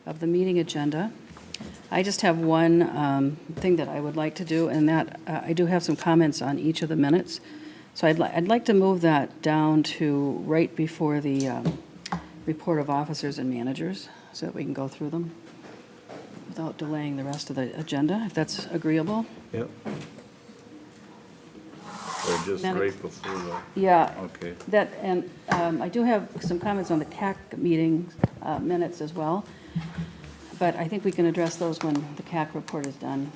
of the meeting agenda. I just have one thing that I would like to do, and that I do have some comments on each of the minutes. So I'd like to move that down to right before the report of officers and managers, so that we can go through them without delaying the rest of the agenda, if that's agreeable. Yep. Or just Minutes. right before the, Yeah. okay. That, and I do have some comments on the CAC meeting minutes as well, but I think we can address those when the CAC report is done.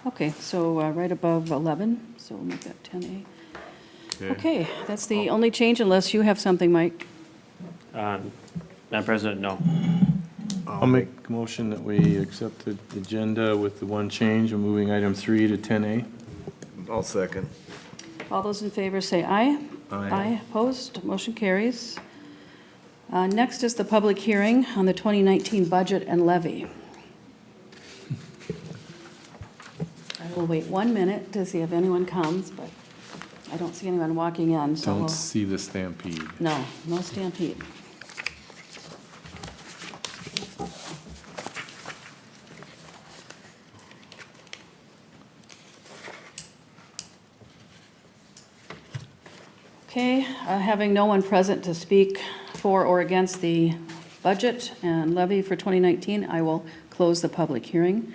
Okay, so right above 11, so we'll make that 10A. Okay, that's the only change, unless you have something, Mike. Madam President, no. I'll make a motion that we accept the agenda with the one change of moving item 3 to 10A. I'll second. All those in favor say aye. Aye. Opposed, motion carries. Next is the public hearing on the 2019 budget and levy. I will wait 1 minute to see if anyone comes, but I don't see anyone walking in, so Don't we'll, see the stampede. no stampede. Okay, having no one present to speak for or against the budget and levy for 2019, I will close the public hearing.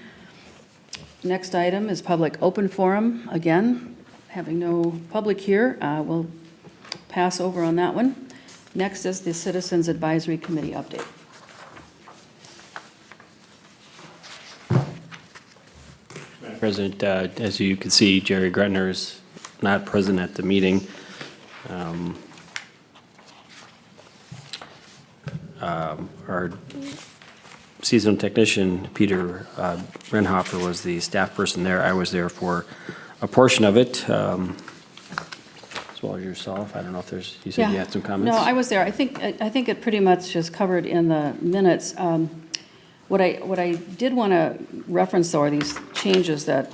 Next item is public open forum. Again, having no public here, we'll pass over on that one. Next is the Citizens Advisory Committee update. Madam President, as you can see, Jerry Gretner is not present at the meeting. Our seasonal technician, Peter Renhofer, was the staff person there. I was there for a portion of it, as well as yourself. I don't know if there's, you said you had some comments? No, I was there. I think it pretty much is covered in the minutes. What I did want to reference, though, are these changes that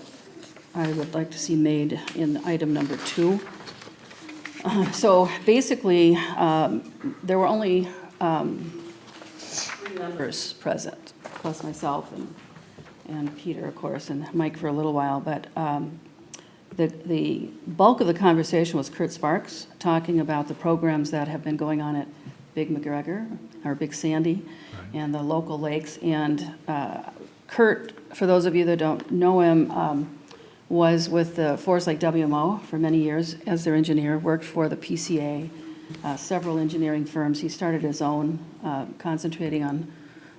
I would like to see made in item number 2. So basically, there were only 3 members present, plus myself and Peter, of course, and Mike for a little while. But the bulk of the conversation was Kurt Sparks talking about the programs that have been going on at Big McGregor, or Big Sandy, and the local lakes. And Kurt, for those of you that don't know him, was with the Forest Lake WMO for many years as their engineer, worked for the PCA, several engineering firms. He started his own, concentrating on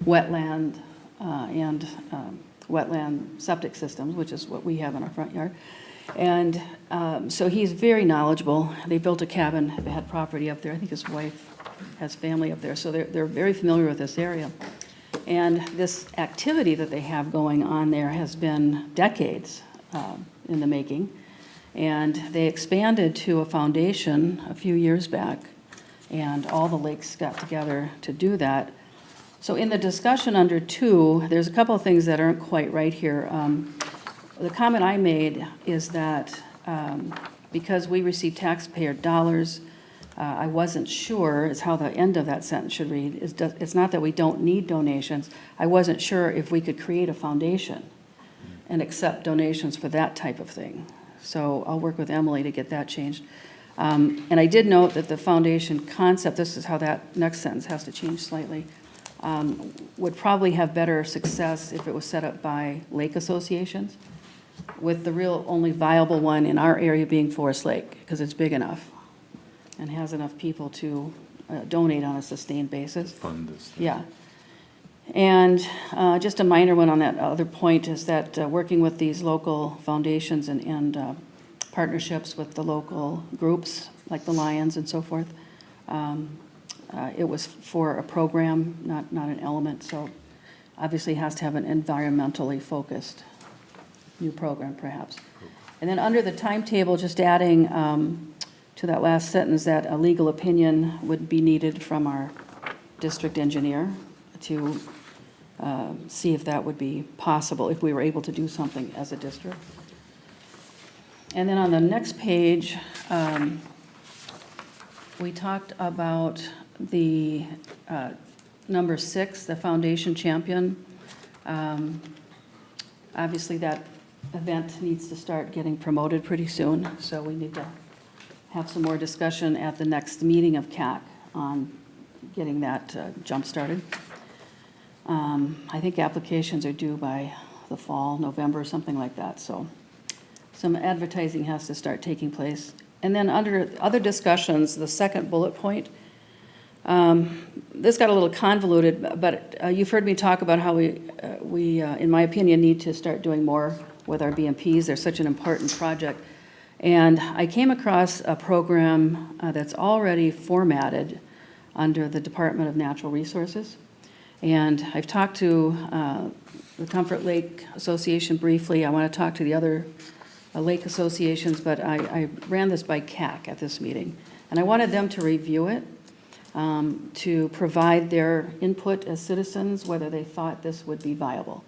wetland and wetland septic systems, which is what we have in our front yard. And so he's very knowledgeable. They built a cabin, they had property up there. I think his wife has family up there, so they're very familiar with this area. And this activity that they have going on there has been decades in the making. And they expanded to a foundation a few years back, and all the lakes got together to do that. So in the discussion under 2, there's a couple of things that aren't quite right here. The comment I made is that because we receive taxpayer dollars, I wasn't sure, is how the end of that sentence should read. It's not that we don't need donations. I wasn't sure if we could create a foundation and accept donations for that type of thing. So I'll work with Emily to get that changed. And I did note that the foundation concept, this is how that next sentence has to change slightly, would probably have better success if it was set up by lake associations, with the real only viable one in our area being Forest Lake, because it's big enough and has enough people to donate on a sustained basis. Fund this thing. Yeah. And just a minor one on that other point is that working with these local foundations and partnerships with the local groups, like the Lions and so forth, it was for a program, not an element, so obviously has to have an environmentally focused new program, perhaps. And then under the timetable, just adding to that last sentence that a legal opinion would be needed from our district engineer to see if that would be possible, if we were able to do something as a district. And then on the next page, we talked about the number 6, the Foundation Champion. Obviously, that event needs to start getting promoted pretty soon, so we need to have some more discussion at the next meeting of CAC on getting that jump-started. I think applications are due by the fall, November, something like that, so some advertising has to start taking place. And then under other discussions, the second bullet point, this got a little convoluted, but you've heard me talk about how we, in my opinion, need to start doing more with our BMPs. They're such an important project. And I came across a program that's already formatted under the Department of Natural Resources. And I've talked to the Comfort Lake Association briefly. I want to talk to the other lake associations, but I ran this by CAC at this meeting. And I wanted them to review it, to provide their input as citizens, whether they thought this would be viable.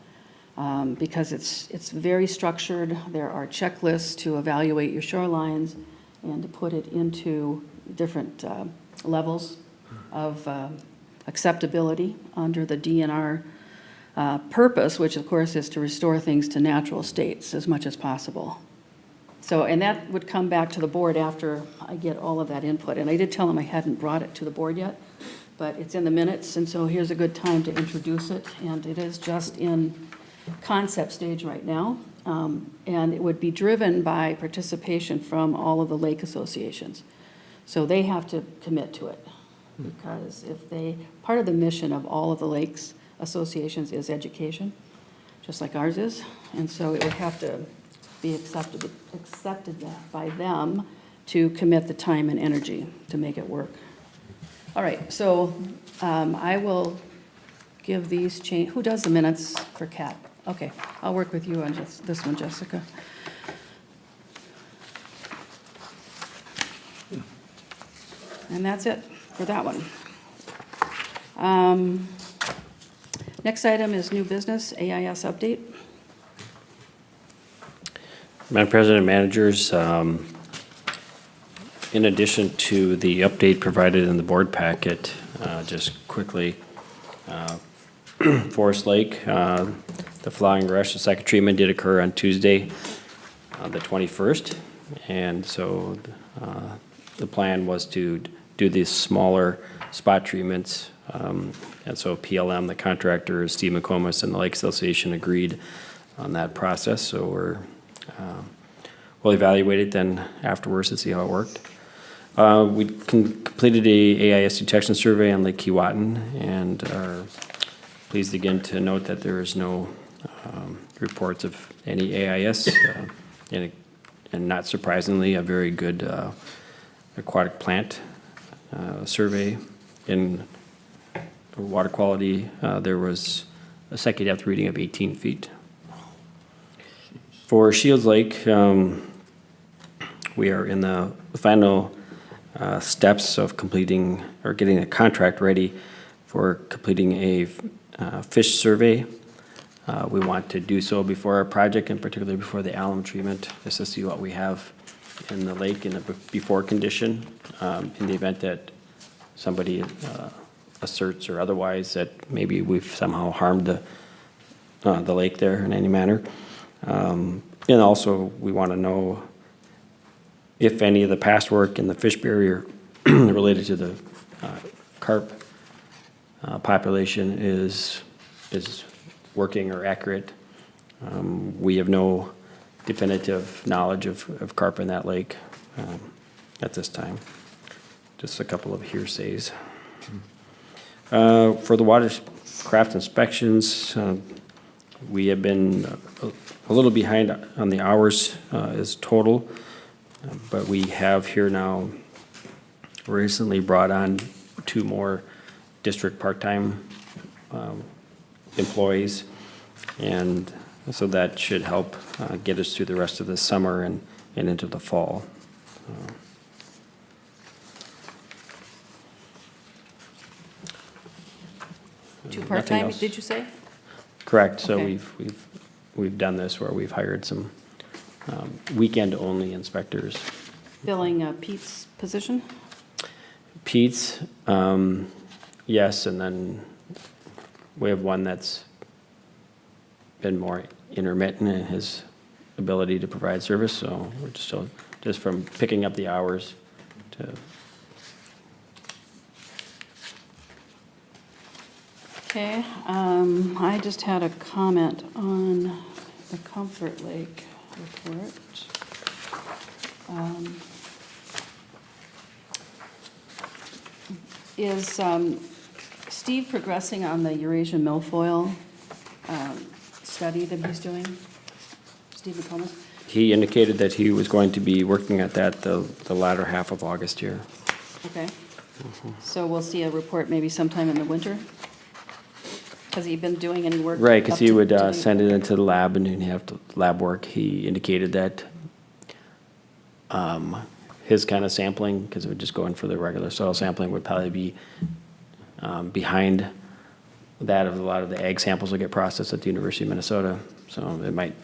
Because it's very structured. There are checklists to evaluate your shorelines and to put it into different levels of acceptability under the DNR purpose, which of course is to restore things to natural states as much as possible. So, and that would come back to the board after I get all of that input. And I did tell them I hadn't brought it to the board yet, but it's in the minutes, and so here's a good time to introduce it. And it is just in concept stage right now, and it would be driven by participation from all of the lake associations. So they have to commit to it, because if they, part of the mission of all of the lakes associations is education, just like ours is, and so it would have to be accepted by them to commit the time and energy to make it work. All right, so I will give these change. Who does the minutes for CAT? Okay, I'll work with you on just this one, Jessica. And that's it for that one. Next item is new business, AIS update. Madam President, managers, in addition to the update provided in the board packet, just quickly, Forest Lake, the flying rush, the second treatment did occur on Tuesday, the 21st. And so the plan was to do these smaller spot treatments. And so PLM, the contractor, Steve McComas, and the Lake Association agreed on that process. So we'll evaluate it then afterwards to see how it worked. We completed a AIS detection survey on Lake Keewatin, and are pleased again to note that there is no reports of any AIS, and not surprisingly, a very good aquatic plant survey. In water quality, there was a second depth reading of 18 feet. For Shields Lake, we are in the final steps of completing or getting a contract ready for completing a fish survey. We want to do so before our project, and particularly before the alum treatment, just to see what we have in the lake in the before condition, in the event that somebody asserts or otherwise that maybe we've somehow harmed the lake there in any manner. And also, we want to know if any of the past work in the fish barrier related to the carp population is working or accurate. We have no definitive knowledge of carp in that lake at this time. Just a couple of hearsays. For the watercraft inspections, we have been a little behind on the hours as total, but we have here now recently brought on 2 more district part-time employees, and so that should help get us through the rest of the summer and into the fall. 2 nothing part-time, else. did you say? Correct. So Okay. we've done this where we've hired some weekend-only inspectors. Filling Pete's position? Pete's, yes, and then we have one that's been more intermittent in his ability to provide service, so we're just from picking up the hours to. Okay, I just had a comment on the Comfort Lake report. Is Steve progressing on the Eurasian Milfoil study that he's doing? Steve McComas? He indicated that he was going to be working at that the latter half of August here. Okay. So we'll see a report maybe sometime in the winter? Has he been doing any work? Right, because up he to would today? send it into the lab and he'd have to lab work. He indicated that his kind of sampling, because it would just go in for the regular soil sampling, would probably be behind that of a lot of the ag samples that get processed at the University of Minnesota. So it might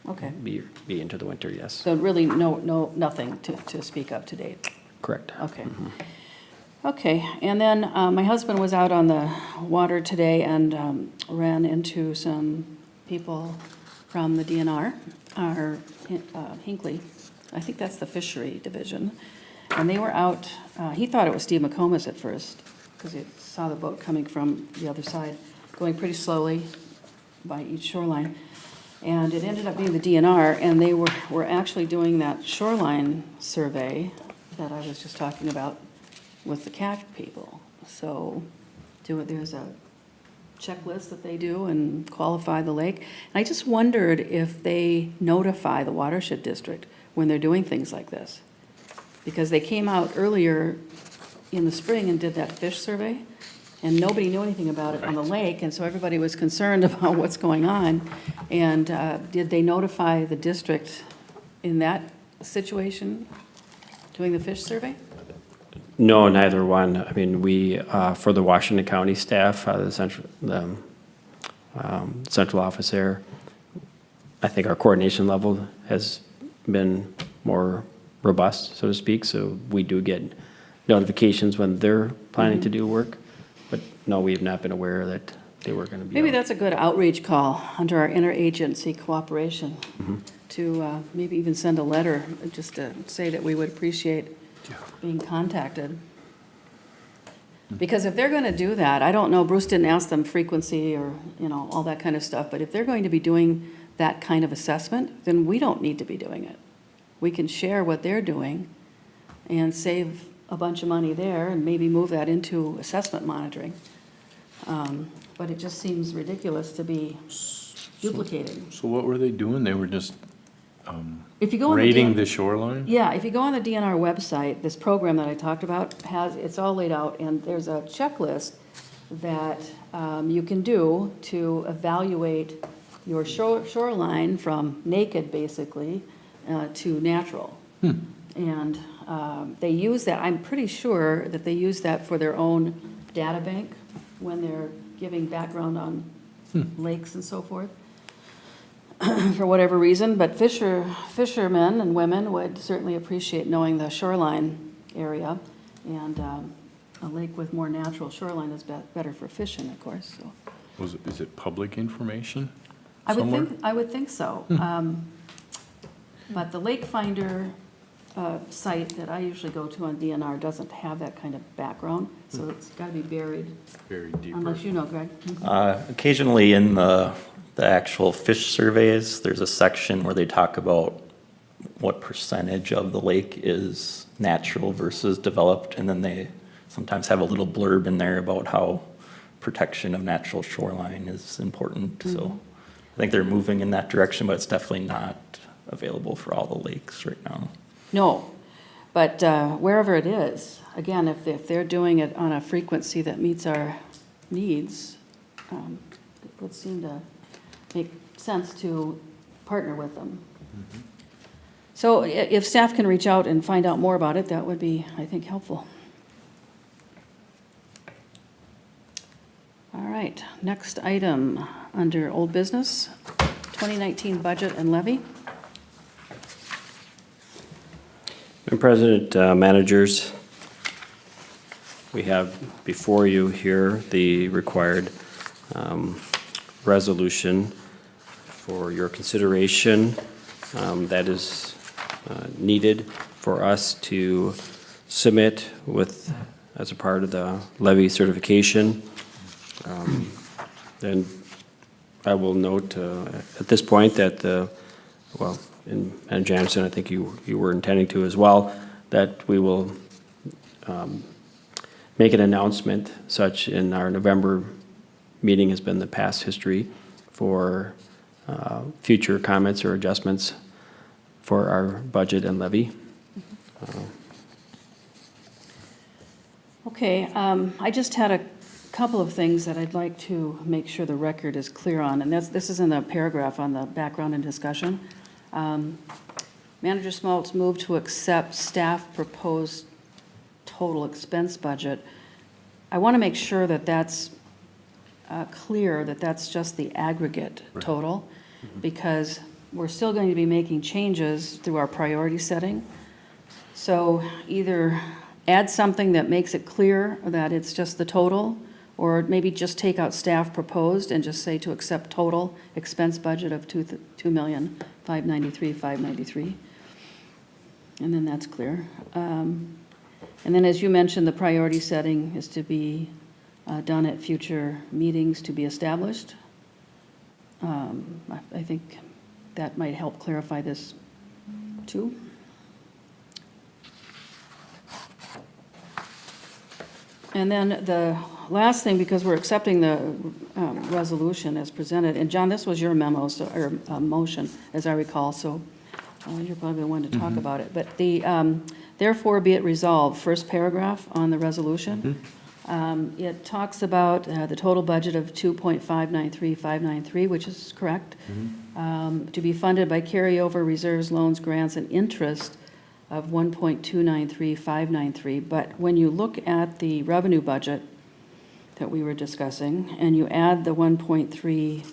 Okay. be into the winter, yes. So really nothing to speak of to date? Correct. Okay. Okay, and then my husband was out on the water today and ran into some people from the DNR, our Hinckley. I think that's the fishery division. And they were out, he thought it was Steve McComas at first, because he saw the boat coming from the other side, going pretty slowly by each shoreline. And it ended up being the DNR, and they were actually doing that shoreline survey that I was just talking about with the CAC people. So there's a checklist that they do and qualify the lake. And I just wondered if they notify the watershed district when they're doing things like this. Because they came out earlier in the spring and did that fish survey, and nobody knew anything about it on the lake, and so everybody was concerned about what's going on. And did they notify the district in that situation, doing the fish survey? No, neither one. I mean, we, for the Washington County staff, the central office there, I think our coordination level has been more robust, so to speak, so we do get notifications when they're planning to do work, but no, we have not been aware that they were going to be Maybe out. that's a good outreach call under our interagency cooperation, to maybe even send a letter, just to say that we would appreciate being contacted. Because if they're going to do that, I don't know, Bruce didn't ask them frequency or, all that kind of stuff, but if they're going to be doing that kind of assessment, then we don't need to be doing it. We can share what they're doing and save a bunch of money there and maybe move that into assessment monitoring. But it just seems ridiculous to be duplicating. So what were they doing? They were just If you go on rating the shoreline? Yeah, if you go on the DNR website, this program that I talked about it's all laid out, and there's a checklist that you can do to evaluate your shoreline from naked, basically, to natural. And they use that, I'm pretty sure that they use that for their own data bank when they're giving background on lakes and so forth. For whatever reason, but fishermen and women would certainly appreciate knowing the shoreline area, and a lake with more natural shoreline is better for fishing, of course, so. Is it public information I somewhere? would think so. But the Lake Finder site that I usually go to on DNR doesn't have that kind of background, so it's got to be buried, Very deep. unless you know, Greg. Occasionally in the actual fish surveys, there's a section where they talk about what percentage of the lake is natural versus developed, and then they sometimes have a little blurb in there about how protection of natural shoreline is important. So I think they're moving in that direction, but it's definitely not available for all the lakes right now. No, but wherever it is, again, if they're doing it on a frequency that meets our needs, it would seem to make sense to partner with them. So if staff can reach out and find out more about it, that would be, I think, helpful. All right, next item under old business, 2019 budget and levy. Madam President, managers, we have before you here the required resolution for your consideration that is needed for us to submit with, as a part of the levy certification. And I will note at this point that, and Jansen, I think you were intending to as well, that we will make an announcement such in our November meeting has been the past history for future comments or adjustments for our budget and levy. Okay, I just had a couple of things that I'd like to make sure the record is clear on, and this is in the paragraph on the background and discussion. Manager Schmaltz moved to accept staff proposed total expense budget. I want to make sure that that's clear, that that's just the aggregate total, because we're still going to be making changes through our priority setting. So either add something that makes it clear that it's just the total, or maybe just take out staff proposed and just say to accept total expense budget of $2,593,593. And then that's clear. And then, as you mentioned, the priority setting is to be done at future meetings to be established. I think that might help clarify this too. And then the last thing, because we're accepting the resolution as presented, and John, this was your memo, so, or motion, as I recall, so you're probably the one to talk about it. But the, therefore be it resolved, first paragraph on the resolution, it talks about the total budget of $2.593593, which is correct, to be funded by carryover reserves, loans, grants, and interest of $1.293593. But when you look at the revenue budget that we were discussing, and you add the 1.3,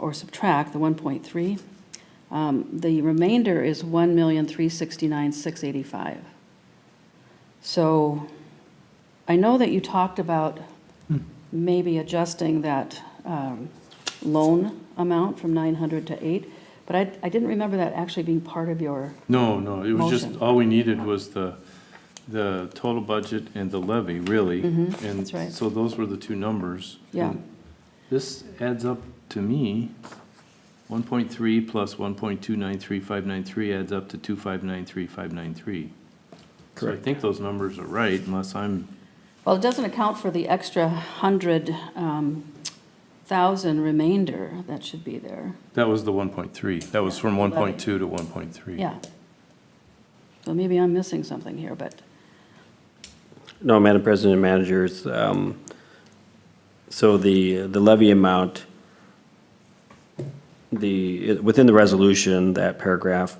or subtract the 1.3, the remainder is $1,369,685. So I know that you talked about maybe adjusting that loan amount from 900 to 8, but I didn't remember that actually being part of your, No, it was just, Motion. all we needed was the total budget and the levy, really. And that's right. so those were the two numbers. Yeah. And this adds up to me, 1.3 plus 1.293593 adds up to 2,593,593. So I think those numbers are right, unless I'm, well, it doesn't account for the extra 100,000 remainder that should be there. that was the 1.3. That was from 1.2 to 1.3. Yeah. So maybe I'm missing something here, but, No, Madam President and managers, so the levy amount, within the resolution, that paragraph,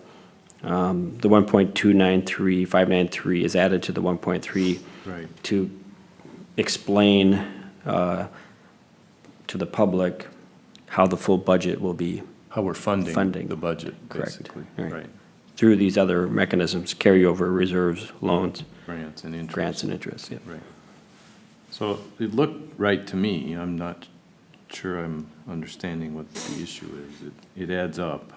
the 1.293593 is added to the 1.3 Right. to explain to the public how the full budget will be How we're funding Funding. the budget, Correct. basically. Right. Right. through these other mechanisms, carryover, reserves, loans, Grants and interest. grants, and interest. Yeah. Right. So it looked right to me. I'm not sure I'm understanding what the issue is. It adds up.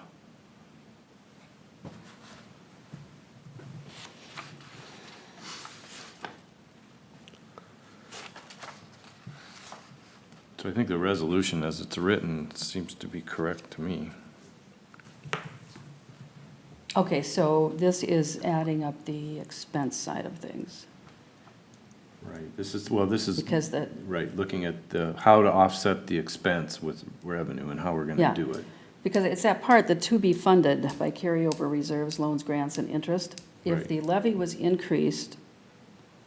So I think the resolution as it's written seems to be correct to me. okay, so this is adding up the expense side of things. Right. This is, Because the, right, looking at how to offset the expense with revenue and how we're Yeah. gonna do it. because it's that part, the to be funded by carryover reserves, loans, grants, and interest. If Right. the levy was increased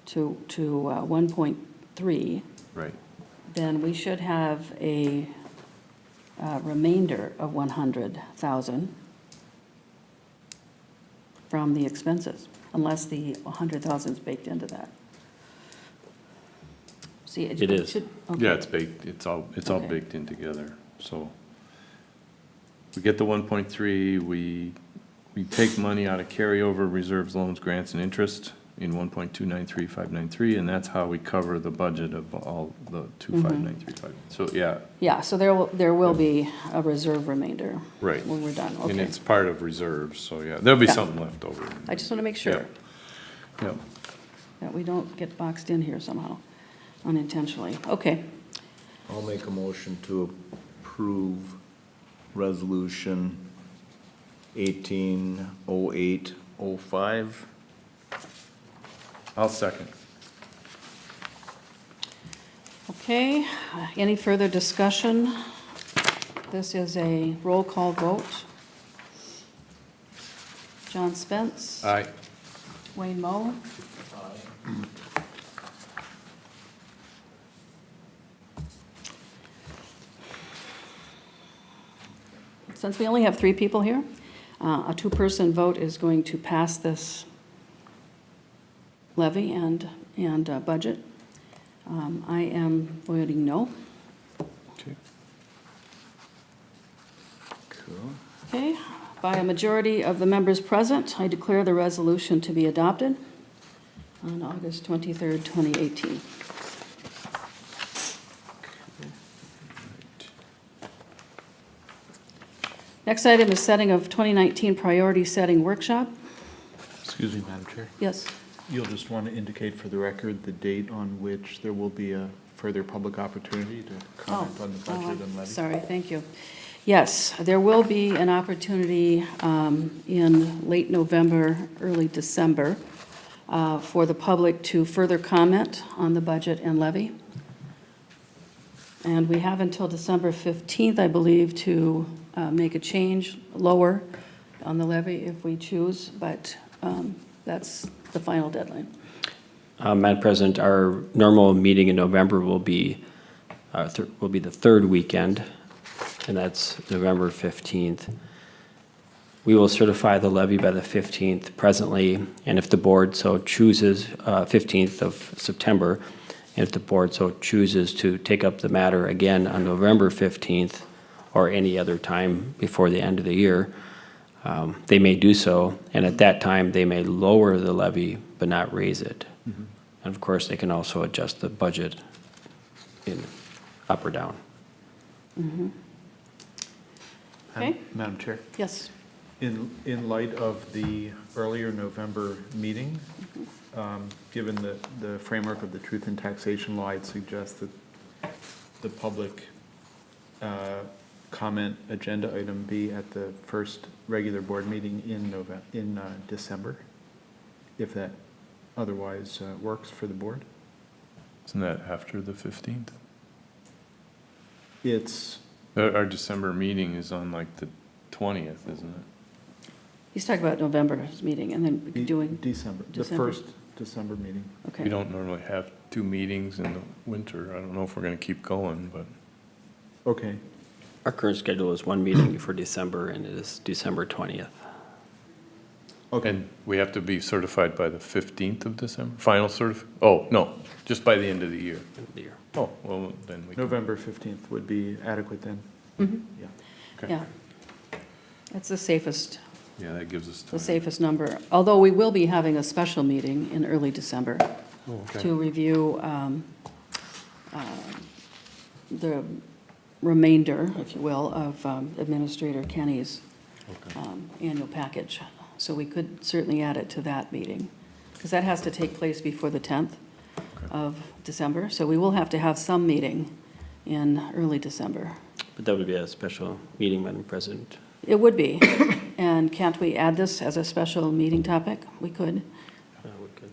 to 1.3, Right. then we should have a remainder of 100,000 from the expenses, unless the 100,000 is baked into that. See, It is. should- okay. Yeah, it's baked, it's all Okay. baked in together, so. We get the 1.3, we take money out of carryover reserves, loans, grants, and interest, in 1.293593, and that's how we cover the budget of all the 25935. So, yeah, Yeah, so there will be a reserve remainder. Right. When we're done, and okay. it's part of reserves, so yeah, there'll be Yeah. something left over. I just want to make sure Yep. that we don't get boxed in here somehow unintentionally. Okay, I'll make a motion to approve resolution 180805. I'll second. okay. Any further discussion? This is a roll call vote. John Spence? Aye. Wayne Moe? Since we only have 3 people here, a 2-person vote is going to pass this levy and budget. I am voting no. Okay. Cool. Okay, by a majority of the members present, I declare the resolution to be adopted on August 23rd, 2018. Next item is setting of 2019 priority setting workshop. Excuse me, Madam Chair. Yes, You'll just want to indicate for the record the date on which there will be a further public opportunity to comment on the budget and levy. sorry, thank you. Yes, there will be an opportunity in late November, early December, for the public to further comment on the budget and levy. And we have until December 15th, I believe, to make a change lower on the levy if we choose, but that's the final deadline. Madam President, our normal meeting in November will be the third weekend, and that's November 15th. We will certify the levy by the 15th presently, and if the board so chooses, 15th of September, and if the board so chooses to take up the matter again on November 15th or any other time before the end of the year, they may do so, and at that time, they may lower the levy but not raise it. And of course, they can also adjust the budget in up or down. Okay? Madam Chair, Yes. in light of the earlier November meeting, given the framework of the Truth in Taxation Law, I'd suggest that the public comment agenda item be at the first regular board meeting in December, if that otherwise works for the board. Isn't that after the 15th? It's, Our December meeting is on like the 20th, isn't it? He's talking about November's meeting and then doing, December, the December. first December meeting. okay. We don't normally have 2 meetings in the winter. I don't know if we're gonna keep going, but Okay, Our current schedule is one meeting for December, and it is December 20th. okay. and we have to be certified by the 15th of December? Final oh, no, just by the end of the year. End of the year. Oh, well, then we can. November 15th would be adequate then? Yeah. Okay. Yeah. That's the safest Yeah, that gives us the time. safest number, although we will be having a special meeting in early December Oh, okay. to review the remainder, if you will, of Administrator Kenny's Okay. annual package. So we could certainly add it to that meeting, because that has to take place before the 10th of December. So we will have to have some meeting in early December. But that would be a special meeting, Madam President. It would be. And can't we add this as a special meeting topic? We could. We could.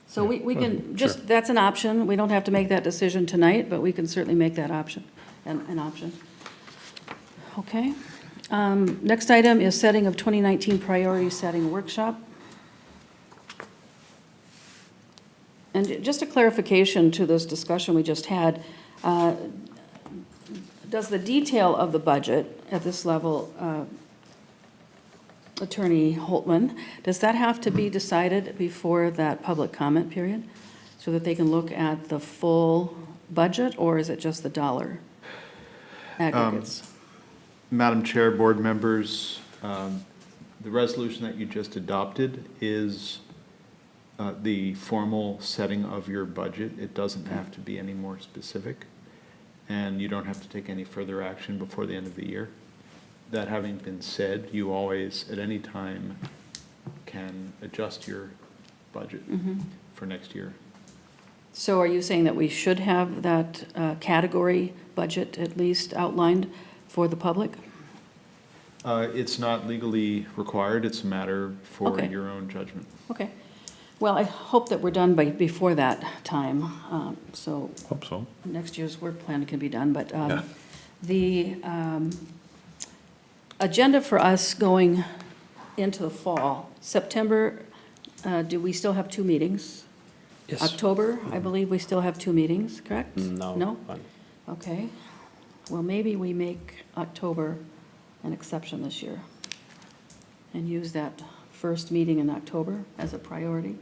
So we Yeah, can, sure. just, that's an option. We don't have to make that decision tonight, but we can certainly make that option, an option. Okay. Next item is setting of 2019 priority setting workshop. And just a clarification to this discussion we just had, does the detail of the budget at this level, Attorney Holtman, does that have to be decided before that public comment period? So that they can look at the full budget, or is it just the dollar aggregates? Madam Chair, board members, the resolution that you just adopted is the formal setting of your budget. It doesn't have to be any more specific, and you don't have to take any further action before the end of the year. That having been said, you always, at any time, can adjust your budget for next year. So are you saying that we should have that category budget at least outlined for the public? It's not legally required, it's a matter for Okay. your own judgment. Okay. Well, I hope that we're done before that time, so Hope so. next year's work plan can be done, but Yeah. the agenda for us going into the fall, September, do we still have 2 meetings? Yes. October, I believe we still have 2 meetings, correct? No. No? Fine. Okay. Well, maybe we make October an exception this year and use that first meeting in October as a priority.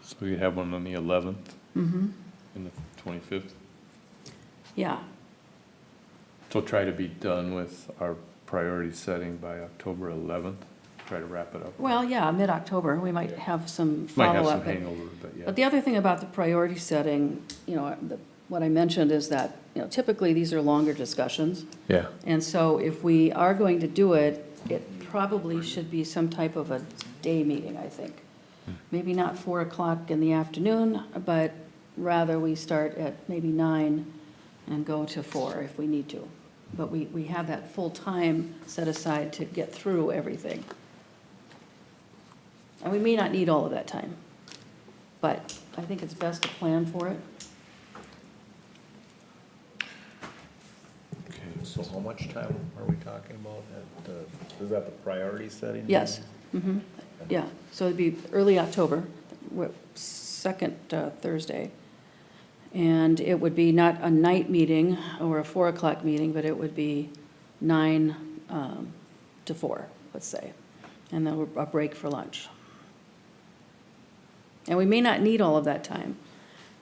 So we have one on the 11th and the 25th. Yeah, So try to be done with our priority setting by October 11th. Try to wrap it up. well, yeah, mid-October, we might have some Might have follow-up. some hangover, but yeah. But the other thing about the priority setting, what I mentioned is that, typically these are longer discussions. Yeah. And so if we are going to do it, it probably should be some type of a day meeting, I think. Maybe not 4 o'clock in the afternoon, but rather we start at maybe 9 and go to 4 if we need to. But we have that full time set aside to get through everything. And we may not need all of that time, but I think it's best to plan for it. Okay. So how much time are we talking about is that the priority setting? Yes, yeah, so it'd be early October, second Thursday. And it would be not a night meeting or a 4 o'clock meeting, but it would be 9 to 4, let's say. And then a break for lunch. And we may not need all of that time,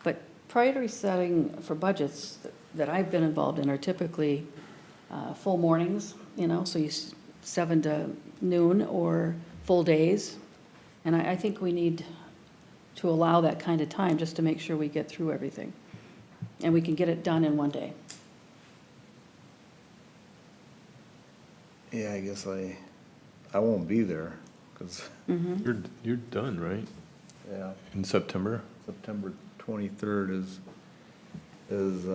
but priority setting for budgets that I've been involved in are typically full mornings, so 7 to noon or full days. And I think we need to allow that kind of time just to make sure we get through everything. And we can get it done in one day. Yeah, I guess I won't be there, because, You're done, right? yeah, In September? September 23rd is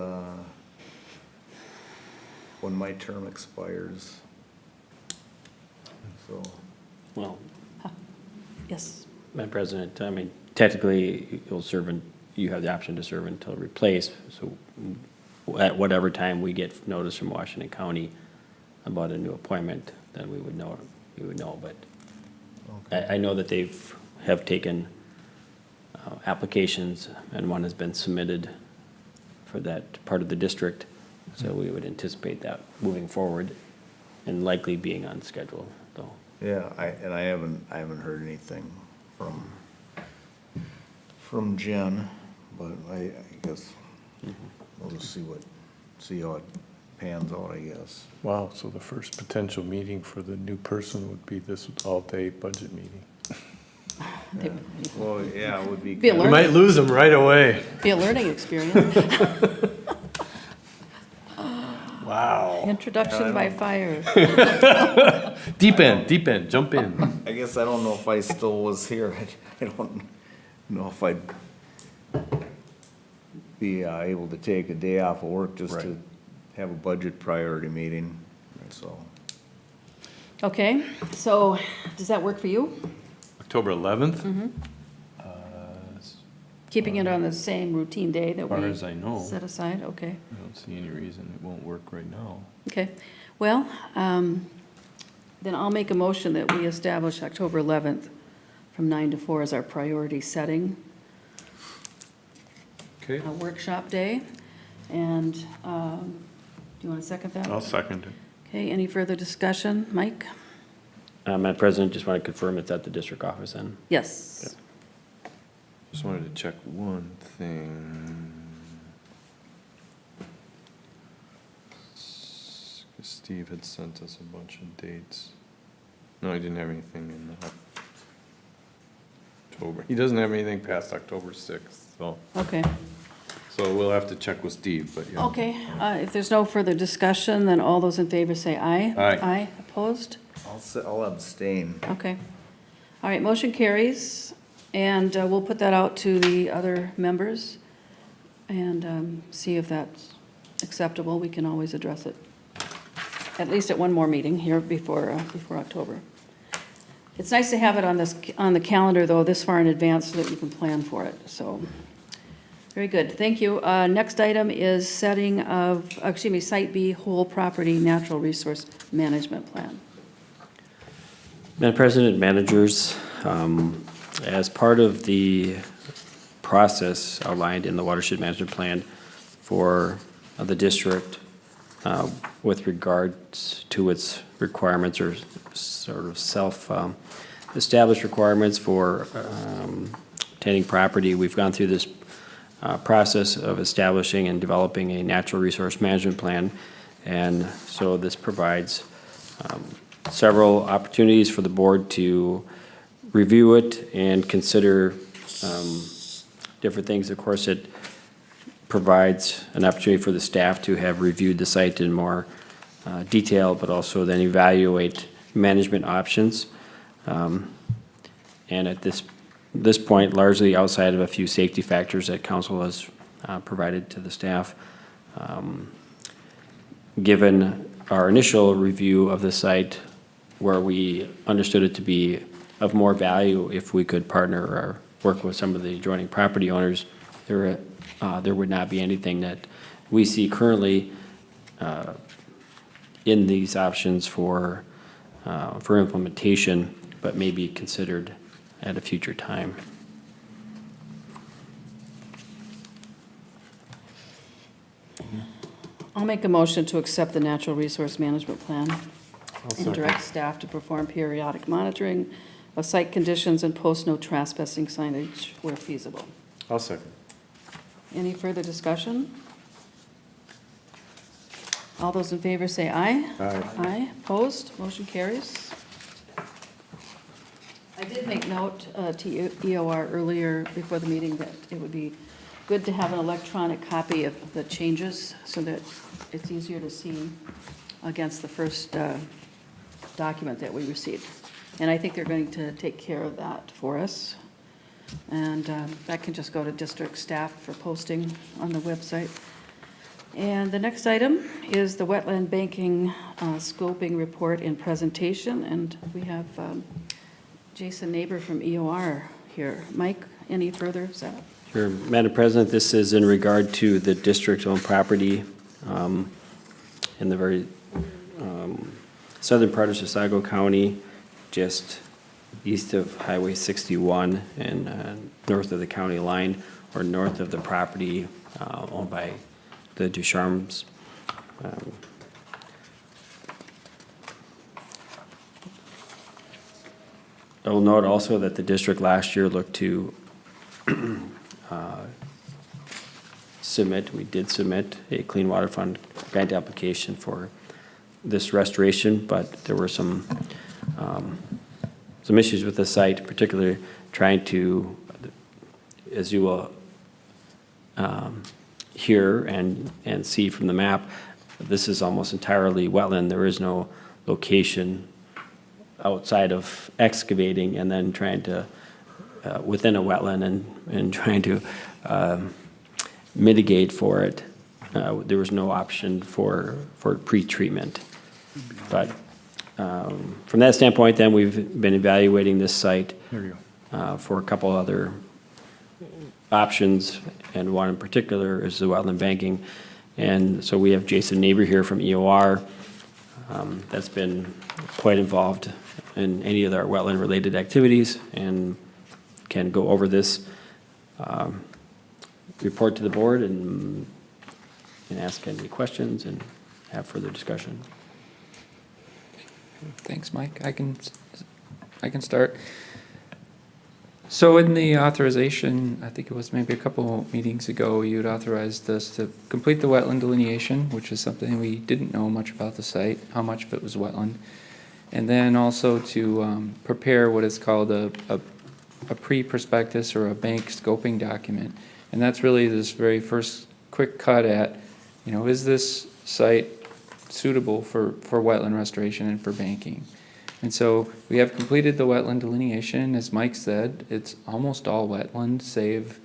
when my term expires. So, Well, Yes, Madam President, I mean, technically, you have the option to serve until replaced, so at whatever time we get notice from Washington County about a new appointment, then we would know, but I know that have taken applications, and one has been submitted for that part of the district, so we would anticipate that moving forward and likely being on schedule, though. yeah, I haven't heard anything from Jen, but I guess we'll just see how it pans out, I guess. Wow, so the first potential meeting for the new person would be this all-day budget meeting. Well, yeah, it would be. Be a We learning- might lose them right away. be a learning experience. Wow. Introduction by fire. Deep end, jump in. I guess I don't know if I still was here. I don't know if I'd be able to take a day off of work just Right. to have a budget priority meeting, so. Okay, so does that work for you? October 11th? As Keeping it on the same routine day that far we as I know, set aside? Okay. I don't see any reason it won't work right now. Okay, well, then I'll make a motion that we establish October 11th from 9 to 4 as our priority setting, Okay. a workshop day. And do you want to second that? I'll second it. Okay, any further discussion? Mike? Madam President, just want to confirm it's at the district office then. Yes. Just wanted to check one thing. 'Cause Steve had sent us a bunch of dates. No, I didn't have anything in the October. He doesn't have anything past October 6th, so Okay, we'll have to check with Steve, but yeah. okay. If there's no further discussion, then all those in favor say aye. Aye. Aye, opposed? I'll abstain. Okay. All right, motion carries, and we'll put that out to the other members and see if that's acceptable. We can always address it, at least at one more meeting here before October. It's nice to have it on the calendar, though, this far in advance so that you can plan for it, so. Very good, thank you. Next item is setting of, Site B, whole property natural resource management plan. Madam President, managers, as part of the process outlined in the watershed management plan for the district with regards to its requirements or sort of self-established requirements for obtaining property, we've gone through this process of establishing and developing a natural resource management plan. And so this provides several opportunities for the board to review it and consider different things. Of course, it provides an opportunity for the staff to have reviewed the site in more detail, but also then evaluate management options. And at this point, largely outside of a few safety factors that council has provided to the staff, given our initial review of the site, where we understood it to be of more value if we could partner or work with some of the adjoining property owners, there would not be anything that we see currently in these options for implementation, but may be considered at a future time. I'll make a motion to accept the natural resource management plan and direct staff to perform periodic monitoring of site conditions and post no trespassing signage where feasible. I'll second. Any further discussion? All those in favor say aye. Aye. Aye, opposed, motion carries. I did make note to EOR earlier before the meeting that it would be good to have an electronic copy of the changes so that it's easier to see against the first document that we received. And I think they're going to take care of that for us. And that can just go to district staff for posting on the website. And the next item is the Wetland Banking scoping report and presentation. And we have Jason Neighbor from EOR here. Mike, any further? Is that? Sure. Madam President, this is in regard to the district-owned property in the very southern part of Chisago County, just east of Highway 61 and north of the county line, or north of the property owned by the Ducharmes. I will note also that the district last year looked to we did submit a Clean Water Fund grant application for this restoration, but there were some issues with the site, particularly trying to, as you will hear and see from the map, this is almost entirely wetland. There is no location outside of excavating and then trying to, within a wetland and trying to mitigate for it. There was no option for pre-treatment. But from that standpoint, then we've been evaluating this site for a couple other options, and one in particular is the wetland banking. And so we have Jason Neighbor here from EOR that's been quite involved in any of our wetland-related activities and can go over this report to the board and ask any questions and have further discussion. Thanks, Mike. I can start. So in the authorization, I think it was maybe a couple meetings ago, you'd authorized us to complete the wetland delineation, which is something we didn't know much about the site, how much of it was wetland. And then also to prepare what is called a a pre-prospectus or a bank scoping document. And that's really this very first quick cut at, is this site suitable for wetland restoration and for banking? And so we have completed the wetland delineation. As Mike said, it's almost all wetland, save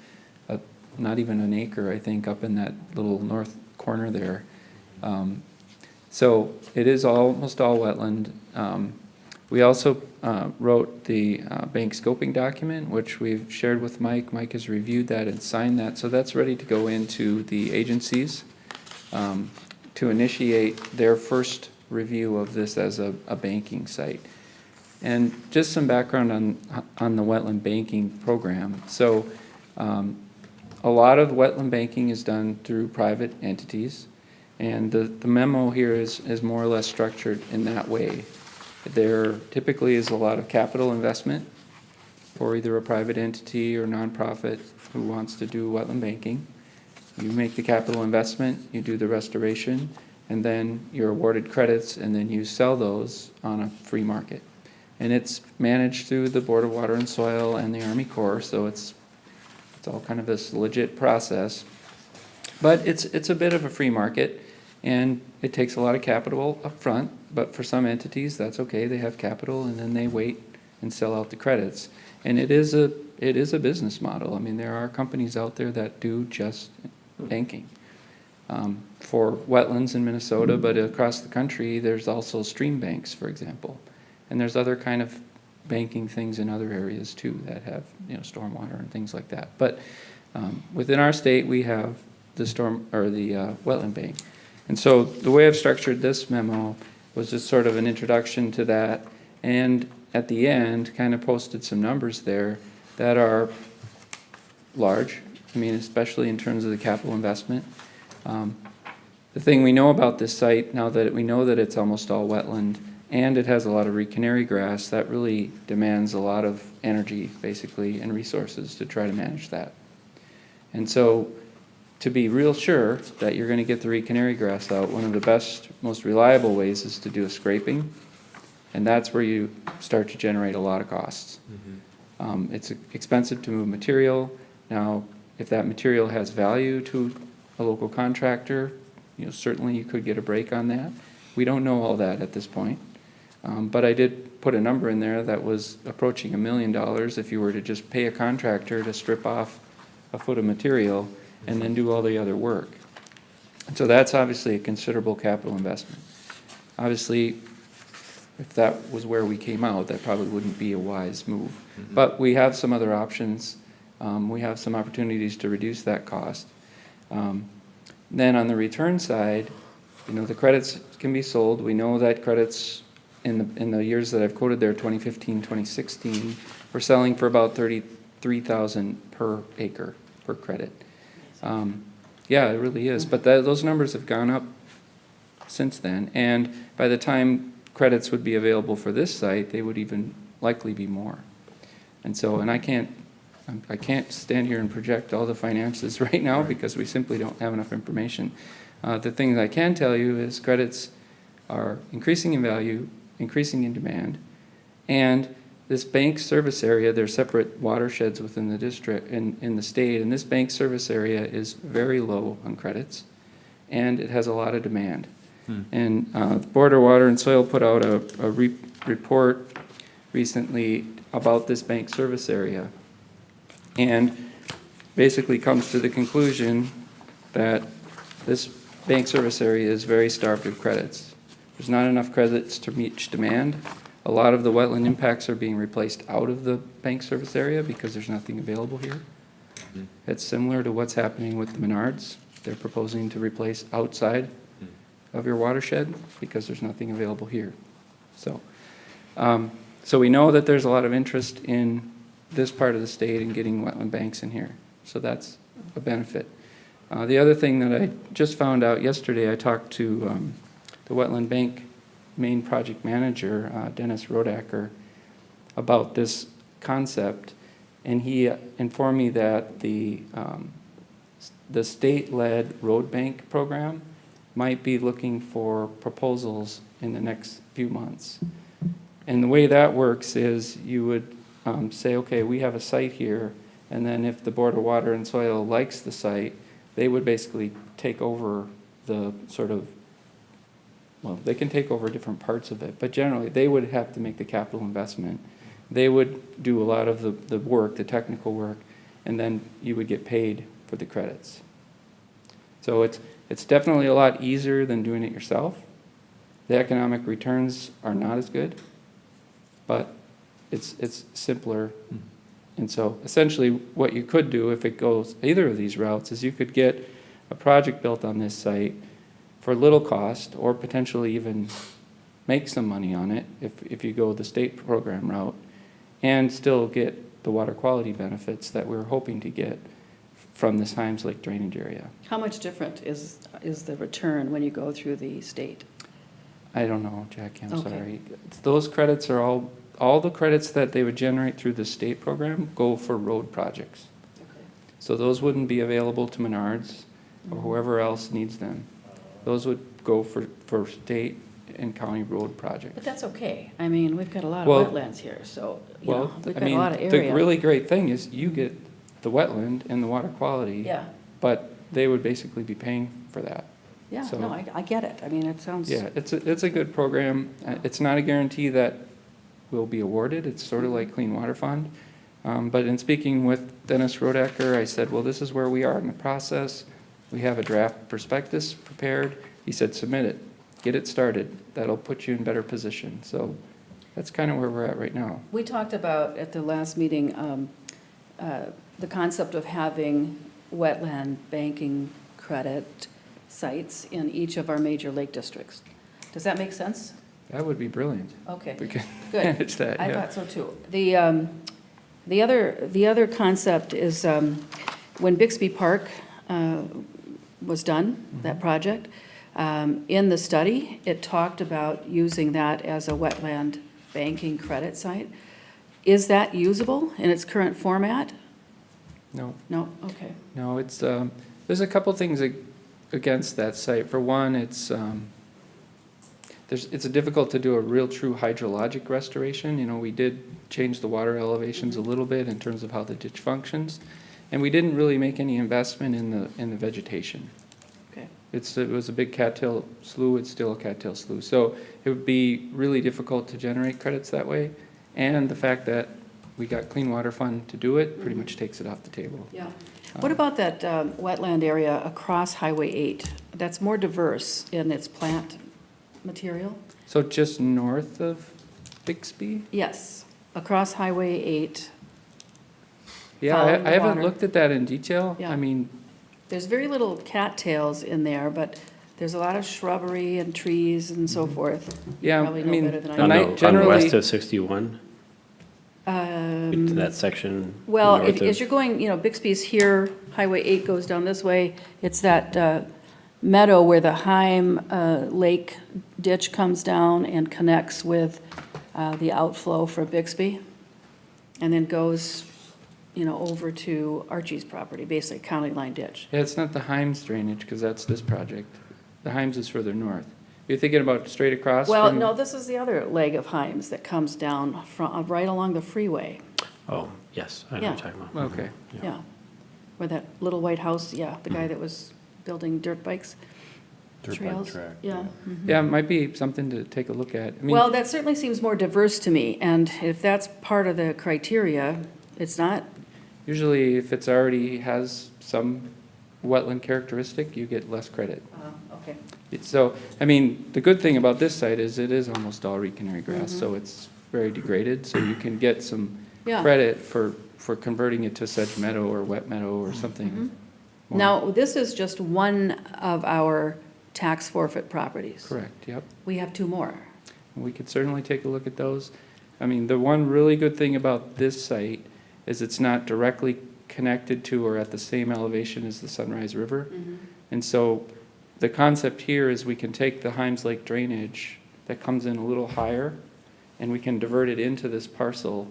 not even an acre, I think, up in that little north corner there. So it is almost all wetland. We also wrote the bank scoping document, which we've shared with Mike. Mike has reviewed that and signed that. So that's ready to go into the agencies to initiate their first review of this as a banking site. And just some background on the wetland banking program. So a lot of wetland banking is done through private entities, and the memo here is more or less structured in that way. There typically is a lot of capital investment for either a private entity or nonprofit who wants to do wetland banking. You make the capital investment, you do the restoration, and then you're awarded credits, and then you sell those on a free market. And it's managed through the Board of Water and Soil and the Army Corps, so it's all kind of this legit process. But it's a bit of a free market, and it takes a lot of capital up front, but for some entities, that's okay. They have capital, and then they wait and sell out the credits. And it is a business model. I mean, there are companies out there that do just banking. For wetlands in Minnesota, but across the country, there's also stream banks, for example. And there's other kind of banking things in other areas too that have, stormwater and things like that. But within our state, we have the wetland bank. And so the way I've structured this memo was just sort of an introduction to that, and at the end, kind of posted some numbers there that are large. I mean, especially in terms of the capital investment. The thing we know about this site, now that we know that it's almost all wetland, and it has a lot of canary grass, that really demands a lot of energy, basically, and resources to try to manage that. And so, to be real sure that you're going to get the canary grass out, one of the best, most reliable ways is to do a scraping, and that's where you start to generate a lot of costs. It's expensive to move material. Now, if that material has value to a local contractor, certainly you could get a break on that. We don't know all that at this point. But I did put a number in there that was approaching $1 million if you were to just pay a contractor to strip off a foot of material and then do all the other work. And so that's obviously a considerable capital investment. Obviously, if that was where we came out, that probably wouldn't be a wise move. But we have some other options. We have some opportunities to reduce that cost. Then on the return side, the credits can be sold. We know that credits in the years that I've quoted there, 2015, 2016, we're selling for about $33,000 per acre per credit. Yeah, it really is. But those numbers have gone up since then. And by the time credits would be available for this site, they would even likely be more. And so, and I can't stand here and project all the finances right now because we simply don't have enough information. The thing that I can tell you is credits are increasing in value, increasing in demand, and this bank service area, there are separate watersheds within the district, in the state, and this bank service area is very low on credits, and it has a lot of demand. And the Board of Water and Soil put out a report recently about this bank service area, and basically comes to the conclusion that this bank service area is very starved of credits. There's not enough credits to meet demand. A lot of the wetland impacts are being replaced out of the bank service area because there's nothing available here. It's similar to what's happening with the Menards. They're proposing to replace outside of your watershed because there's nothing available here. So, so we know that there's a lot of interest in this part of the state in getting wetland banks in here. So that's a benefit. The other thing that I just found out yesterday, I talked to the Wetland Bank main project manager, Dennis Rodacker, about this concept, and he informed me that the state-led road bank program might be looking for proposals in the next few months. And the way that works is you would say, okay, we have a site here, and then if the Board of Water and Soil likes the site, they would basically take over the sort of, well, they can take over different parts of it, but generally, they would have to make the capital investment. They would do a lot of the work, the technical work, and then you would get paid for the credits. So it's definitely a lot easier than doing it yourself. The economic returns are not as good, but it's simpler. And so essentially what you could do if it goes either of these routes is you could get a project built on this site for little cost, or potentially even make some money on it if you go the state program route, and still get the water quality benefits that we're hoping to get from this Heims Lake drainage area. How much different is the return when you go through the state? I don't know, Jackie, I'm Okay. sorry. Those credits are all the credits that they would generate through the state program go for road projects. So those wouldn't be available to Menards or whoever else needs them. Those would go for state and county road projects. But that's okay. I mean, we've got a lot Well- of wetlands here, so, you know, Well, we've I got a mean, lot of the area. really great thing is you get the wetland and the water quality. Yeah, But they would basically be paying for that. yeah, So- no, I get it. I mean, it sounds. Yeah, it's a good program. It's not a guarantee that will be awarded. It's sort of like Clean Water Fund. But in speaking with Dennis Rodecker, I said, well, this is where we are in the process. We have a draft prospectus prepared. He said, submit it, get it started. That'll put you in better position. So that's kind of where we're at right now. We talked about at the last meeting, the concept of having wetland banking credit sites in each of our major lake districts. Does that make sense? That would be brilliant. Okay, We could good. manage that, I yeah. thought so too. The other concept is, when Bixby Park was done, that project, in the study, it talked about using that as a wetland banking credit site. Is that usable in its current format? No. No? Okay. No, it's, there's a couple things against that site. For one, it's difficult to do a real true hydrologic restoration. You know, we did change the water elevations a little bit in terms of how the ditch functions, and we didn't really make any investment in the vegetation. Okay. It was a big cattail slough, it's still a cattail slough. So it would be really difficult to generate credits that way, and the fact that we got Clean Water Fund to do it pretty much takes it off the table. Yeah. What about that wetland area across Highway 8? That's more diverse in its plant material? So just north of Bixby? Yes, across Highway 8. Yeah, Following the I haven't water. looked at that in detail. Yeah. I mean, There's very little cattails in there, but there's a lot of shrubbery and trees and so forth. You yeah, I probably know mean, better than I the do. night On the generally, west of 61, Um, that section. Well, north as of- you're going, you know, Bixby's here, Highway 8 goes down this way. It's that meadow where the Heim Lake ditch comes down and connects with the outflow for Bixby, and then goes, you know, over to Archie's property, basically county line ditch. yeah, it's not the Heims drainage, because that's this project. The Heims is further north. You're thinking about straight across Well, from- no, this is the other leg of Heims that comes down from, right along the freeway, Oh, yes, I know what Yeah. you're talking about. Okay. yeah. Where that little white house, yeah, the guy that was building dirt bikes. Dirt bike Trails, track, yeah. Yeah, it might be something to take a look at. I mean, Well, that certainly seems more diverse to me, and if that's part of the criteria, it's not, usually if it's already has some wetland characteristic, you get less credit. okay. So, I mean, the good thing about this site is it is almost all reconary grass, so it's very degraded, so you can get some Yeah. credit for converting it to sedge meadow or wet meadow or something. more. Now, this is just one of our tax forfeit properties. Correct, yep. We have two more. We could certainly take a look at those. I mean, the one really good thing about this site is it's not directly connected to or at the same elevation as the Sunrise River. And so the concept here is we can take the Heims Lake drainage that comes in a little higher, and we can divert it into this parcel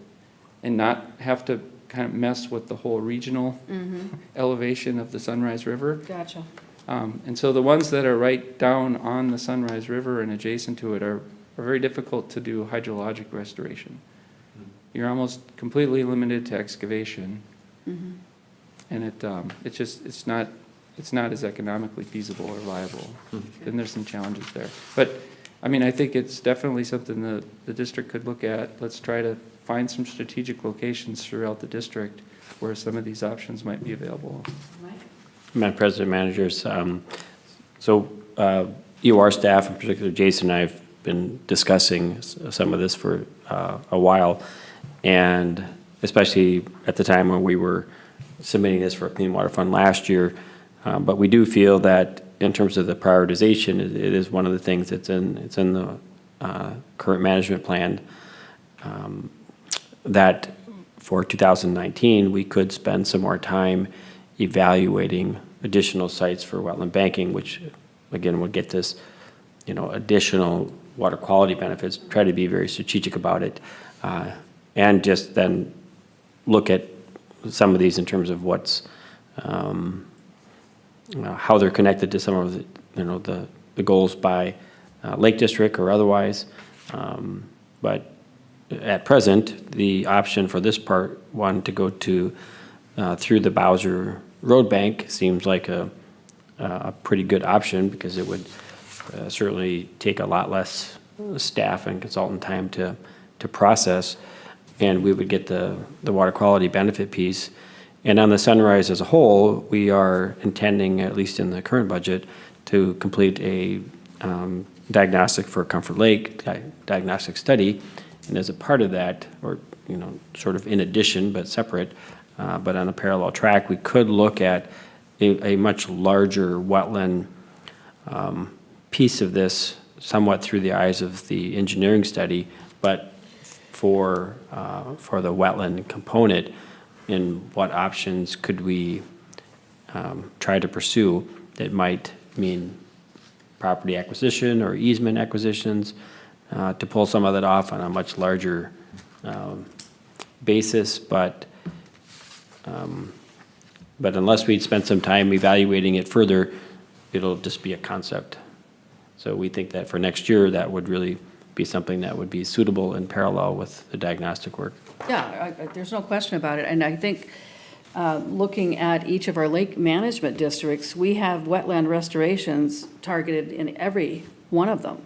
and not have to kind of mess with the whole regional elevation of the Sunrise River. Gotcha. And so the ones that are right down on the Sunrise River and adjacent to it are very difficult to do hydrologic restoration. you're almost completely limited to excavation. Mm-hmm. And it's not as economically feasible or viable. Then there's some challenges there. But, I mean, I think it's definitely something that the district could look at. Let's try to find some strategic locations throughout the district where some of these options might be available. Madam President, managers, EOR staff, in particular Jason and I have been discussing some of this for a while, and especially at the time when we were submitting this for a Clean Water Fund last year. But we do feel that in terms of the prioritization, it is one of the things that's in the current management plan, that for 2019, we could spend some more time evaluating additional sites for wetland banking, which again would get this, additional water quality benefits, try to be very strategic about it, and just then look at some of these in terms of what's, how they're connected to some of the, the goals by Lake District or otherwise. But at present, the option for this part one to go to through the Bowser Road Bank seems like a pretty good option, because it would certainly take a lot less staff and consultant time to process, and we would get the water quality benefit piece. And on the Sunrise as a whole, we are intending, at least in the current budget, to complete a diagnostic for Comfort Lake, diagnostic study. And as a part of that, or sort of in addition but separate, but on a parallel track, we could look at a much larger wetland piece of this, somewhat through the eyes of the engineering study, but for the wetland component, in what options could we try to pursue that might mean property acquisition or easement acquisitions, to pull some of that off on a much larger basis, but unless we spend some time evaluating it further, it'll just be a concept. So we think that for next year, that would really be something that would be suitable in parallel with the diagnostic work. Yeah, there's no question about it. And I think looking at each of our lake management districts, we have wetland restorations targeted in every one of them.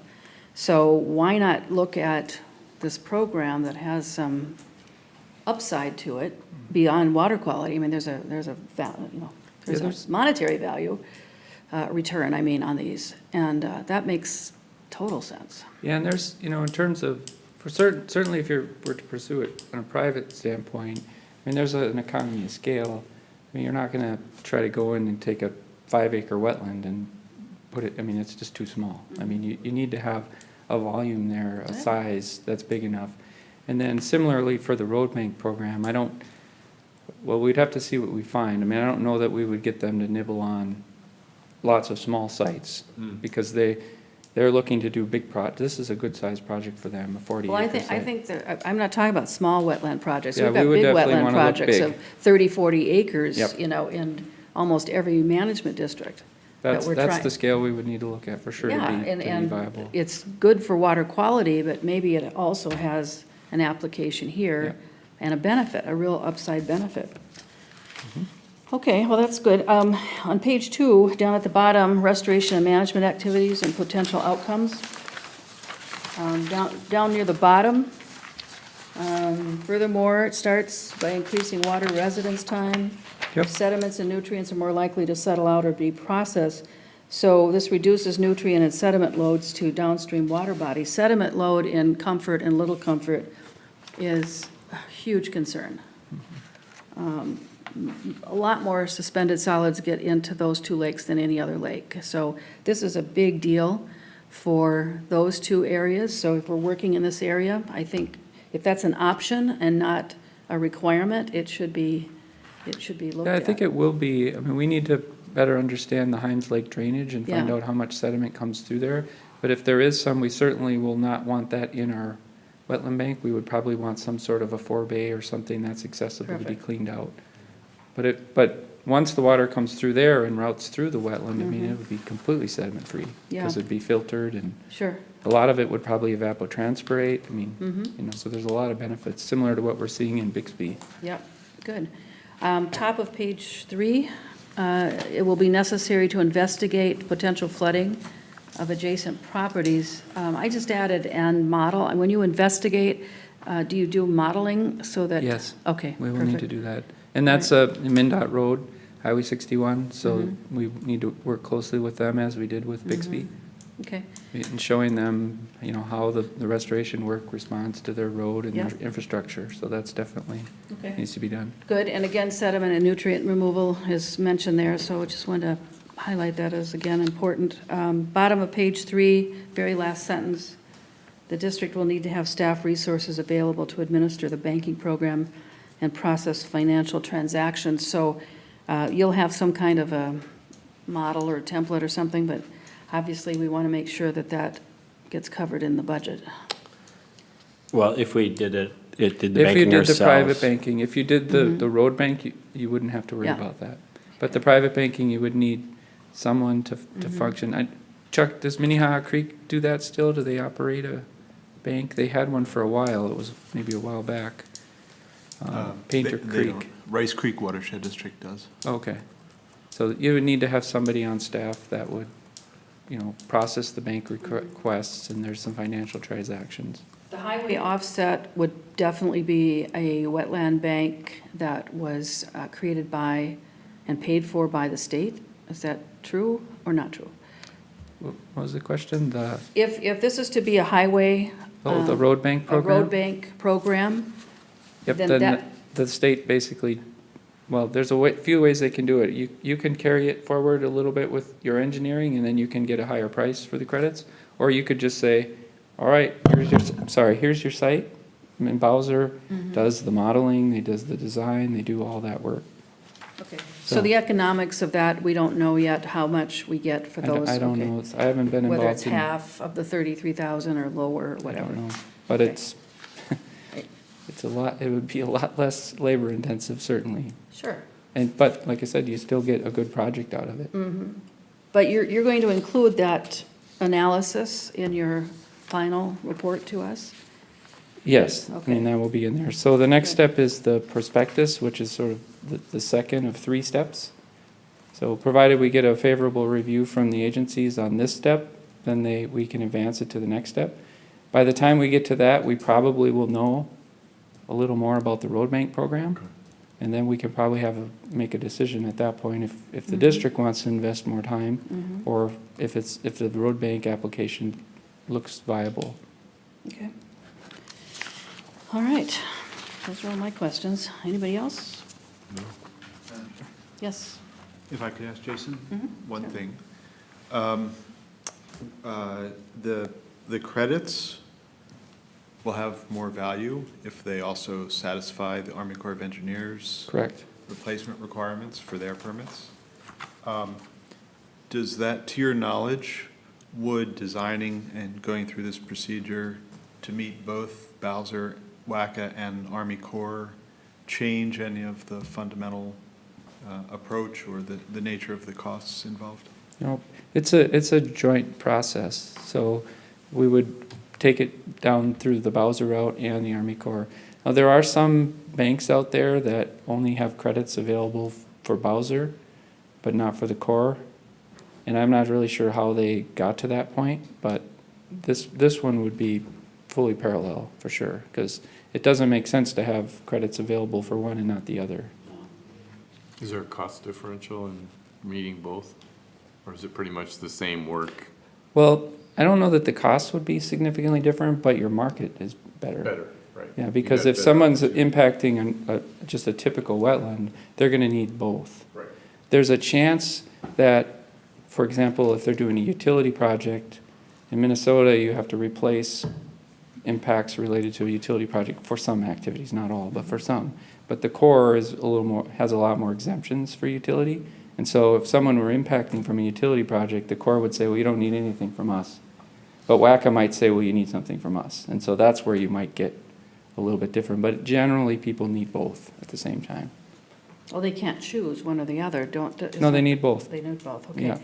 So why not look at this program that has some upside to it beyond water quality? I mean, there's a monetary value return, on these, and that makes total sense. Yeah, and there's, in terms of, certainly if you were to pursue it on a private standpoint, there's an economy of scale. You're not going to try to go in and take a 5-acre wetland and put it, it's just too small. You need to have a volume there, a size that's big enough. And then similarly for the road bank program, we'd have to see what we find. I don't know that we would get them to nibble on lots of small sites, because they're looking to do big this is a good sized project for them, a 40 Well, acre I think that, I'm not talking about small wetland projects. Yeah, We've got we would big definitely wetland wanna look projects big. of 30, 40 acres, Yep. in almost every management district that That's we're trying. the scale we would need to look at for sure Yeah, to be and viable. it's good for water quality, but maybe it also has an application here Yep. and a benefit, a real upside benefit. Mm-hmm. Okay, well, that's good. On page 2, down at the bottom, restoration and management activities and potential outcomes. Down near the bottom, furthermore, it starts by increasing water residence time. Yep. Sediments and nutrients are more likely to settle out or be processed. So this reduces nutrient and sediment loads to downstream water bodies. Sediment load in Comfort and Little Comfort is a huge concern. A lot more suspended solids get into those two lakes than any other lake. So this is a big deal for those two areas. So if we're working in this area, I think if that's an option and not a requirement, it should be looked Yeah, I at. think it will be. We need to better understand the Heims Lake drainage and find Yeah. out how much sediment comes through there. But if there is some, we certainly will not want that in our wetland bank. We would probably want some sort of a forebay or something that's accessible to be Perfect. cleaned out. But once the water comes through there and routes through the wetland, it would be completely sediment-free. Yeah. Because it'd be filtered and Sure. A lot of it would probably evapotranspirate. I mean, you know, so there's a lot of benefits, similar to what we're seeing in Bixby. Yep, good. Top of page 3, it will be necessary to investigate potential flooding of adjacent properties. I just added and model, and when you investigate, do you do modeling so that? Yes. Okay, We will need to perfect. do that. And that's a MnDOT road, Highway 61, so we need to work closely with them as we did with Bixby. Okay, And showing them, you know, how the restoration work responds to their road and their Yeah. infrastructure. So that's definitely okay. needs to be done. Good, and again, sediment and nutrient removal is mentioned there, so I just wanted to highlight that as, again, important. Bottom of page 3, very last sentence, the district will need to have staff resources available to administer the banking program and process financial transactions. So you'll have some kind of a model or template or something, but obviously, we want to make sure that that gets covered in the budget. Well, if we did the If you banking did the private ourselves. banking, if you did the road bank, you wouldn't have to worry Yeah. about that. But the private banking, you would need someone to function. Chuck, does Minnehaha Creek do that still? Do they operate a bank? They had one for a while. It was maybe a while back. Painter They don't. Creek. Rice Creek Watershed District does. Okay. So you would need to have somebody on staff that would, you know, process the bank requests, and there's some financial transactions. The highway offset would definitely be a wetland bank that was created by and paid for by the state. Is that true or not true? What was the question? If this is to be a highway. The road bank A program? road bank program, Yep, then then that- the state basically, well, there's a few ways they can do it. You can carry it forward a little bit with your engineering, and then you can get a higher price for the credits. Or you could just say, all right, here's your site. And Bowser does the modeling, he does the design, they do all that work. okay. So the economics of that, we don't know yet how much we get for I don't- those. I don't okay. know, I haven't been involved in. Whether it's half of the 33,000 or lower, or I whatever. don't know, but Okay. it's a lot, it would be a lot less labor intensive, certainly. Sure. But like I said, you still get a good project out of it. But you're going to include that analysis in your final report to us? Yes, I Okay. mean, that will be in there. So the next Good. step is the prospectus, which is sort of the second of 3 steps. So provided we get a favorable review from the agencies on this step, then we can advance it to the next step. By the time we get to that, we probably will know a little more about the road bank program. And then we can probably make a decision at that point if the district wants to invest more time, or if the road bank application looks viable. Okay. All right. Those are all my questions. Anybody else? No. Yes. If I could ask Jason one Sure. thing. The credits will have more value if they also satisfy the Army Corps of Engineers Correct. replacement requirements for their permits. Does that, to your knowledge, would designing and going through this procedure to meet both Bowser, WACA, and Army Corps change any of the fundamental approach or the nature of the costs involved? No, it's a joint process, so we would take it down through the Bowser route and the Army Corps. Now, there are some banks out there that only have credits available for Bowser, but not for the Corps. And I'm not really sure how they got to that point, but this one would be fully parallel for sure, because it doesn't make sense to have credits available for one and not the other. Is there a cost differential in meeting both? Or is it pretty much the same work? Well, I don't know that the cost would be significantly different, but your market is better. Right. Yeah, because if someone's impacting just a typical wetland, they're gonna need both. Right. There's a chance that, for example, if they're doing a utility project, in Minnesota, you have to replace impacts related to a utility project for some activities, not all, but for some. But the Corps is has a lot more exemptions for utility. And so if someone were impacting from a utility project, the Corps would say, well, you don't need anything from us. But WACA might say, well, you need something from us. And so that's where you might get a little bit different. But generally, people need both at the same time. Well, they can't choose one or the other, don't? No, they need both. They need both, okay. Yeah.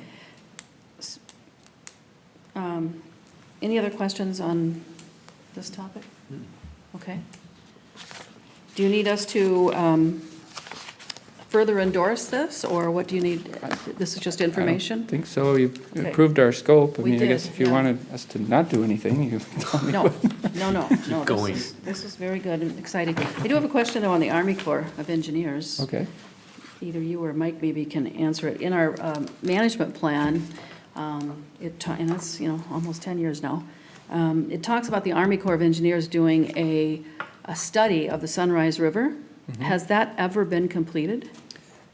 Any other questions on this topic? Okay. Do you need us to further endorse this, or what do you need? This is just I information? don't think so. You Okay. approved our scope. I We mean, I guess did, if you yeah. wanted us to not do anything, you tell me. No, no. going. This is very good and exciting. I do have a question, though, on the Army Corps of Engineers. Okay. Either you or Mike maybe can answer it. In our management plan, and that's, almost 10 years now, it talks about the Army Corps of Engineers doing a study of the Sunrise River. Has that ever been completed?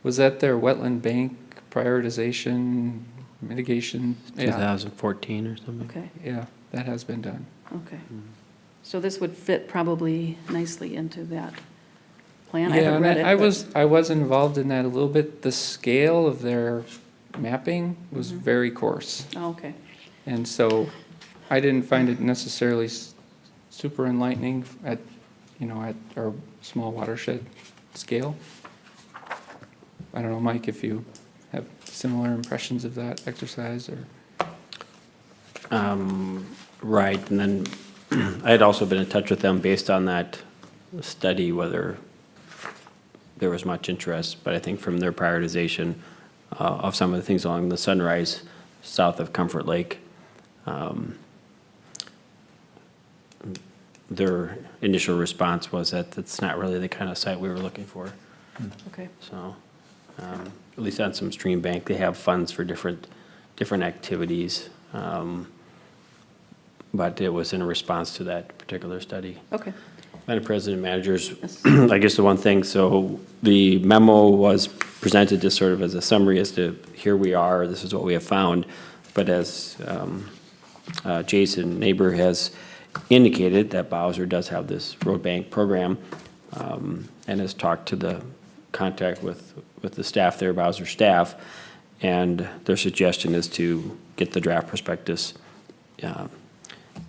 Was that their wetland bank prioritization mitigation? Yeah, 2014 or something. Okay, yeah, that has been done. okay. So this would fit probably nicely into that plan. I Yeah, haven't and read it. I was involved in that a little bit. The scale of their mapping was very coarse. Oh, okay. And so I didn't find it necessarily super enlightening at our small watershed scale. I don't know, Mike, if you have similar impressions of that exercise, or? Right, and then I had also been in touch with them based on that study, whether there was much interest, but I think from their prioritization of some of the things along the Sunrise, south of Comfort Lake, their initial response was that it's not really the kind of site we were looking for. Okay. So, at least on some stream bank, they have funds for different activities. But it was in response to that particular study. Okay. Madam President, managers, Yes. I guess the one thing, so the memo was presented just sort of as a summary as to here we are, this is what we have found. But as Jason Neighbor has indicated, that Bowser does have this road bank program and has talked to the contact with the staff there, Bowser staff, and their suggestion is to get the draft prospectus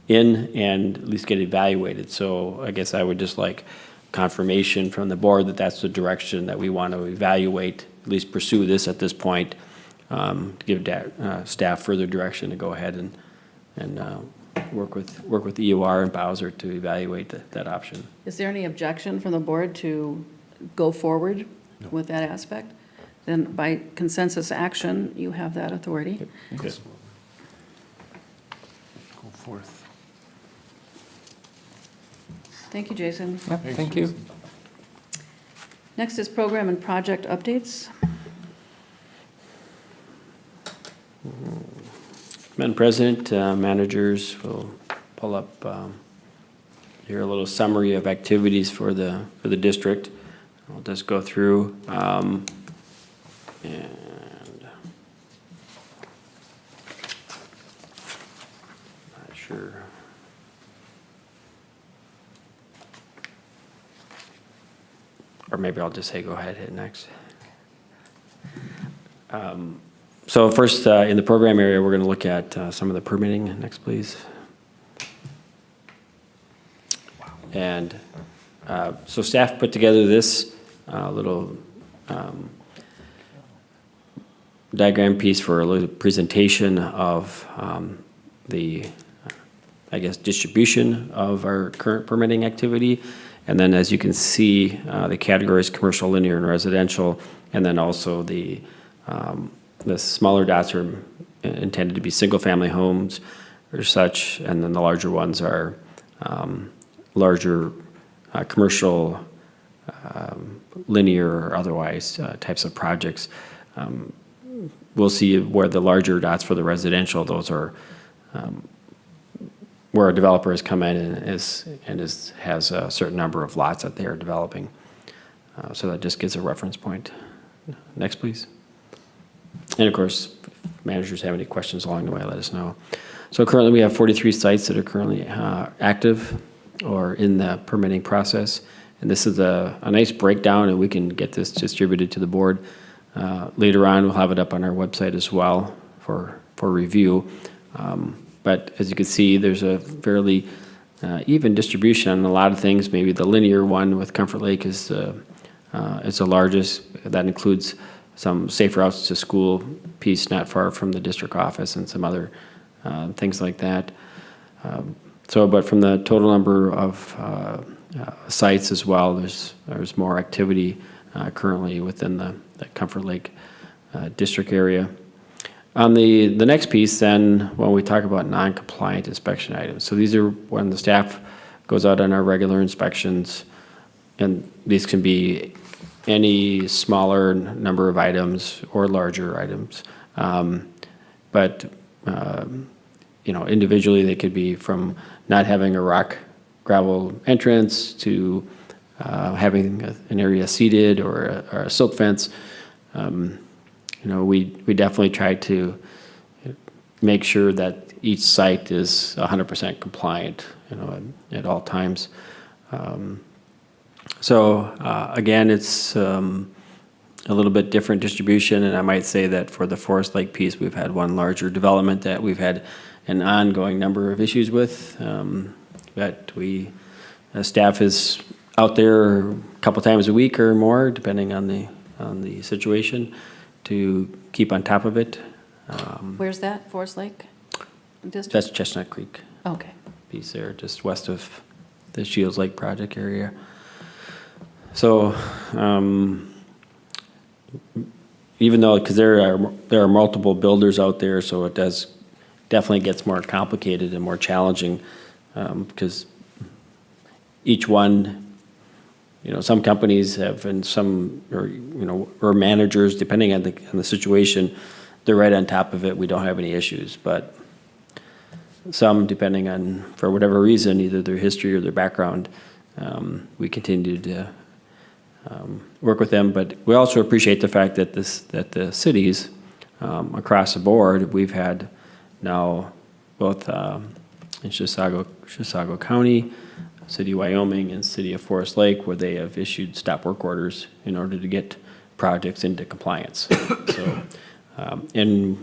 in and at least get evaluated. So I guess I would just like confirmation from the board that that's the direction that we want to evaluate, at least pursue this at this point, to give staff further direction to go ahead and work with the EOR and Bowser to evaluate that option. Is there any objection from the board to go forward with that aspect? Then by consensus action, you have that authority. Go forth. Thank you, Jason. Yep, thank you. Next is program and project updates. Madam President, managers will pull up here a little summary of activities for the district. I'll just go through and not sure. Or maybe I'll just say go ahead, hit next. So first, in the program area, we're going to look at some of the permitting. Next, please. And so staff put together this little diagram piece for a little presentation of the, I guess, distribution of our current permitting activity. And then as you can see, the categories commercial, linear, and residential, and then also the smaller dots are intended to be single-family homes or such, and then the larger ones are larger commercial, linear, or otherwise types of projects. We'll see where the larger dots for the residential, those are where a developer has come in and has a certain number of lots that they are developing. So that just gives a reference point. Next, please. And of course, if managers have any questions along the way, let us know. So currently we have 43 sites that are currently active or in the permitting process. And this is a nice breakdown, and we can get this distributed to the board. Later on, we'll have it up on our website as well for review. But as you can see, there's a fairly even distribution on a lot of things. Maybe the linear one with Comfort Lake is the largest. That includes some safe routes to school piece not far from the district office and some other things like that. But from the total number of sites as well, there's more activity currently within the Comfort Lake district area. On the next piece then, when we talk about non-compliant inspection items, so these are when the staff goes out on our regular inspections, and these can be any smaller number of items or larger items. Individually, they could be from not having a rock gravel entrance to having an area seeded or a silt fence. We definitely try to make sure that each site is 100% compliant, at all times. Again, it's a little bit different distribution, and I might say that for the Forest Lake piece, we've had one larger development that we've had an ongoing number of issues with. That staff is out there a couple times a week or more, depending on the situation, to keep on top of it. Where's that, Forest Lake District? That's Chestnut Creek Okay. piece there, just west of the Shields Lake project area. So, even though, because there are multiple builders out there, so it definitely gets more complicated and more challenging, because each one, some companies have, and some, or managers, depending on the situation, they're right on top of it. We don't have any issues, but some, depending on, for whatever reason, either their history or their background, we continue to work with them. But we also appreciate the fact that the cities across the board, we've had now both in Chisago County, City of Wyoming, and City of Forest Lake, where they have issued stop work orders in order to get projects into compliance.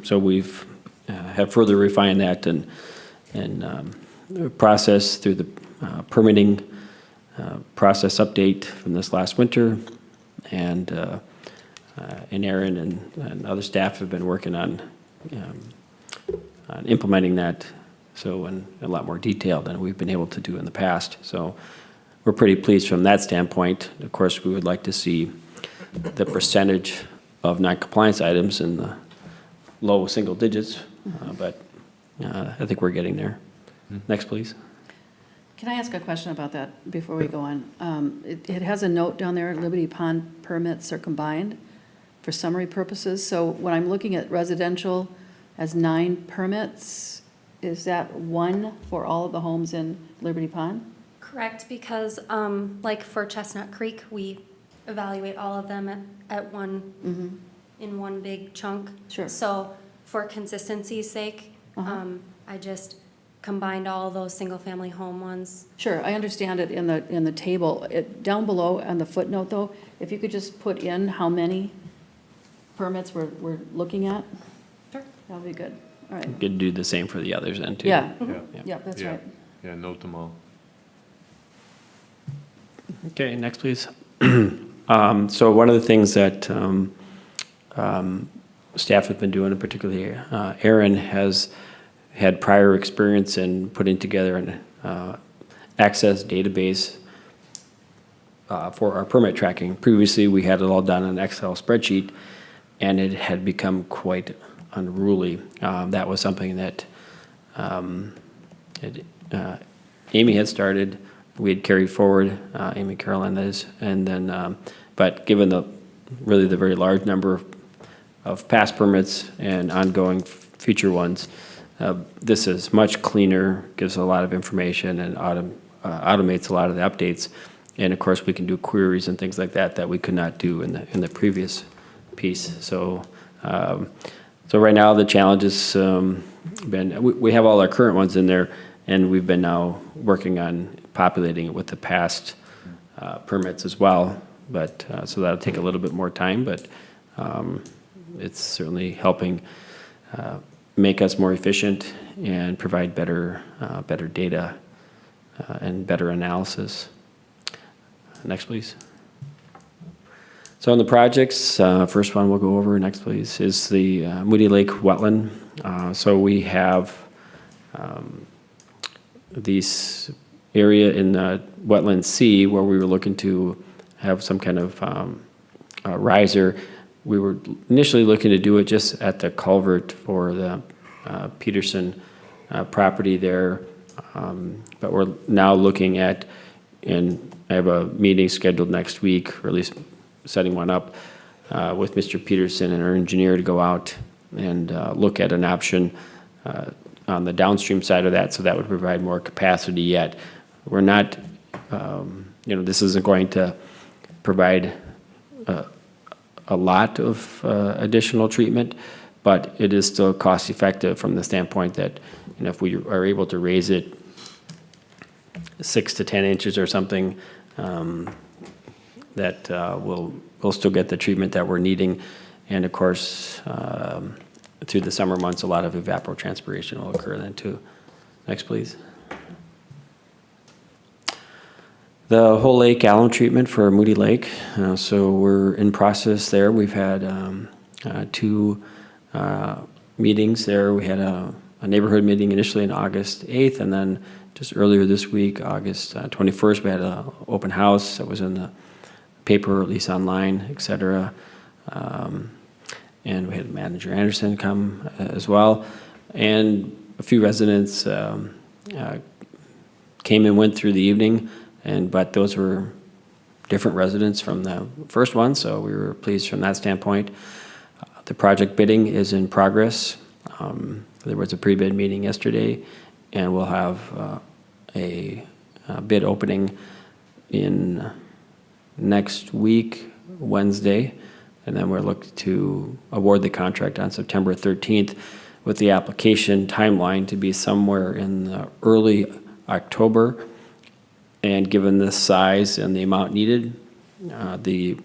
So we've have further refined that and process through the permitting process update from this last winter, and Aaron and other staff have been working on implementing that, so in a lot more detail than we've been able to do in the past. So we're pretty pleased from that standpoint. Of course, we would like to see the percentage of non-compliance items in the low single digits, but I think we're getting there. Next, please. Can I ask a question about that before we go on? It has a note down there, Liberty Pond permits are combined for summary purposes. So when I'm looking at residential as 9 permits, is that 1 for all of the homes in Liberty Pond? Correct, because like for Chestnut Creek, we evaluate all of them at one, in one big chunk. Sure. So for consistency's sake, I just combined all those single-family home ones. Sure, I understand it in the table. Down below on the footnote, though, if you could just put in how many permits we're looking at? Sure. That would be good. All right. Could do the same for the others then, too. Yeah, Yeah. yeah, that's right. Yeah, note them all. Okay, next, please. So one of the things that staff has been doing, and particularly Aaron, has had prior experience in putting together an access database for our permit tracking. Previously, we had it all done in an Excel spreadsheet, and it had become quite unruly. That was something that Amy had started. We had carried forward, Amy Caroline, that is, and then, but given the very large number of past permits and ongoing future ones, this is much cleaner, gives a lot of information, and automates a lot of the updates. And of course, we can do queries and things like that we could not do in the previous piece. So right now the challenge has been, we have all our current ones in there, and we've been now working on populating it with the past permits as well. But so that'll take a little bit more time, but it's certainly helping make us more efficient and provide better data and better analysis. Next, please. So on the projects, first one we'll go over, next please, is the Moody Lake Wetland. So we have this area in Wetland C where we were looking to have some kind of riser. We were initially looking to do it just at the culvert for the Peterson property there. But we're now looking at, and I have a meeting scheduled next week, or at least setting one up with Mr. Peterson and our engineer to go out and look at an option on the downstream side of that, so that would provide more capacity yet. We're not, this isn't going to provide a lot of additional treatment, but it is still cost effective from the standpoint that, if we are able to raise it 6 to 10 inches or something, that we'll still get the treatment that we're needing. And of course, through the summer months, a lot of evapotranspiration will occur then too. Next, please. The whole lake alum treatment for Moody Lake. So we're in process there. We've had 2 meetings there. We had a neighborhood meeting initially on August 8th, and then just earlier this week, August 21st, we had an open house that was in the paper, at least online, et cetera. And we had Manager Anderson come as well. And a few residents came and went through the evening, but those were different residents from the first one, so we were pleased from that standpoint. The project bidding is in progress. There was a pre-bid meeting yesterday, and we'll have a bid opening in next week, Wednesday, and then we're looking to award the contract on September 13th with the application timeline to be somewhere in early October. And given the size and the amount needed, the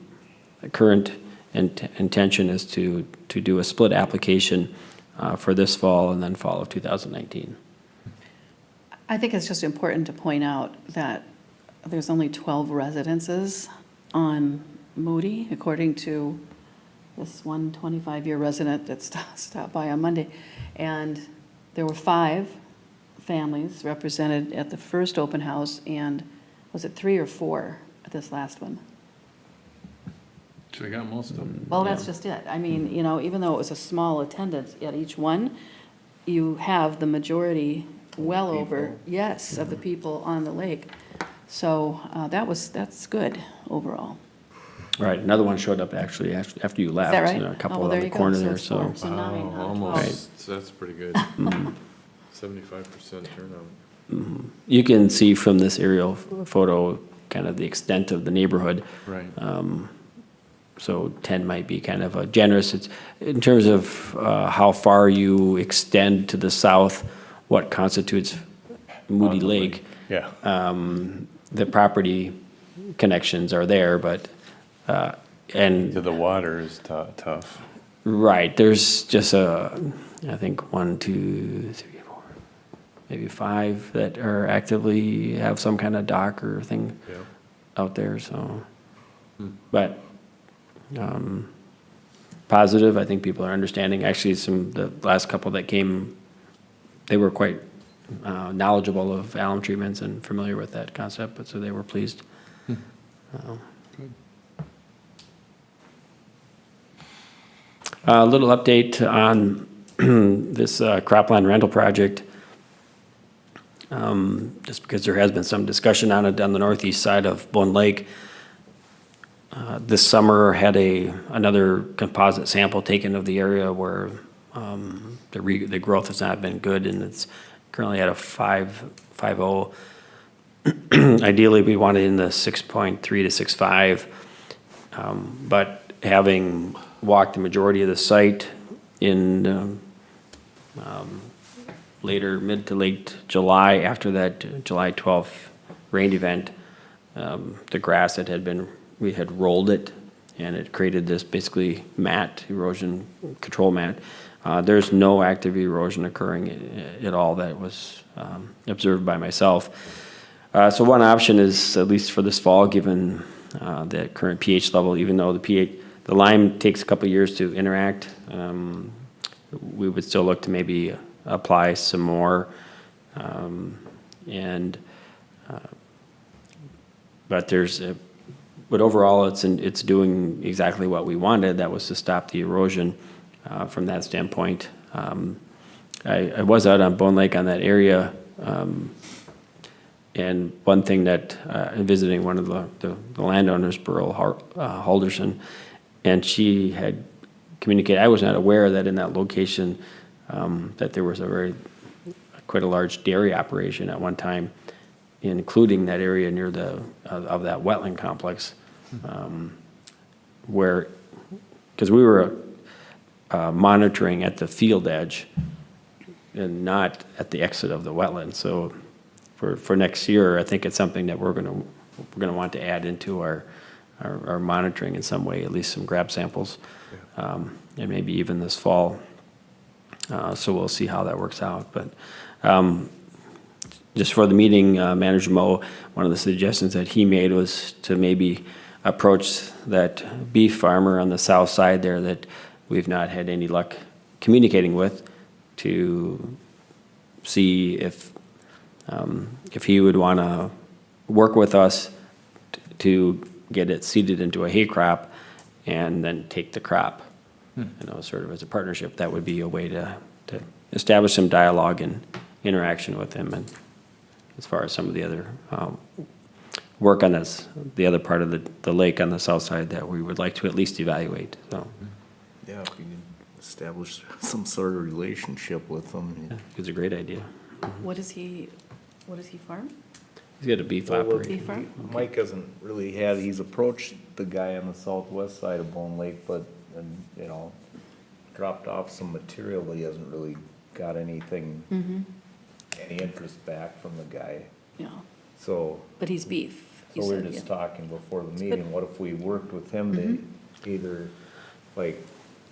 current intention is to do a split application for this fall and then fall of 2019. I think it's just important to point out that there's only 12 residences on Moody, according to this one 25-year resident that stopped by on Monday. And there were 5 families represented at the first open house, and was it 3 or 4 at this last one? So we got most of them. Well, that's just it. I mean, even though it was a small attendance at each one, you have the majority, well over, yes, of the people on the lake. So that's good overall. Right, another one showed up actually after you left. Is that right? A couple well, on there the you go. corner So there, it's so. 4, so 9 out of 12. Almost, so that's pretty good. 75% turnout. You can see from this aerial photo kind of the extent of the neighborhood. Right. So 10 might be kind of a generous. It's in terms of how far you extend to the south, what constitutes Moody Lake. Yeah. The property connections are there, but and The water is tough. right, there's just I think 1, 2, 3, 4, maybe 5 that are actively have some kind of dock or thing Yeah. out there. So, but positive. I think people are understanding. Actually, the last couple that came, they were quite knowledgeable of alum treatments and familiar with that concept, but so they were pleased. A little update on this cropland rental project. Just because there has been some discussion on it on the northeast side of Bone Lake. This summer had another composite sample taken of the area where the growth has not been good, and it's currently at a 5.0. Ideally, we want it in the 6.3 to 6.5, but having walked the majority of the site in mid to late July, after that July 12th rain event, the grass that we had rolled it, and it created this basically erosion control mat. There's no active erosion occurring at all that was observed by myself. So one option is, at least for this fall, given the current pH level, even though the lime takes a couple years to interact, we would still look to maybe apply some more And, but but overall, it's doing exactly what we wanted. That was to stop the erosion from that standpoint. I was out on Bone Lake on that area, and one thing that, visiting one of the landowners, Burl Halderson, and she had communicated, I was not aware that in that location, that there was quite a large dairy operation at one time, including that area near of that wetland complex, where, because we were monitoring at the field edge and not at the exit of the wetland. So for next year, I think it's something that we're gonna want to add into our monitoring in some way, at least some grab samples, and maybe even this fall. So we'll see how that works out. But just for the meeting, Manager Mo, one of the suggestions that he made was to maybe approach that beef farmer on the south side there that we've not had any luck communicating with, to see if he would want to work with us to get it seeded into a hay crop and then take the crop. You know, sort of as a partnership. That would be a way to establish some dialogue and interaction with him, and as far as some of the other work on the other part of the lake on the south side that we would like to at least evaluate. So Yeah, if you can establish some sort of relationship with them. yeah, it's a great idea. What does he farm? He's got a beef Well, operation. Beef farm? Mike hasn't really he's approached the guy on the southwest side of Bone Lake, but, you know, dropped off some material, but he hasn't really got anything, any interest back from the guy. Yeah, So, but he's beef, you so we were said, just yeah. talking before the good. meeting, what if we worked with him to either, like,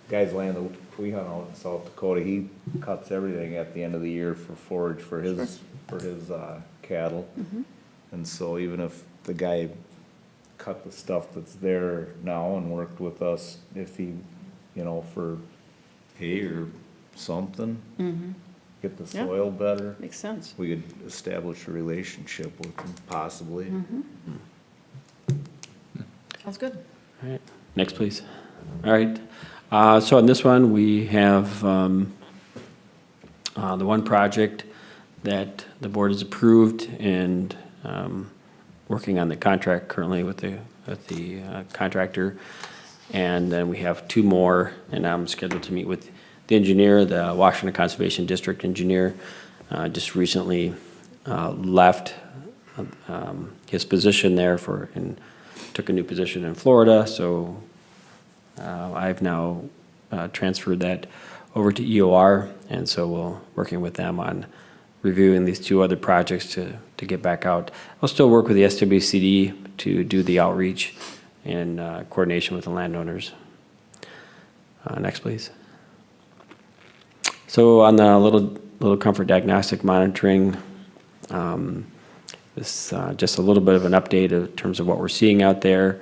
guy's land that we hunt out in South Dakota, he cuts everything at the end of the year for forage for his cattle. And so even if the guy cut the stuff that's there now and worked with us, if he, you know, for hay or something, get the Yeah. soil better, Makes sense. we could establish a relationship with him possibly. Sounds good. All right, next, please. All right, so on this one, we have the one project that the board has approved and working on the contract currently with the contractor. And then we have two more, and I'm scheduled to meet with the engineer, the Washington Conservation District engineer, just recently left his position there and took a new position in Florida. So I've now transferred that over to EOR, and so we're working with them on reviewing these two other projects to get back out. I'll still work with the SWCD to do the outreach in coordination with the landowners. Next, please. So on the little comfort diagnostic monitoring, this just a little bit of an update in terms of what we're seeing out there.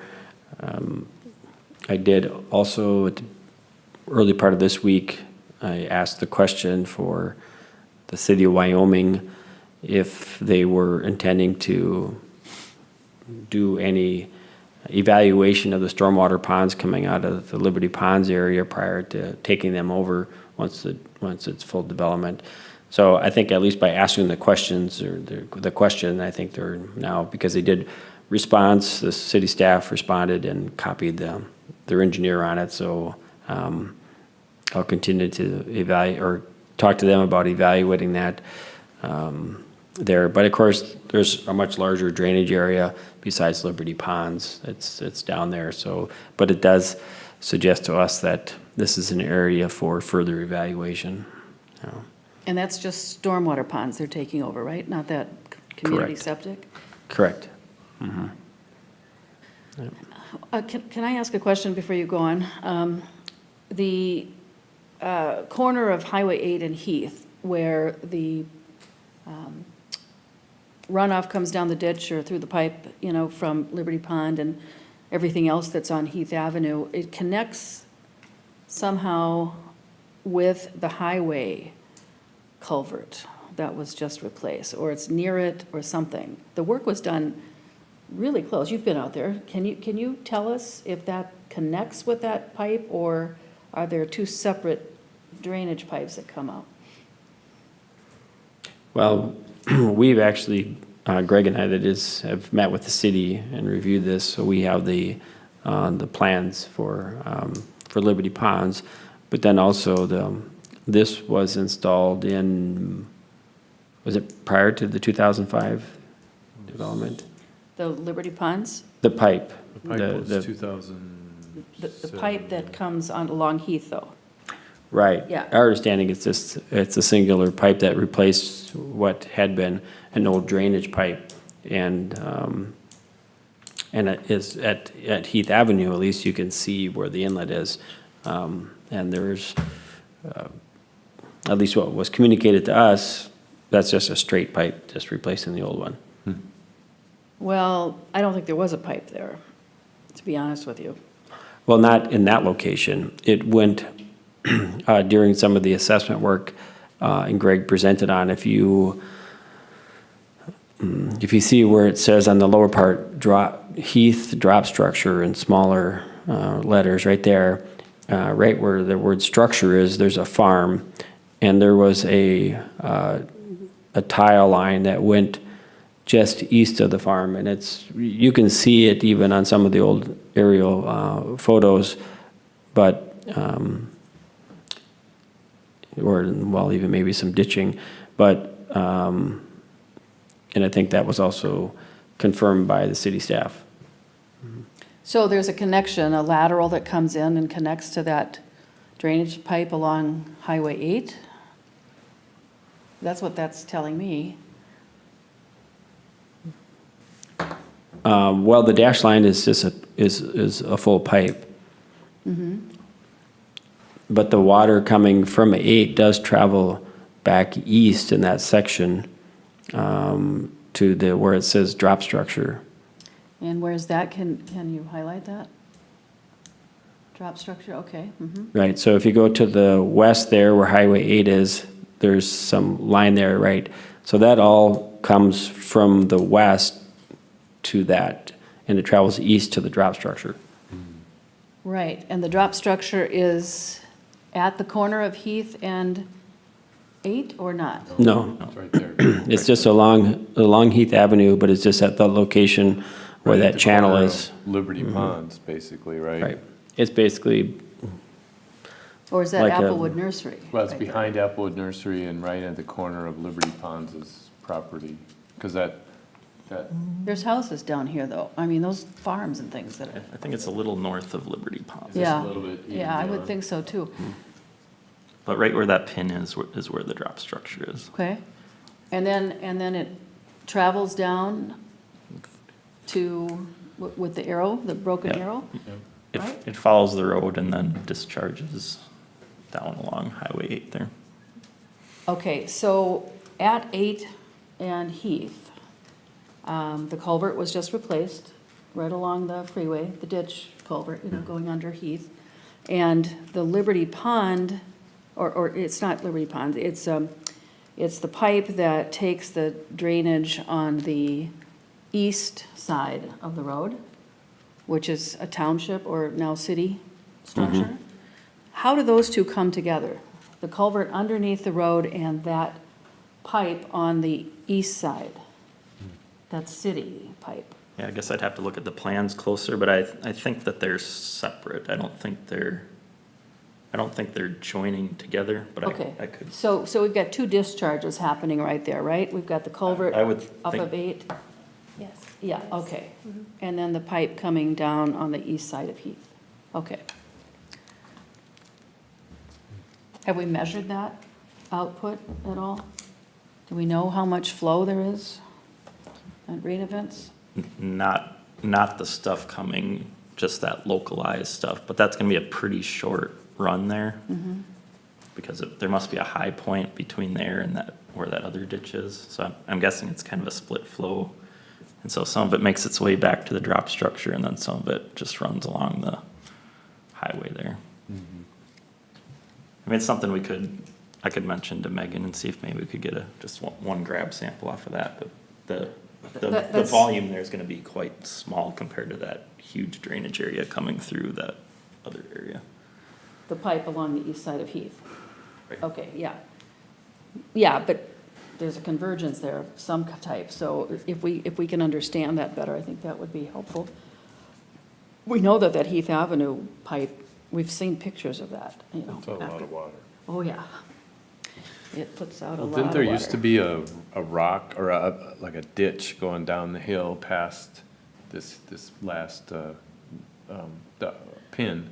I did also, at the early part of this week, I asked the question for the city of Wyoming if they were intending to do any evaluation of the stormwater ponds coming out of the Liberty Ponds area prior to taking them over once it's full development. So I think at least by asking the questions, or the question, I think they're now, because they did response, the city staff responded and copied their engineer on it. So I'll continue to evaluate or talk to them about evaluating that there. But of course, there's a much larger drainage area besides Liberty Ponds. It's down there. So, but it does suggest to us that this is an area for further evaluation. And that's just stormwater ponds they're taking over, right? Not that community Correct. septic? Correct. Can I ask a question before you go on? The corner of Highway 8 and Heath, where the runoff comes down the ditch or through the pipe, you know, from Liberty Pond and everything else that's on Heath Avenue, it connects somehow with the highway culvert that was just replaced, or it's near it, or something. The work was done really close. You've been out there. Can you tell us if that connects with that pipe, or are there two separate drainage pipes that come out? Well, we've actually, Greg and I, that is, have met with the city and reviewed this, so we have the plans for Liberty Ponds, but then also this was installed in, was it prior to the 2005 development? The Liberty Ponds? The pipe. The pipe was 2000. The pipe that comes on along Heath, though? Right. Yeah. Our understanding is it's a singular pipe that replaced what had been an old drainage pipe. And it is at Heath Avenue, at least you can see where the inlet is. And there's, at least what was communicated to us, that's just a straight pipe, just replacing the old one. Well, I don't think there was a pipe there, to be honest with you. Well, not in that location. It went during some of the assessment work, and Greg presented on, if you see where it says on the lower part, Heath drop structure in smaller letters right there, right where the word structure is, there's a farm, and there was a tile line that went just east of the farm, and you can see it even on some of the old aerial photos, but or well, even maybe some ditching, but and I think that was also confirmed by the city staff. So there's a connection, a lateral that comes in and connects to that drainage pipe along Highway 8? That's what that's telling me. Well, the dash line is just is a full pipe. But the water coming from 8 does travel back east in that section to where it says drop structure. And where's that? Can you highlight that? Drop structure, okay. Right, so if you go to the west there where Highway 8 is, there's some line there, right? So that all comes from the west to that, and it travels east to the drop structure. Right, and the drop structure is at the corner of Heath and 8 or not? No, It's right there. it's just along Heath Avenue, but it's just at the location where Right at that the channel corner is. of Liberty Ponds, basically, right? Right, it's basically, Or is that Like a- Applewood Nursery? Well, it's right there? behind Applewood Nursery and right at the corner of Liberty Ponds' property, because that, There's houses down here, though. I mean, those farms and things that are, I think it's a little north of Liberty Ponds. yeah. a little bit even Yeah, I would beyond. think so, too. But right where that pin is where the drop structure is. Okay, and then it travels down to, with the arrow, the broken Yeah. arrow? It, Right. it follows the road and then discharges down along Highway 8 there. Okay, so at 8 and Heath, the culvert was just replaced right along the freeway, the ditch culvert, going under Heath. And the Liberty Pond, or it's not Liberty Pond, it's the pipe that takes the drainage on the east side of the road, which is a township or now city structure. How do those two come together? The culvert underneath the road and that pipe on the east side? That's city pipe. Yeah, I guess I'd have to look at the plans closer, but I think that they're separate. I don't think they're joining together, but Okay, I could. so we've got two discharges happening right there, right? We've got the culvert I would up think- of 8. Yes. Yeah, okay. And then the pipe coming down on the east side of Heath. Okay. Have we measured that output at all? Do we know how much flow there is at rain events? Not the stuff coming, just that localized stuff, but that's gonna be a pretty short run there. Because there must be a high point between there and where that other ditch is. So I'm guessing it's kind of a split flow. And so some of it makes its way back to the drop structure and then some of it just runs along the highway there. I mean, it's something we could I could mention to Megan and see if maybe we could get just one grab sample off of that, but the That's- volume there is gonna be quite small compared to that huge drainage area coming through that other area. The pipe along the east side of Heath. Right. Okay, yeah. Yeah, but there's a convergence there of some type, so if we can understand that better, I think that would be helpful. We know that Heath Avenue pipe, we've seen pictures of that, you know. It's a lot after- of water. Oh, yeah. It puts out a Well, lot of didn't water. there used to be a rock or like a ditch going down the hill past this last, the pin?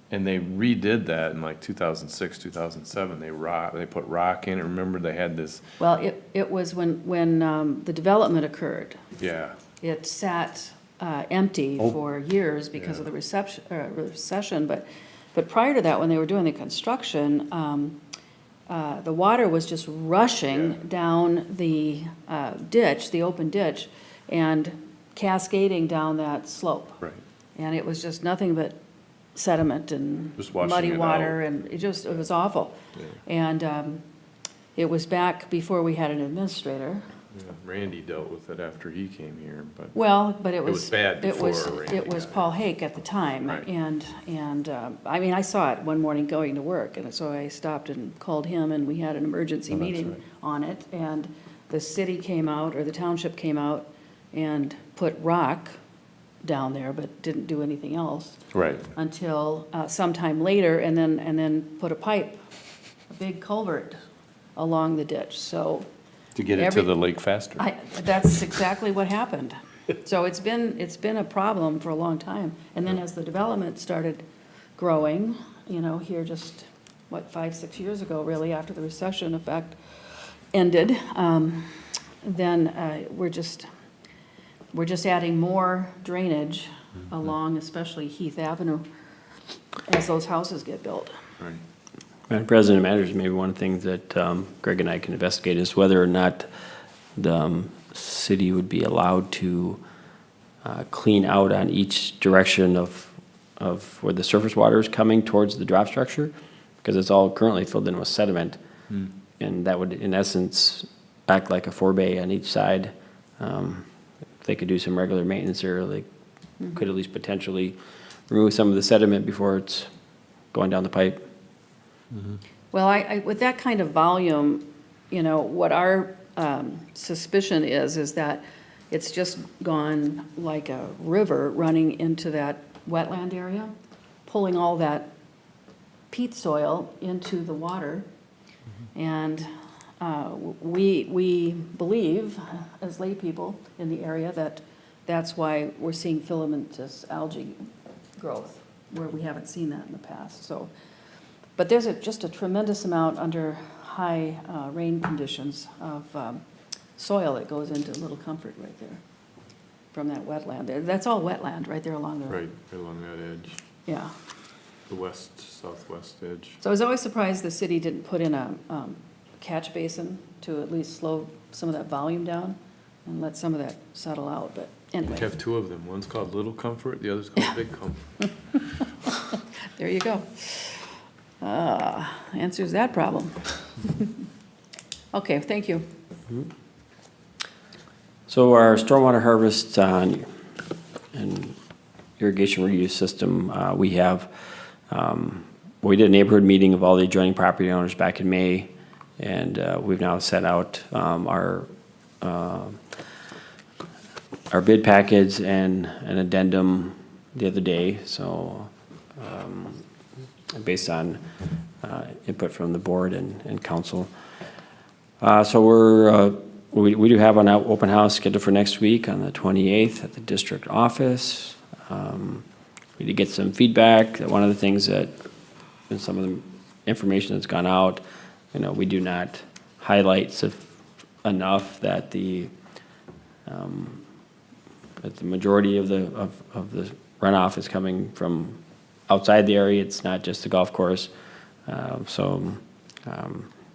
And they redid that in like 2006, 2007. They put rock in it. Remember they had this, Well, it was when the development occurred. yeah, It sat empty Oh. for years because of Yeah. the recession, but prior to that, when they were doing the construction, the water was just rushing Yeah. down the ditch, the open ditch, and cascading down that slope. right. And it was just nothing but sediment and Just washing muddy it water, out. and it was awful. And it was back before we had an administrator. Yeah, Randy dealt with it after he came here, but. Well, but it It was was. bad before Randy It was got Paul Hake at the time, Right. and, I mean, I saw it one morning going to work, and so I stopped and called him, and we had an emergency Oh, that's meeting right. on it, and the city came out, or the township came out and put rock down there, but didn't do anything else Right. until sometime later, and then put a pipe, a big culvert along the ditch, so. To get it to the lake faster. That's exactly what happened. So it's been a problem for a long time. And then as the development started growing, you know, here just, 5, 6 years ago, really, after the recession effect ended, then we're just adding more drainage along, especially Heath Avenue, as those houses get built. Right. Madam President, it matters, maybe one thing that Greg and I can investigate is whether or not the city would be allowed to clean out on each direction of where the surface water is coming towards the drop structure, because it's all currently filled in with sediment. And that would, in essence, act like a forebay on each side. If they could do some regular maintenance there, they could at least potentially remove some of the sediment before it's going down the pipe. Well, with that kind of volume, you know, what our suspicion is that it's just gone like a river running into that wetland area, pulling all that peat soil into the water. And we believe, as lay people in the area, that that's why we're seeing filamentous algae growth, where we haven't seen that in the past, so. But there's just a tremendous amount under high rain conditions of soil that goes into Little Comfort right there from that wetland. That's all wetland right there along the. Right, along that edge, Yeah. the southwest edge. So I was always surprised the city didn't put in a catch basin to at least slow some of that volume down and let some of that settle out, but We anyway. have two of them. One's called Little Comfort, the other's called Big Comfort. There you go. Answers that problem. Okay, thank you. So our stormwater harvest and irrigation reuse system, we have, we did a neighborhood meeting of all the adjoining property owners back in May, and we've now set out our bid package and an addendum the other day, so based on input from the board and council. So we do have an open house scheduled for next week on the 28th at the district office. We did get some feedback. One of the things that, in some of the information that's gone out, you know, we do not highlight enough that the majority of the runoff is coming from outside the area. It's not just the golf course.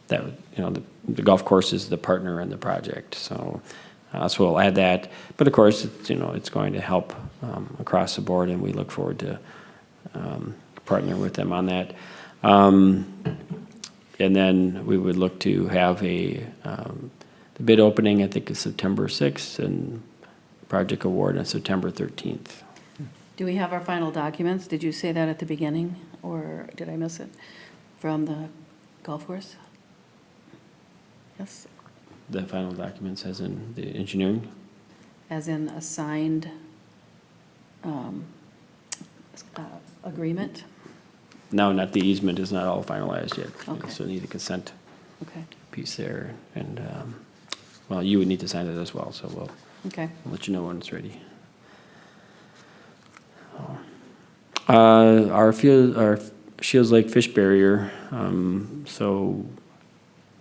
That, you know, the golf course is the partner in the project, so we'll add that. But of course, it's, you know, it's going to help across the board, and we look forward to partnering with them on that. And then we would look to have the bid opening, I think, is September 6th, and project award on September 13th. Do we have our final documents? Did you say that at the beginning, or did I miss it? From the golf course? Yes, The final documents as in the engineering? as in a signed agreement? No, not the easement is not all finalized yet. Okay. So need a consent Okay, piece there. And, well, you would need to sign it as well, so we'll okay. let you know when it's ready. Our Shields Lake Fish Barrier, so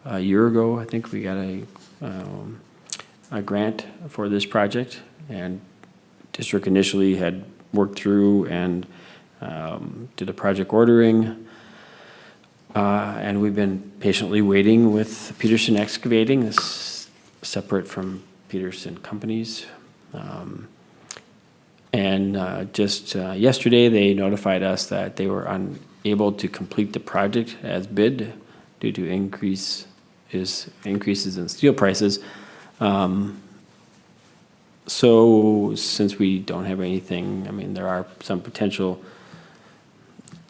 a year ago, I think we got a grant for this project, and district initially had worked through and did a project ordering, and we've been patiently waiting with Peterson Excavating, this separate from Peterson Companies. And just yesterday, they notified us that they were unable to complete the project as bid due to increases in steel prices. So since we don't have anything, I mean, there are some potential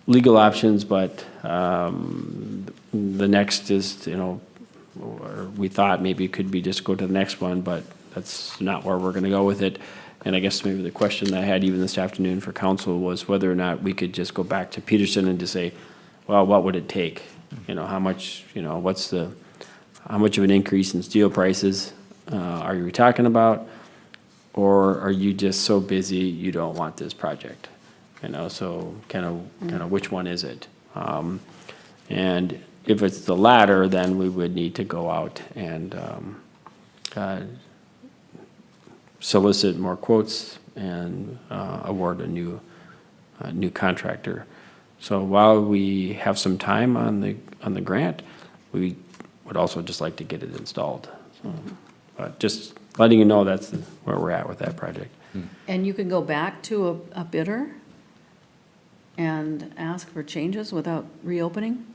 legal options, but the next is, or we thought maybe it could be just go to the next one, but that's not where we're gonna go with it. And I guess maybe the question that I had even this afternoon for council was whether or not we could just go back to Peterson and just say, well, what would it take? How much, how much of an increase in steel prices are you talking about? Or are you just so busy you don't want this project? So kind of which one is it? And if it's the latter, then we would need to go out and solicit more quotes and award a new contractor. So while we have some time on the grant, we would also just like to get it installed. So, but just letting you know that's where we're at with that project. And you can go back to a bidder and ask for changes without reopening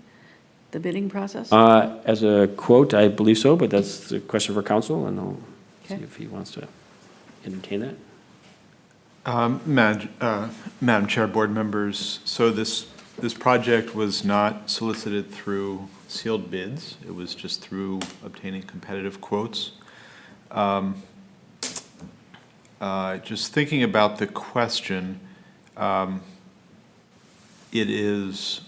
the bidding process? As a quote, I believe so, but that's the question for council, and I'll see Okay. if he wants to entertain that. Madam Chair, board members, so this project was not solicited through sealed bids. It was just through obtaining competitive quotes. Just thinking about the question, it is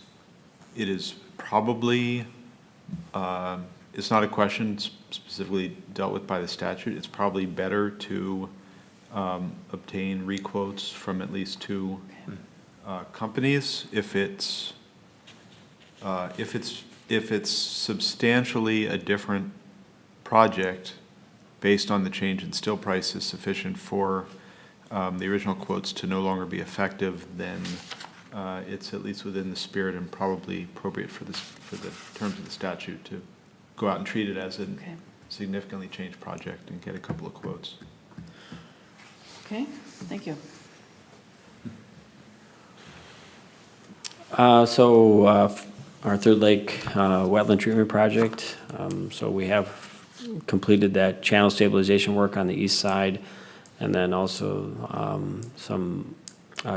probably, it's not a question specifically dealt with by the statute. It's probably better to obtain requotes from at least two companies if it's substantially a different project based on the change in steel price is sufficient for the original quotes to no longer be effective, then it's at least within the spirit and probably appropriate for the terms of the statute to go out and treat it as a significantly changed project and get a couple of quotes. Okay, thank you. So our Third Lake Wetland Treatment Project, so we have completed that channel stabilization work on the east side, and then also some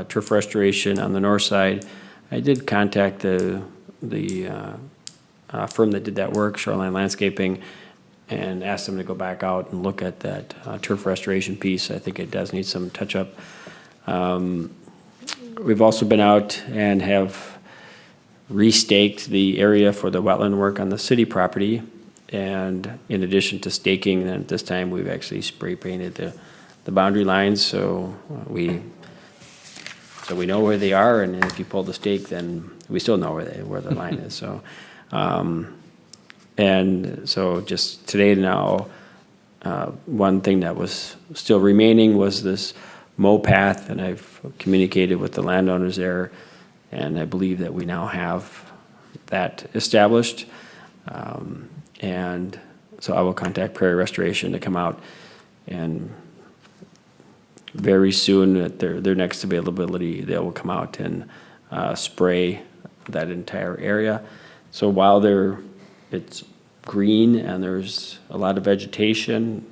turf restoration on the north side. I did contact the firm that did that work, Shoreline Landscaping, and asked them to go back out and look at that turf restoration piece. I think it does need some touch-up. We've also been out and have restaked the area for the wetland work on the city property. And in addition to staking, and this time we've actually spray painted the boundary lines, so we know where they are, and if you pull the stake, then we still know where the line is. So, and so just today now, one thing that was still remaining was this mow path, and I've communicated with the landowners there, and I believe that we now have that established. And so I will contact Prairie Restoration to come out, and very soon at their next availability, they will come out and spray that entire area. So while they're it's green and there's a lot of vegetation.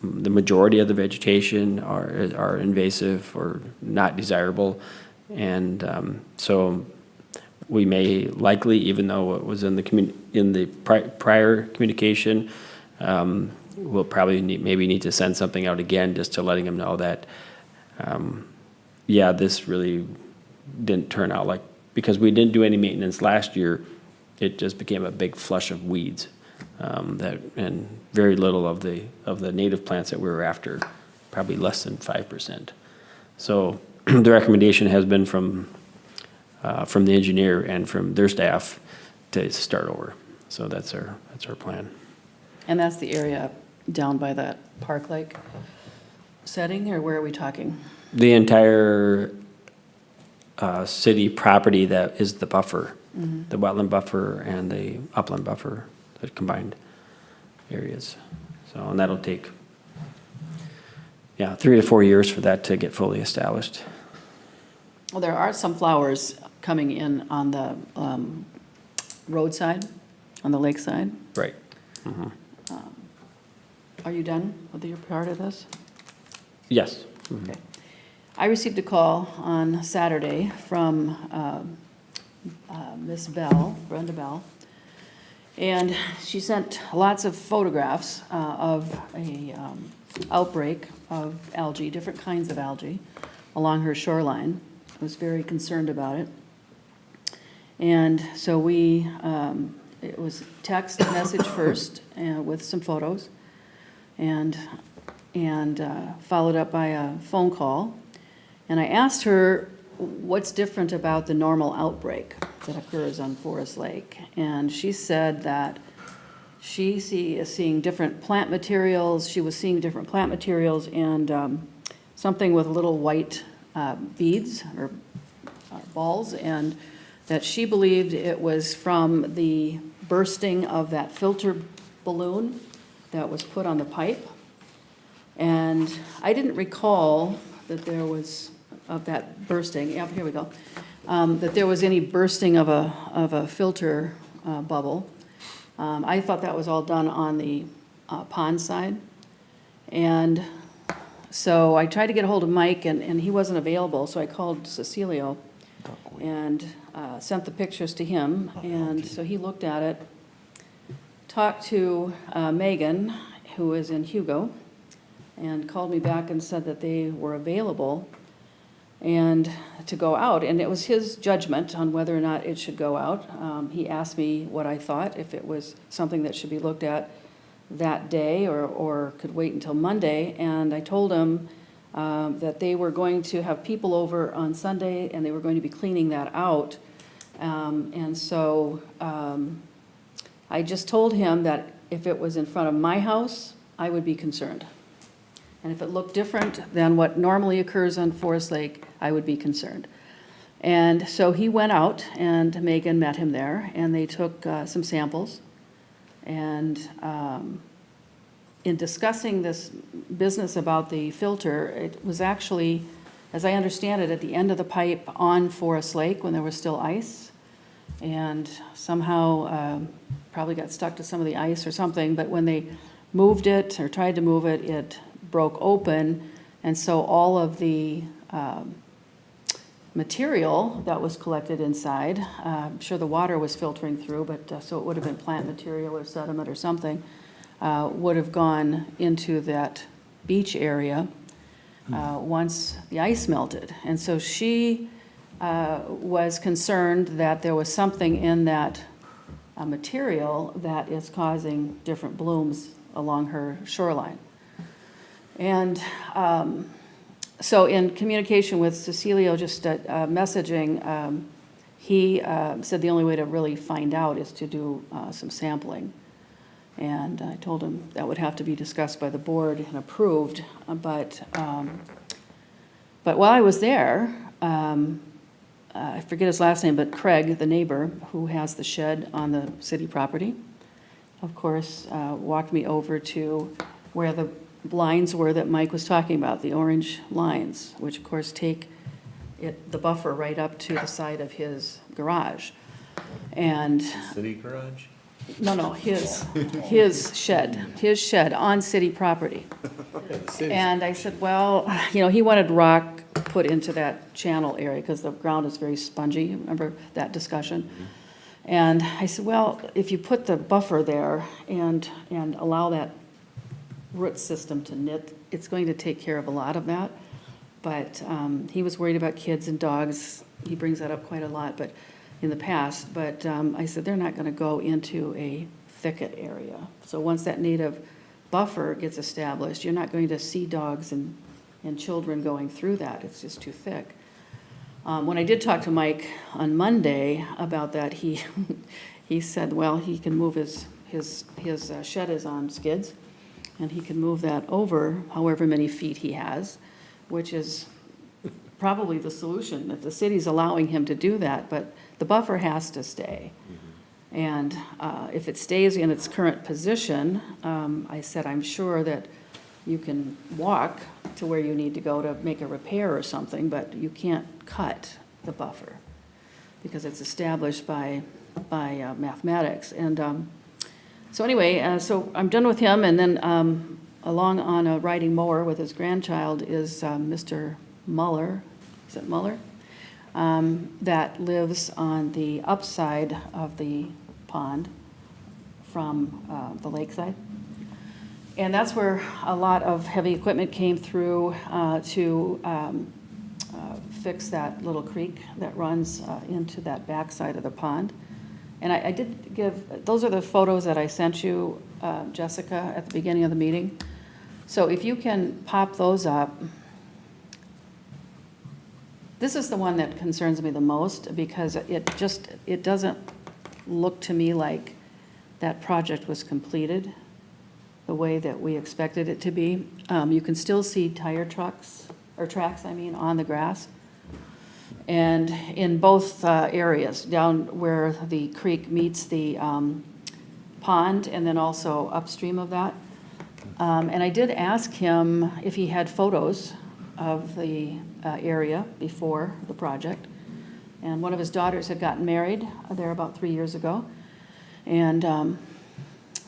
The majority of the vegetation are invasive or not desirable. And so we may likely, even though it was in the prior communication, we'll probably maybe need to send something out again just to letting them know that, yeah, this really didn't turn out like, because we didn't do any maintenance last year, it just became a big flush of weeds. And very little of the native plants that we were after, probably less than 5%. So the recommendation has been from the engineer and from their staff to start over. So that's our plan. And that's the area down by that Park Lake setting, or where are we talking? The entire city property that is the buffer, the wetland buffer and the upland buffer, the combined areas. So, and that'll take, 3 to 4 years for that to get fully established. Well, there are some flowers coming in on the roadside, on the lakeside. Right. Are you done with your part of this? Yes. Okay. I received a call on Saturday from Miss Bell, Brenda Bell, and she sent lots of photographs of a outbreak of algae, different kinds of algae, along her shoreline. I was very concerned about it. And so it was text message first with some photos, and followed up by a phone call. And I asked her what's different about the normal outbreak that occurs on Forest Lake. And she said that she is seeing different plant materials. She was seeing different plant materials and something with little white beads or balls, and that she believed it was from the bursting of that filter balloon that was put on the pipe. And I didn't recall that there was, of that bursting, yeah, here we go, that there was any bursting of a filter bubble. I thought that was all done on the pond side. And so I tried to get a hold of Mike, and he wasn't available, so I called Cecilio and sent the pictures to him. And so he looked at it, talked to Megan, who is in Hugo, and called me back and said that they were available and to go out. And it was his judgment on whether or not it should go out. He asked me what I thought, if it was something that should be looked at that day or could wait until Monday. And I told him that they were going to have people over on Sunday and they were going to be cleaning that out. And so I just told him that if it was in front of my house, I would be concerned. And if it looked different than what normally occurs on Forest Lake, I would be concerned. And so he went out, and Megan met him there, and they took some samples. And in discussing this business about the filter, it was actually, as I understand it, at the end of the pipe on Forest Lake when there was still ice. And somehow probably got stuck to some of the ice or something, but when they moved it or tried to move it, it broke open, and so all of the material that was collected inside, I'm sure the water was filtering through, but so it would have been plant material or sediment or something, would have gone into that beach area once the ice melted. And so she was concerned that there was something in that material that is causing different blooms along her shoreline. And so in communication with Cecilio, just messaging, he said the only way to really find out is to do some sampling. And I told him that would have to be discussed by the board and approved. But while I was there, I forget his last name, but Craig, the neighbor who has the shed on the city property, of course, walked me over to where the lines were that Mike was talking about, the orange lines, which of course take the buffer right up to the side of his garage. And, City garage? no, his shed on city property. And I said, well, he wanted rock put into that channel area because the ground is very spongy. Remember that discussion? And I said, well, if you put the buffer there and allow that root system to knit, it's going to take care of a lot of that. But he was worried about kids and dogs. He brings that up quite a lot, but in the past. But I said, they're not going to go into a thicket area. So once that native buffer gets established, you're not going to see dogs and children going through that. It's just too thick. When I did talk to Mike on Monday about that, he said, well, he can move his shed is on skids, and he can move that over however many feet he has, which is probably the solution, if the city's allowing him to do that, but the buffer has to stay. And if it stays in its current position, I said, I'm sure that you can walk to where you need to go to make a repair or something, but you can't cut the buffer because it's established by mathematics. And so anyway, so I'm done with him, and then along on a riding mower with his grandchild is Mr. Muller. Is it Muller? That lives on the upside of the pond from the lakeside. And that's where a lot of heavy equipment came through to fix that little creek that runs into that backside of the pond. And I did give, those are the photos that I sent you, Jessica, at the beginning of the meeting. So if you can pop those up. This is the one that concerns me the most because it doesn't look to me like that project was completed the way that we expected it to be. You can still see tire tracks on the grass. And in both areas, down where the creek meets the pond and then also upstream of that. And I did ask him if he had photos of the area before the project. And one of his daughters had gotten married there about 3 years ago. And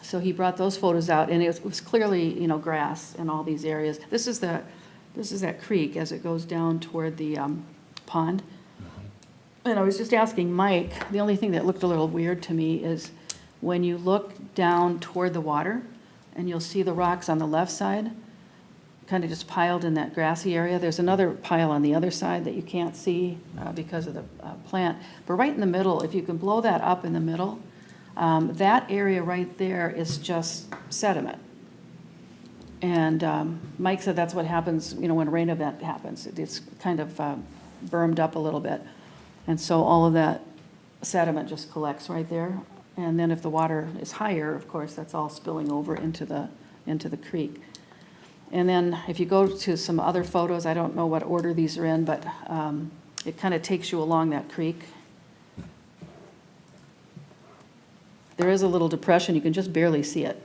so he brought those photos out, and it was clearly, grass in all these areas. This is that creek as it goes down toward the pond. And I was just asking Mike, the only thing that looked a little weird to me is when you look down toward the water and you'll see the rocks on the left side, kind of just piled in that grassy area. There's another pile on the other side that you can't see because of the plant. But right in the middle, if you can blow that up in the middle, that area right there is just sediment. And Mike said that's what happens, when a rain event happens. It's kind of bermed up a little bit. And so all of that sediment just collects right there. And then if the water is higher, of course, that's all spilling over into the creek. And then if you go to some other photos, I don't know what order these are in, but it kind of takes you along that creek. There is a little depression. You can just barely see it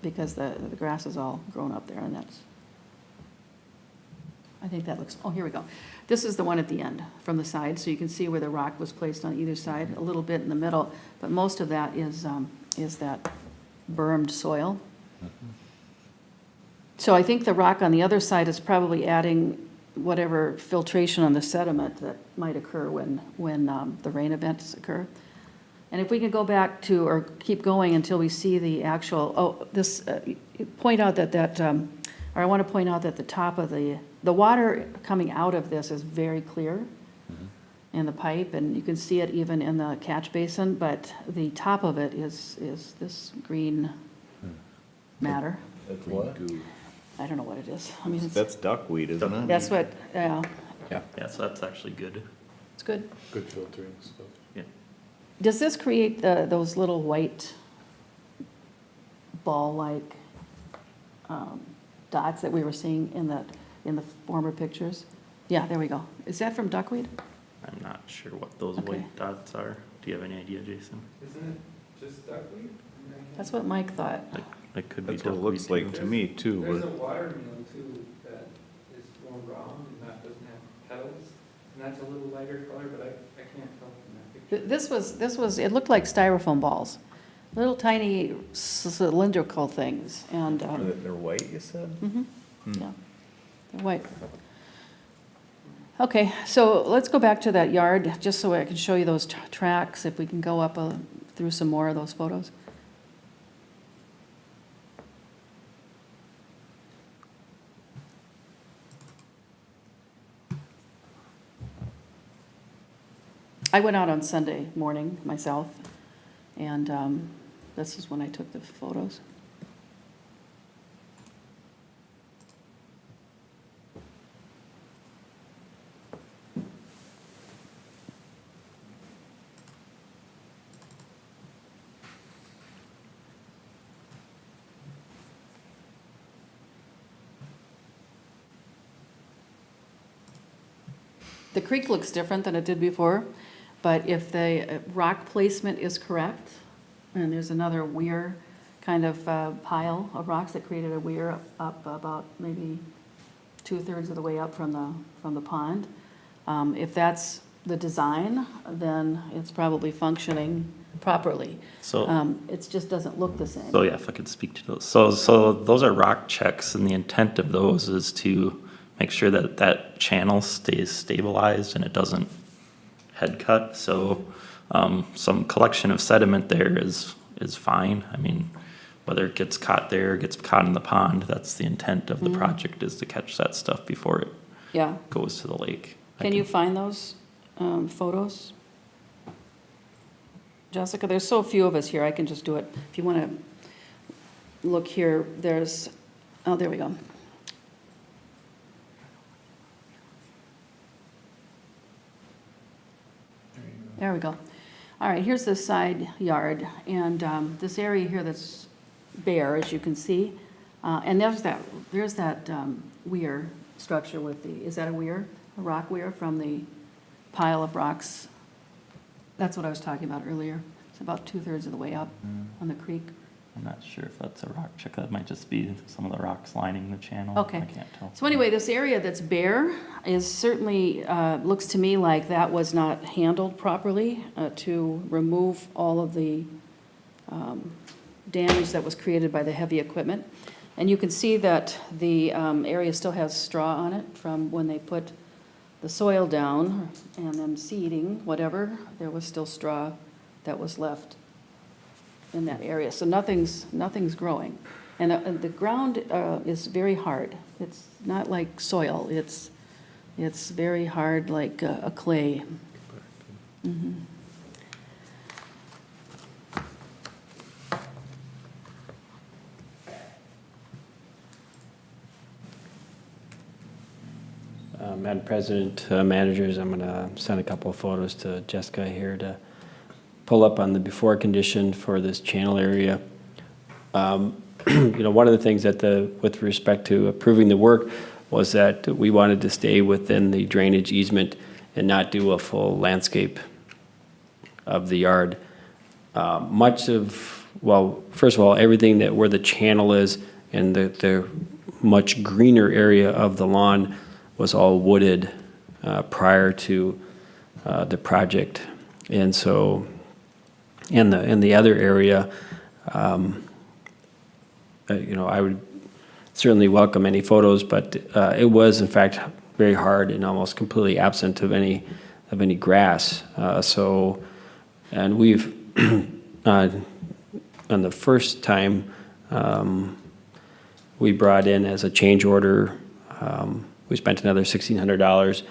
because the grass is all grown up there, and I think that looks, oh, here we go. This is the one at the end from the side, so you can see where the rock was placed on either side, a little bit in the middle, but most of that is that bermed soil. So I think the rock on the other side is probably adding whatever filtration on the sediment that might occur when the rain events occur. And if we can go back to, or keep going until we see the actual, point out I want to point out that the top of the water coming out of this is very clear in the pipe, and you can see it even in the catch basin, but the top of it is this green matter. That's what? I don't know what it is. I mean, That's duckweed, isn't it? that's what, Yeah, so that's actually good. it's good. Good filtering stuff. Yeah. Does this create those little white ball-like dots that we were seeing in the former pictures? Yeah, there we go. Is that from duckweed? I'm not sure what those Okay. white dots are. Do you have any idea, Jason? Isn't it just duckweed? That's what Mike thought. That could be That's what it duckweed looks like too. to me, too. There's a watermelon too that is more round and that doesn't have petals. And that's a little lighter color, but I can't tell from that picture. This was, it looked like styrofoam balls, little tiny cylindrical things, and, They're white, you said? yeah, they're white. Okay, so let's go back to that yard, just so I can show you those tracks, if we can go up through some more of those photos. I went out on Sunday morning myself, and this is when I took the photos. The creek looks different than it did before, but if the rock placement is correct, and there's another weir kind of pile of rocks that created a weir up about maybe 2/3 of the way up from the pond. If that's the design, then it's probably functioning properly. So, It just doesn't look the same. so yeah, if I could speak to those. So those are rock checks, and the intent of those is to make sure that that channel stays stabilized and it doesn't head cut. So, some collection of sediment there is fine. I mean, whether it gets caught there, gets caught in the pond, that's the intent of the project, is to catch that stuff before it Yeah. goes to the lake. I Can you find those photos? Jessica, there's so few of us here, I can just do it. If you want to look here, there's, oh, there we go. There we go. All right, here's the side yard, and this area here that's bare, as you can see. And there's that weir structure with the, is that a weir? A rock weir from the pile of rocks? That's what I was talking about earlier. It's about 2/3 of the way up on the creek. I'm not sure if that's a rock check. That might just be some of the rocks lining the channel. Okay. I can't tell. So anyway, this area that's bare is certainly, looks to me like that was not handled properly to remove all of the damage that was created by the heavy equipment. And you can see that the area still has straw on it from when they put the soil down and then seeding, whatever, there was still straw that was left in that area. So nothing's growing. And the ground is very hard. It's not like soil. It's very hard, like a clay. Mhm. Madam President, managers, I'm going to send a couple of photos to Jessica here to pull up on the before condition for this channel area. One of the things that with respect to approving the work was that we wanted to stay within the drainage easement and not do a full landscape of the yard. First of all, everything that where the channel is and the much greener area of the lawn was all wooded prior to the project. And so in the other area, I would certainly welcome any photos, but it was in fact very hard and almost completely absent of any grass. And we've on the first time we brought in as a change order. We spent another $1,600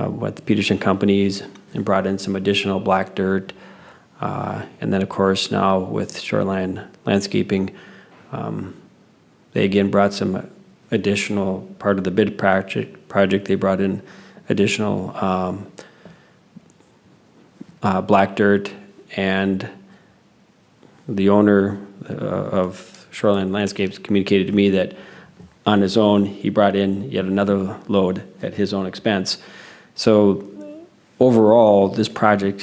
with the Peterson companies and brought in some additional black dirt. And then, of course, now with Shoreline Landscaping, they again brought some additional part of the bid project. They brought in additional black dirt, and the owner of Shoreline Landscapes communicated to me that on his own, he brought in yet another load at his own expense. So overall, this area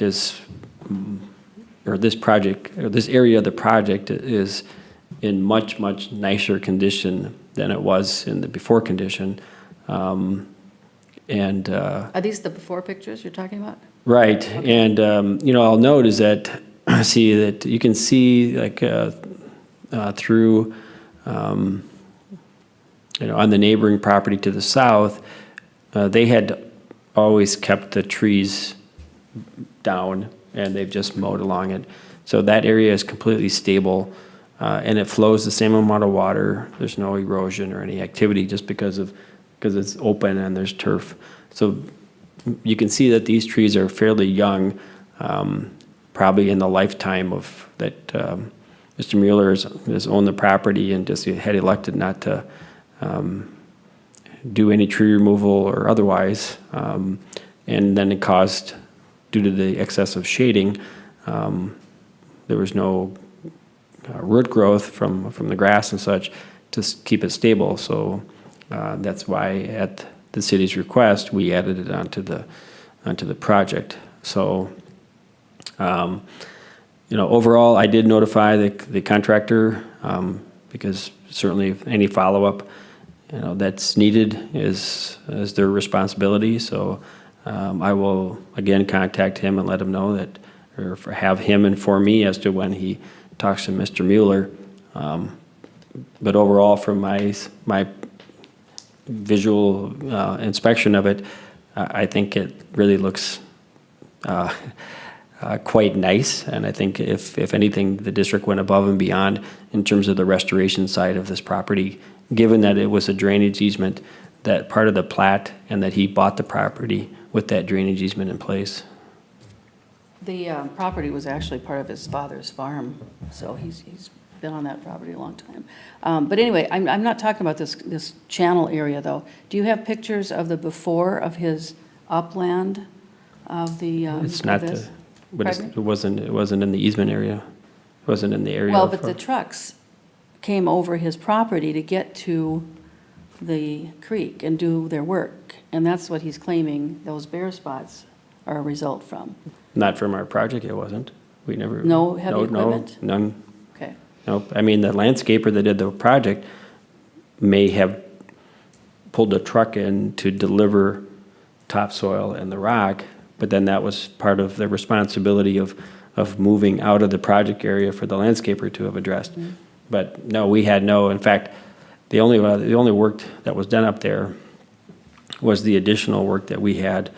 of the project is in much, much nicer condition than it was in the before condition. And, Are these the before pictures you're talking about? right, and, I'll note is that, see that you can see like, through, on the neighboring property to the south, they had always kept the trees down and they've just mowed along it. So that area is completely stable, and it flows the same amount of water. There's no erosion or any activity just because it's open and there's turf. So you can see that these trees are fairly young, probably in the lifetime of that. Mr. Mueller has owned the property and just had elected not to do any tree removal or otherwise. And then it caused, due to the excessive shading, there was no root growth from the grass and such to keep it stable. So that's why at the city's request, we added it onto the project. So, overall, I did notify the contractor, because certainly if any follow-up, that's needed is their responsibility. So I will again contact him and let him know that, or have him inform me as to when he talks to Mr. Mueller. But overall, from my visual inspection of it, I think it really looks quite nice. And I think if anything, the district went above and beyond in terms of the restoration side of this property, given that it was a drainage easement, that part of the plat, and that he bought the property with that drainage easement in place. The property was actually part of his father's farm, so he's been on that property a long time. But anyway, I'm not talking about this channel area, though. Do you have pictures of the before of his upland of the, It's of not this? but Pardon me? it wasn't in the easement area. It wasn't in the area. Well, but for- the trucks came over his property to get to the creek and do their work, and that's what he's claiming those bare spots are a result from. Not from our project, it wasn't. We never. No heavy equipment? None. Okay. Nope. I mean, the landscaper that did the project may have pulled a truck in to deliver topsoil and the rock, but then that was part of the responsibility of moving out of the project area for the landscaper to have addressed. Mm-hmm. But no, we had no, in fact, the only work that was done up there was the additional work that we had,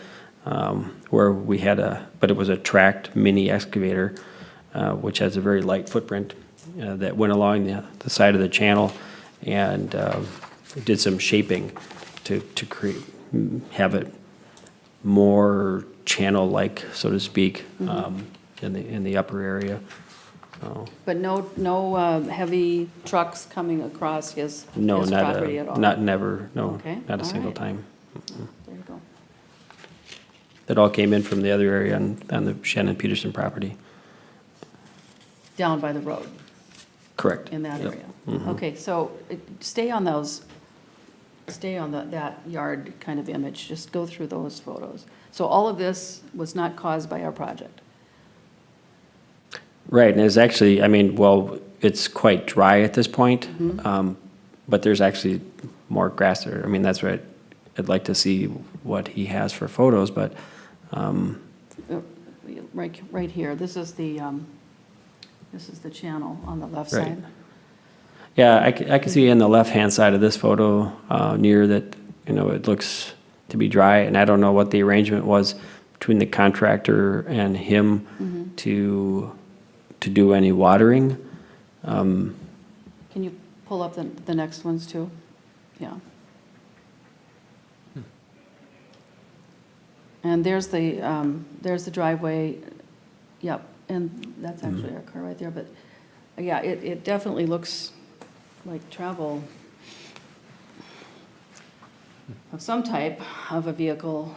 where we had but it was a tracked mini excavator, which has a very light footprint, that went along the side of the channel and did some shaping to create, have it more channel-like, so to speak, in the upper area. But no heavy trucks coming across his No, property at all? never, no, Okay, not a all single right. time. There you go. That all came in from the other area on the Shannon Peterson property. Down by the road, Correct. in that Yep. area? Okay, so stay on that yard kind of image, just go through those photos. So all of this was not caused by our project? Right, and it's actually, I mean, well, it's quite dry at this point, but there's actually more grass there. I mean, that's right. I'd like to see what he has for photos, but, Right here, this is the channel on the left Right. side. yeah, I can see in the left-hand side of this photo, near that, it looks to be dry, and I don't know what the arrangement was between the contractor and him to do any watering. Can you pull up the next ones too? Yeah. And there's the driveway, yep, and that's actually our car right there, but, yeah, it definitely looks like travel of some type of a vehicle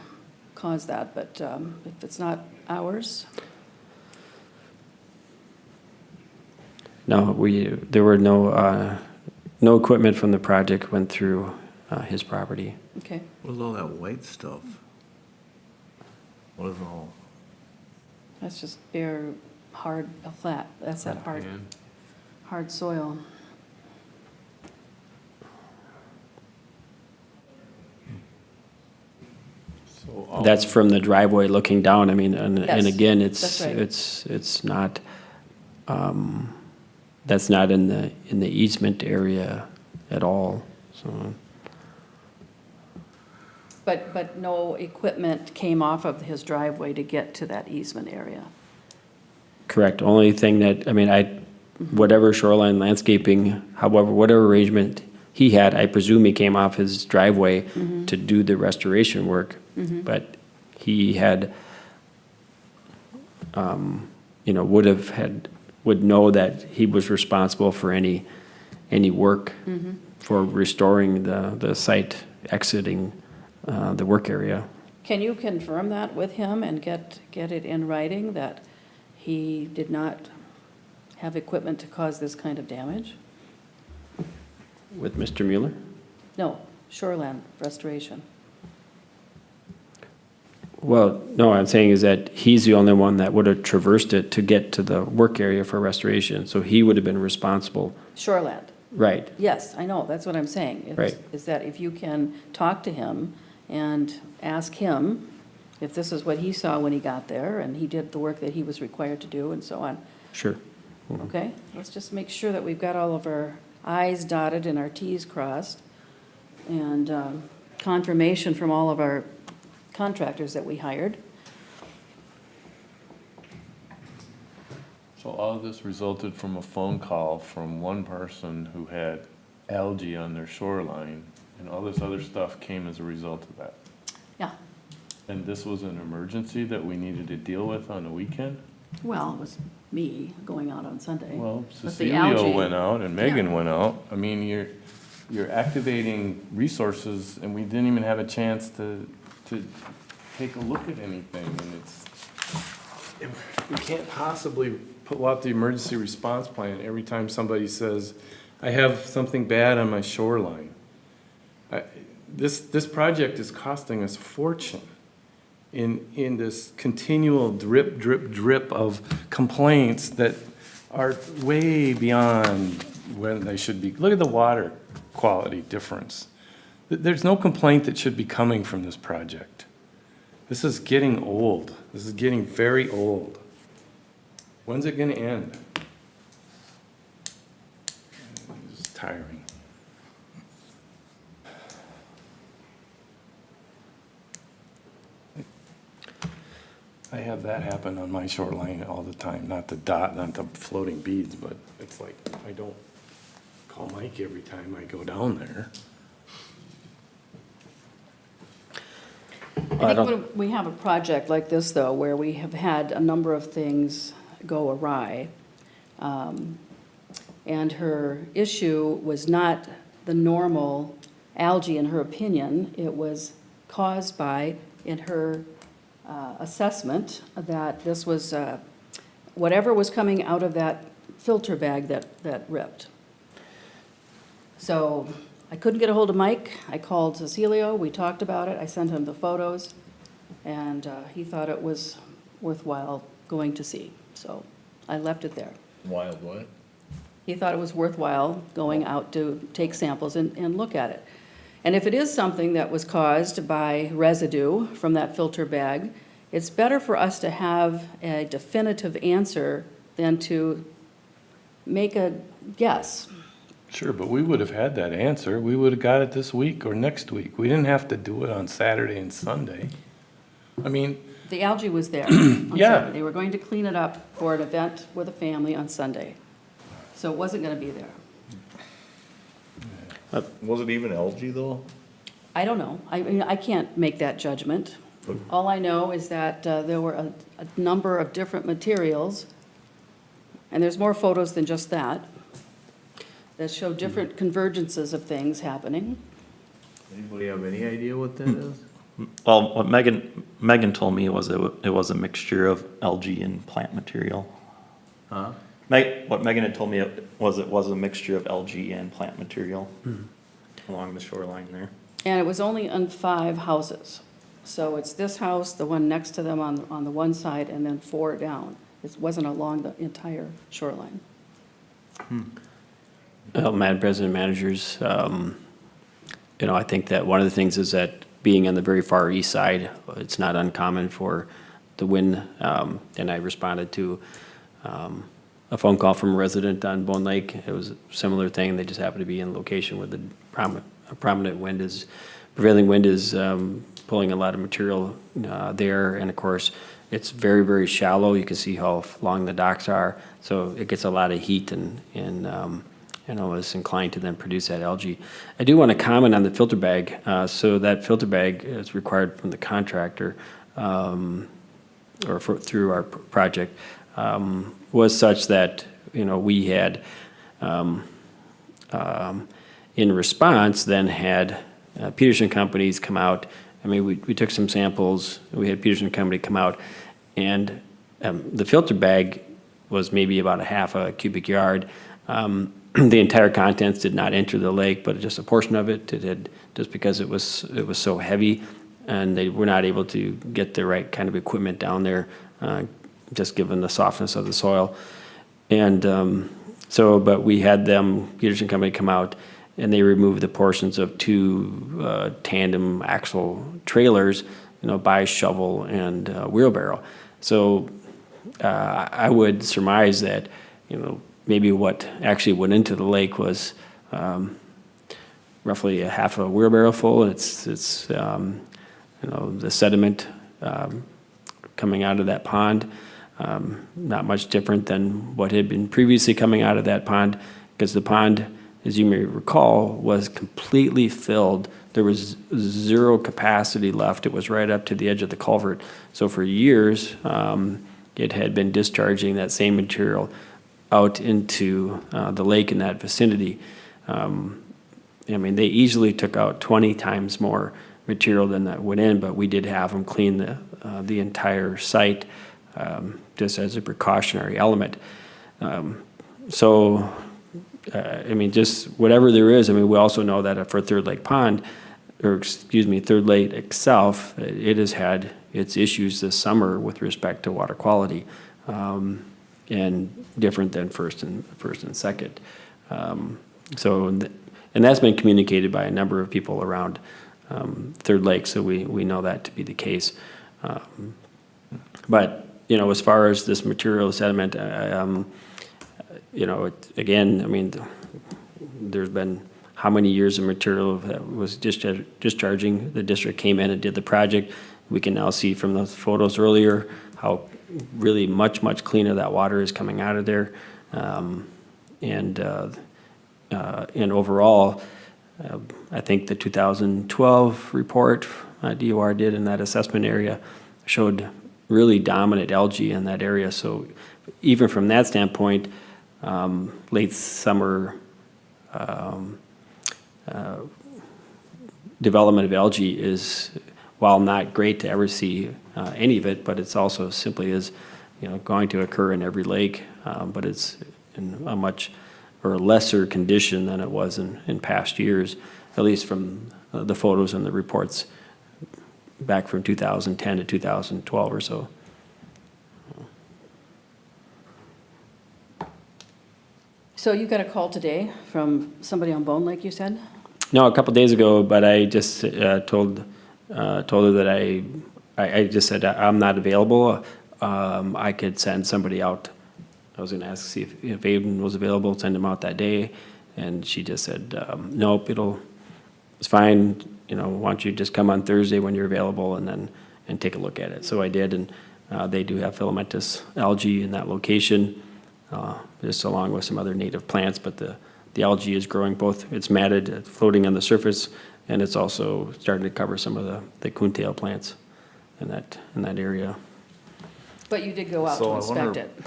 caused that, but if it's not ours, No, there were no equipment from the project went through his property. okay. What is all that white stuff? What is all? That's just bare, hard, flat, that's that hard soil. That's from the driveway looking down, I mean, and Yes, again, that's right. it's not, that's not in the easement area at all, so. But no equipment came off of his driveway to get to that easement area. Correct, only thing that, I mean, whatever shoreline landscaping, however, whatever arrangement he had, I presume he came off his driveway to do the restoration work. But he had, would know that he was responsible for any work for restoring the site exiting the work area. Can you confirm that with him and get it in writing that he did not have equipment to cause this kind of damage? With Mr. Mueller? No, shoreland restoration. Well, no, I'm saying is that he's the only one that would have traversed it to get to the work area for restoration, so he would have been responsible. Shoreland. Right, Yes, I know, that's what I'm saying. Right. Is that if you can talk to him and ask him if this is what he saw when he got there, and he did the work that he was required to do, and so on. sure. Okay? Let's just make sure that we've got all of our i's dotted and our t's crossed, and confirmation from all of our contractors that we hired. So all of this resulted from a phone call from one person who had algae on their shoreline, and all this other stuff came as a result of that. Yeah, And this was an emergency that we needed to deal with on the weekend? well, it was me going out on Sunday. Well, With the Cecilia algae. went out and Megan Yeah. went out. I mean, you're activating resources and we didn't even have a chance to take a look at anything, and we can't possibly pull out the emergency response plan every time somebody says, I have something bad on my shoreline. This project is costing us a fortune in this continual drip, drip, drip of complaints that are way beyond when they should be. Look at the water quality difference. There's no complaint that should be coming from this project. This is getting old. This is getting very old. When's it gonna end? It's tiring. I have that happen on my shoreline all the time, not the floating beads, but it's like, I don't call Mike every time I go down there. I think when we have a project like this, though, where we have had a number of things go awry, and her issue was not the normal algae, in her opinion, it was caused by, in her assessment, that this was, whatever was coming out of that filter bag that ripped. So I couldn't get a hold of Mike. I called Cecilio, we talked about it, I sent him the photos, and he thought it was worthwhile going to see. So I left it there. Wild what? He thought it was worthwhile going out to take samples and look at it. And if it is something that was caused by residue from that filter bag, it's better for us to have a definitive answer than to make a guess. Sure, but we would have had that answer. We would have got it this week or next week. We didn't have to do it on Saturday and Sunday. I mean, The algae was there on Yeah. Saturday. They were going to clean it up for an event with a family on Sunday. So it wasn't going to be there. Was it even algae though? I don't know. I mean, I can't make that judgment. All I know is that there were a number of different materials, and there's more photos than just that show different convergences of things happening. Anybody have any idea what that is? Well, what Megan told me was it was a mixture of algae and plant material. Huh? What Megan had told me it was a mixture of algae and plant material along the shoreline there. And it was only on 5 houses. So it's this house, the one next to them on the one side, and then 4 down. It wasn't along the entire shoreline. Madam President, managers, I think that one of the things is that being on the very far east side, it's not uncommon for the wind, and I responded to a phone call from a resident on Bone Lake. It was a similar thing. They just happened to be in a location where the prominent wind is, prevailing wind is pulling a lot of material there. And of course, it's very, very shallow. You can see how long the docks are. So it gets a lot of heat and is inclined to then produce that algae. I do want to comment on the filter bag. So that filter bag is required from the contractor through our project. Was such that, we had, in response, then had Peterson companies come out. I mean, we took some samples, we had Peterson company come out, and the filter bag was maybe about a half a cubic yard. The entire contents did not enter the lake, but just a portion of it did, just because it was so heavy, and they were not able to get the right kind of equipment down there, just given the softness of the soil. And but we had them, Peterson Company, come out, and they removed the portions of 2 tandem axle trailers, by shovel and wheelbarrow. So I would surmise that, maybe what actually went into the lake was roughly a half a wheelbarrow full. It's the sediment coming out of that pond. Not much different than what had been previously coming out of that pond, because the pond, as you may recall, was completely filled. There was zero capacity left. It was right up to the edge of the culvert. So for years, it had been discharging that same material out into the lake in that vicinity. They easily took out 20 times more material than that went in, but we did have them clean the entire site, just as a precautionary element. Just whatever there is, we also know that for Third Lake Pond, Third Lake itself, it has had its issues this summer with respect to water quality, and different than first and second. And that's been communicated by a number of people around Third Lake, so we know that to be the case. But as far as this material sediment, there's been how many years of material that was discharging. The district came in and did the project. We can now see from the photos earlier how really much cleaner that water is coming out of there. And overall, I think the 2012 report DOR did in that assessment area showed really dominant algae in that area. So even from that standpoint, late summer development of algae is, while not great to ever see any of it, but it's also simply is, going to occur in every lake, but it's in a much or lesser condition than it was in past years, at least from the photos and the reports back from 2010 to 2012 or so. So you got a call today from somebody on Bone Lake, you said? No, a couple days ago, but I just told her that I just said I'm not available. I could send somebody out. I was going to ask, see if Aiden was available, send him out that day, and she just said, nope, it's fine. Why don't you just come on Thursday when you're available and take a look at it. So I did, and they do have filamentous algae in that location, just along with some other native plants, but the algae is growing both. It's matted, floating on the surface, and it's also starting to cover some of the coontail plants in that area. But you did go out to inspect it.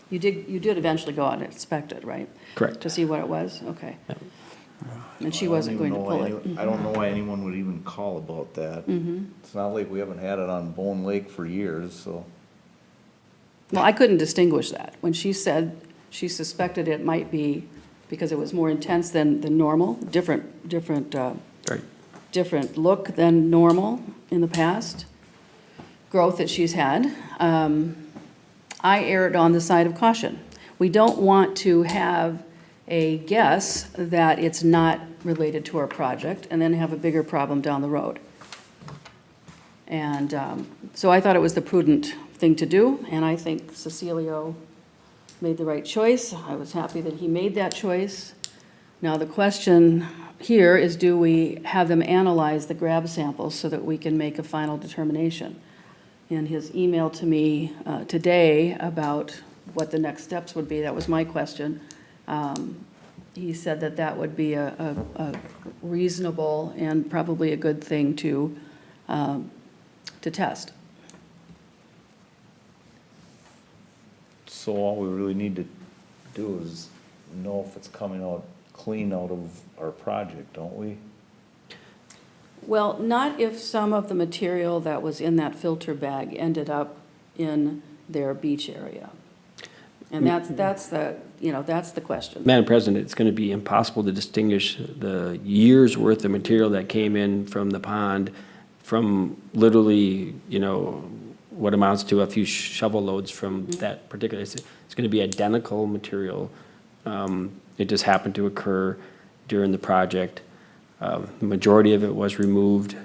You did eventually go out and inspect it, right? Correct. To see what it was? Okay. Yep. And she wasn't going to pull it. I don't know why anyone would even call about that. It's not like we haven't had it on Bone Lake for years, so. Well, I couldn't distinguish that. When she said she suspected it might be because it was more intense than normal, different Right. different look than normal in the past, growth that she's had, I erred on the side of caution. We don't want to have a guess that it's not related to our project and then have a bigger problem down the road. And so I thought it was the prudent thing to do, and I think Cecilio made the right choice. I was happy that he made that choice. Now, the question here is, do we have them analyze the grab samples so that we can make a final determination? And his email to me today about what the next steps would be, that was my question. He said that that would be a reasonable and probably a good thing to test. So all we really need to do is know if it's coming out clean out of our project, don't we? Well, not if some of the material that was in that filter bag ended up in their beach area. And that's the, that's the question. Madam President, it's going to be impossible to distinguish the year's worth of material that came in from the pond from literally, what amounts to a few shovel loads from that particular, it's going to be identical material. It just happened to occur during the project. The majority of it was removed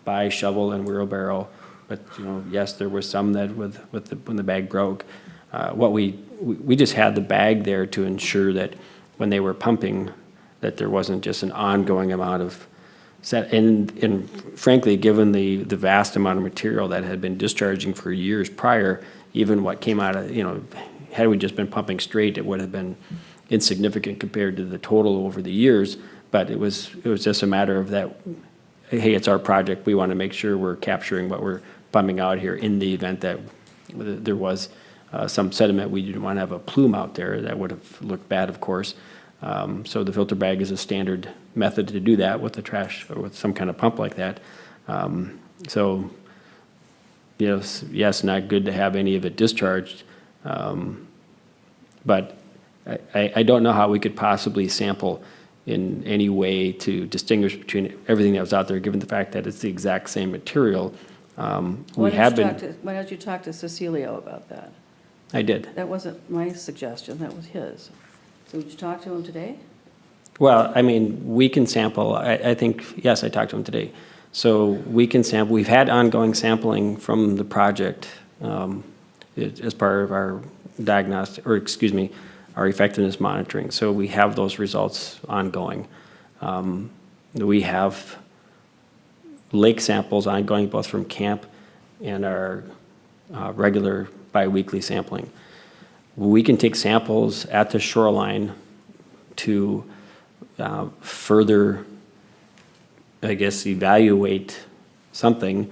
by shovel and wheelbarrow, but, yes, there was some that when the bag broke. We just had the bag there to ensure that when they were pumping, that there wasn't just an ongoing amount of set. And frankly, given the vast amount of material that had been discharging for years prior, even what came out of, had we just been pumping straight, it would have been insignificant compared to the total over the years. But it was just a matter of that, hey, it's our project. We want to make sure we're capturing what we're pumping out here in the event that there was some sediment. We didn't want to have a plume out there. That would have looked bad, of course. So the filter bag is a standard method to do that with the trash or with some kind of pump like that. So, yes, not good to have any of it discharged. But I don't know how we could possibly sample in any way to distinguish between everything that was out there, given the fact that it's the exact same material. Why don't you talk to Cecilio about that? I did. That wasn't my suggestion, that was his. So would you talk to him today? Well, I mean, we can sample, I think, yes, I talked to him today. So we can sample, we've had ongoing sampling from the project as part of our diagnostic, our effectiveness monitoring. So we have those results ongoing. We have lake samples ongoing both from camp and our regular biweekly sampling. We can take samples at the shoreline to further, I guess, evaluate something,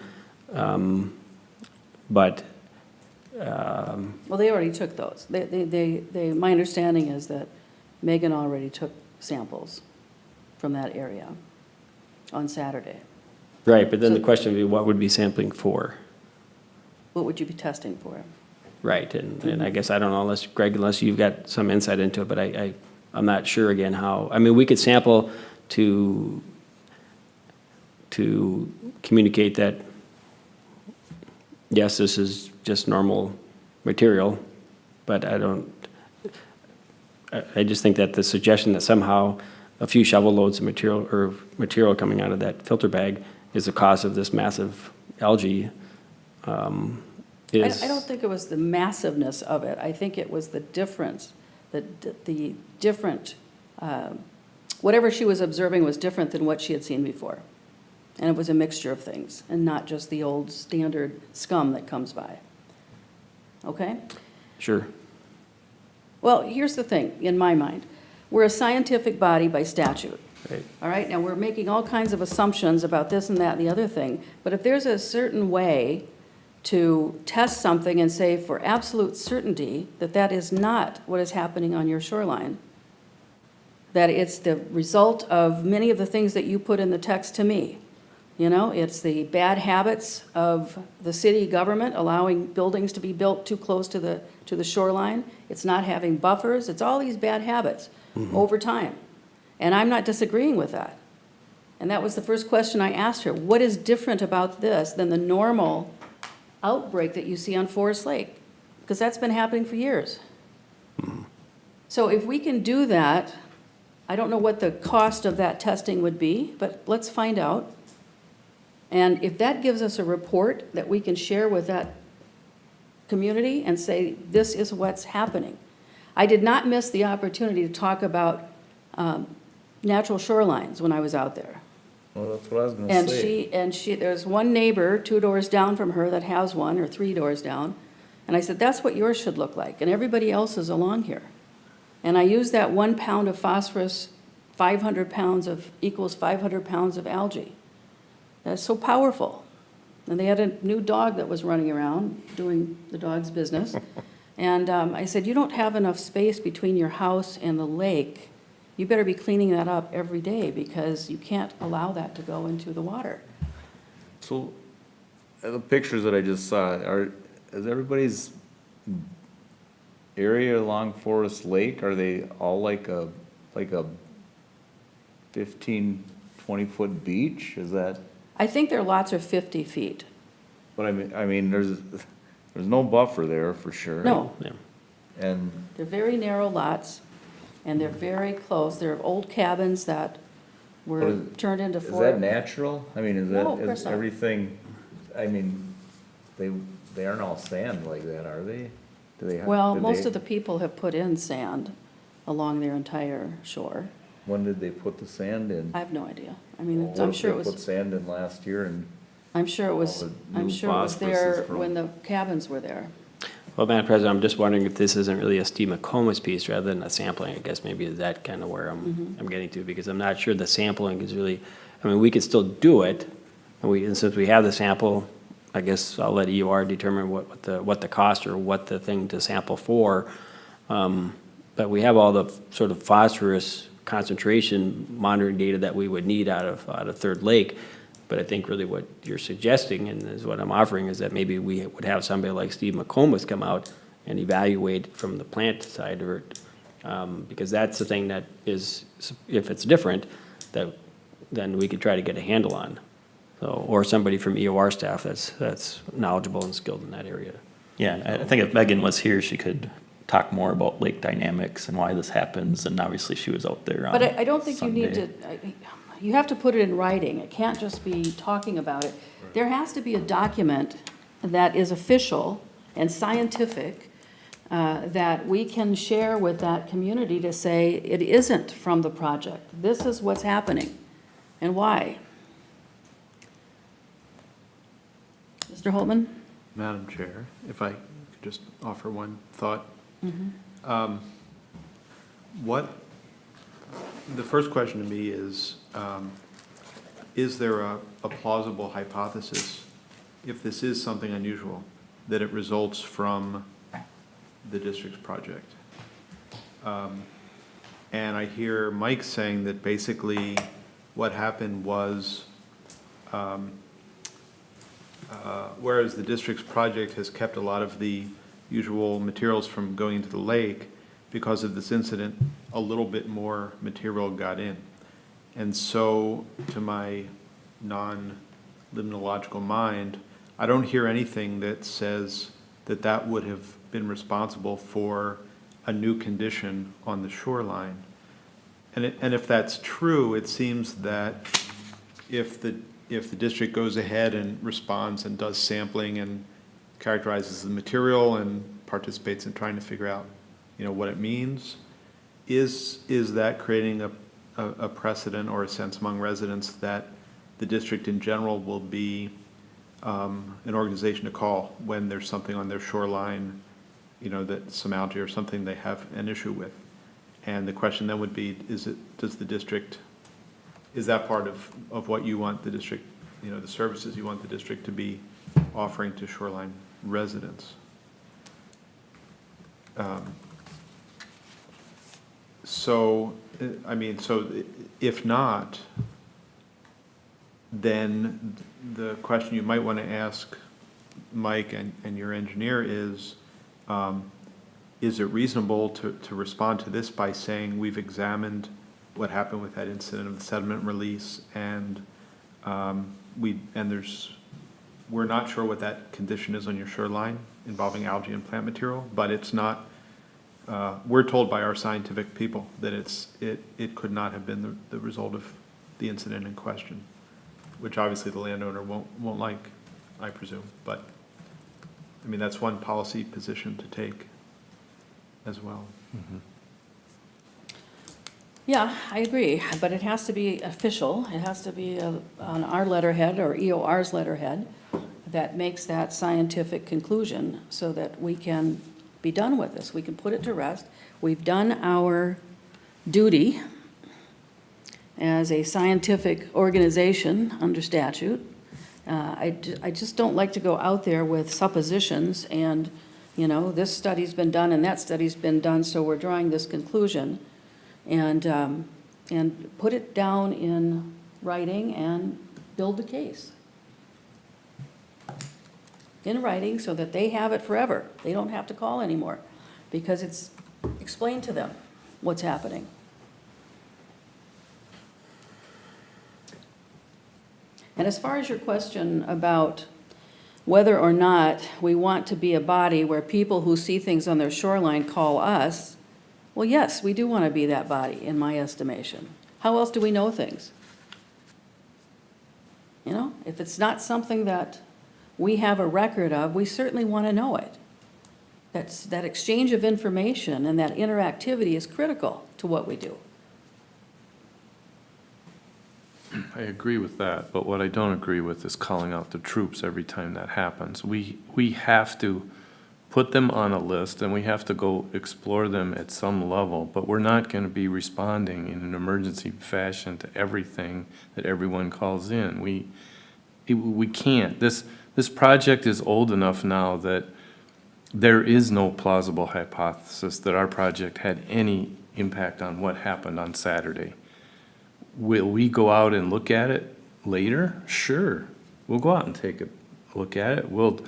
but Well, they already took those. My understanding is that Megan already took samples from that area on Saturday. right, but then So- the question would be, what would be sampling for? What would you be testing for? Right, and I guess, I don't know, unless you've got some insight into it, but I'm not sure again how, I mean, we could sample to communicate that, yes, this is just normal material, but I just think that the suggestion that somehow a few shovel loads of material coming out of that filter bag is the cause of this massive algae is. I don't think it was the massiveness of it. I think it was the difference, the different, whatever she was observing was different than what she had seen before. And it was a mixture of things, and not just the old standard scum that comes by. Okay? Sure. Well, here's the thing, in my mind. We're a scientific body by statute. Right. All right? Now, we're making all kinds of assumptions about this and that and the other thing, but if there's a certain way to test something and say for absolute certainty that that is not what is happening on your shoreline, that it's the result of many of the things that you put in the text to me. It's the bad habits of the city government allowing buildings to be built too close to the shoreline. It's not having buffers. It's all these bad habits over time. And I'm not disagreeing with that. And that was the first question I asked her. What is different about this than the normal outbreak that you see on Forest Lake? Because that's been happening for years. So if we can do that, I don't know what the cost of that testing would be, but let's find out. And if that gives us a report that we can share with that community and say, this is what's happening. I did not miss the opportunity to talk about natural shorelines when I was out there. Well, that's what I was gonna say. And she, there's one neighbor 2 doors down from her that has one, or 3 doors down. And I said, that's what yours should look like, and everybody else is along here. And I used that 1 pound of phosphorus, 500 pounds of, equals 500 pounds of algae. That's so powerful. And they had a new dog that was running around doing the dog's business. And I said, you don't have enough space between your house and the lake. You better be cleaning that up every day because you can't allow that to go into the water. So, the pictures that I just saw, is everybody's area along Forest Lake, are they all like a 15, 20-foot beach? Is that, I think their lots are 50 feet. but I mean, there's no buffer there for sure. No, Yeah. And, they're very narrow lots, and they're very close. They're old cabins that But were is- turned into is four. that natural? I mean, is that, No, of course is not. everything, I mean, they aren't all sand like that, are they? Do they have? Well, did most they- of the people have put in sand along their entire shore. When did they put the sand in? I have no idea. I mean, What I'm if sure they it was, Put sand in last year and, I'm sure it was, all the I'm new sure it was phosphorus is there from- when the cabins were there. Well, Madam President, I'm just wondering if this isn't really a Steve McComas piece rather than a sampling. I guess maybe is that kind of where I'm getting to, because I'm not sure the sampling is really, I mean, we could still do it. And since we have the sample, I guess I'll let EOR determine what the cost or what the thing to sample for. But we have all the sort of phosphorus concentration monitoring data that we would need out of Third Lake. But I think really what you're suggesting, and is what I'm offering, is that maybe we would have somebody like Steve McComas come out and evaluate from the plant side of it. Because that's the thing that is, if it's different, then we could try to get a handle on. So, or somebody from EOR staff that's knowledgeable and skilled in that area. Yeah, I think if Megan was here, she could talk more about lake dynamics and why this happens, and obviously she was out there on But I don't think you need Sunday. to, you have to put it in writing. It can't just be talking about it. There has to be a document that is official and scientific that we can share with that community to say it isn't from the project. This is what's happening and why. Mr. Holtman? Madam Chair, if I could just offer one thought. The first question to me is there a plausible hypothesis, if this is something unusual, that it results from the district's project? And I hear Mike saying that basically what happened was, whereas the district's project has kept a lot of the usual materials from going into the lake, because of this incident, a little bit more material got in. And so, to my non-limnological mind, I don't hear anything that says that that would have been responsible for a new condition on the shoreline. And if that's true, it seems that if the district goes ahead and responds and does sampling and characterizes the material and participates in trying to figure out, what it means, is that creating a precedent or a sense among residents that the district in general will be an organization to call when there's something on their shoreline, that some algae or something they have an issue with? And the question then would be, is that part of what you want the district, the services you want the district to be offering to shoreline residents? So if not, then the question you might want to ask Mike and your engineer is it reasonable to respond to this by saying we've examined what happened with that incident of the sediment release, and we're not sure what that condition is on your shoreline involving algae and plant material, but it's not, we're told by our scientific people that it could not have been the result of the incident in question. which obviously the landowner won't like, I presume, but, I mean, that's one policy position to take as well. Yeah, I agree, but it has to be official. It has to be on our letterhead or EOR's letterhead that makes that scientific conclusion so that we can be done with this. We can put it to rest. We've done our duty as a scientific organization under statute. I just don't like to go out there with suppositions and, you know, this study's been done and that study's been done, so we're drawing this conclusion. And put it down in writing and build the case. In writing so that they have it forever. They don't have to call anymore because it's explained to them what's happening. And as far as your question about whether or not we want to be a body where people who see things on their shoreline call us, well, yes, we do want to be that body, in my estimation. How else do we know things? You know, if it's not something that we have a record of, we certainly want to know it. That exchange of information and that interactivity is critical to what we do. I agree with that, but what I don't agree with is calling out the troops every time that happens. We have to put them on a list and we have to go explore them at some level, but we're not going to be responding in an emergency fashion to everything that everyone calls in. We can't. This project is old enough now that there is no plausible hypothesis that our project had any impact on what happened on Saturday. Will we go out and look at it later? Sure. We'll go out and take a look at it. We'll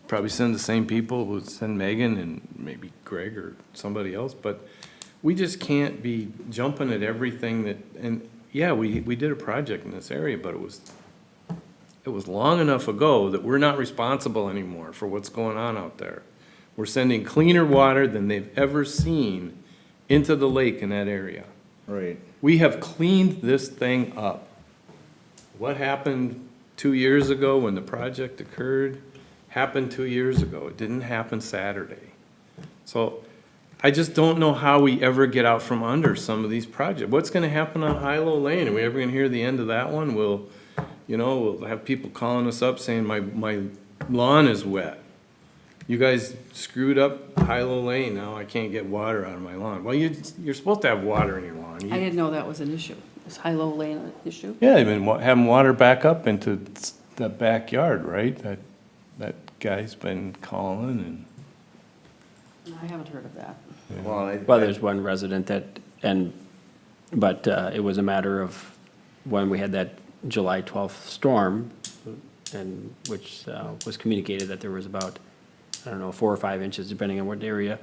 probably send the same people. We'll send Megan and maybe Greg or somebody else, but we just can't be jumping at everything that, and yeah, we did a project in this area, but it was long enough ago that we're not responsible anymore for what's going on out there. We're sending cleaner water than they've ever seen into the lake in that area. Right. We have cleaned this thing up. What happened 2 years ago when the project occurred happened 2 years ago. It didn't happen Saturday. So I just don't know how we ever get out from under some of these projects. What's gonna happen on Hilo Lane? Are we ever gonna hear the end of that one? We'll have people calling us up saying, my lawn is wet. You guys screwed up Hilo Lane, now I can't get water out of my lawn. Well, you're supposed to have water in your lawn. I didn't know that was an issue. Is Hilo Lane an issue? Yeah, they've been having water back up into the backyard, right? That guy's been calling I haven't heard of that. Well, there's one resident but it was a matter of when we had that July 12th storm, and which was communicated that there was about, 4 or 5 inches, depending on what area.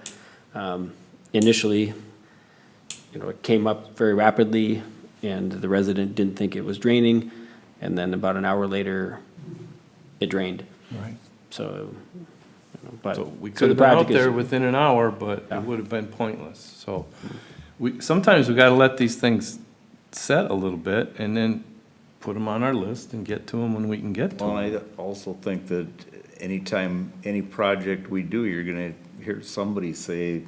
Initially, it came up very rapidly, and the resident didn't think it was draining, and then about an hour later, it drained. Right. So, but. So we so could the have been out project is- there within an hour, but Yeah. it would have been pointless. So sometimes we gotta let these things set a little bit and then put them on our list and get to them when we can get to Well, them. I also think that anytime, any project we do, you're gonna hear somebody say,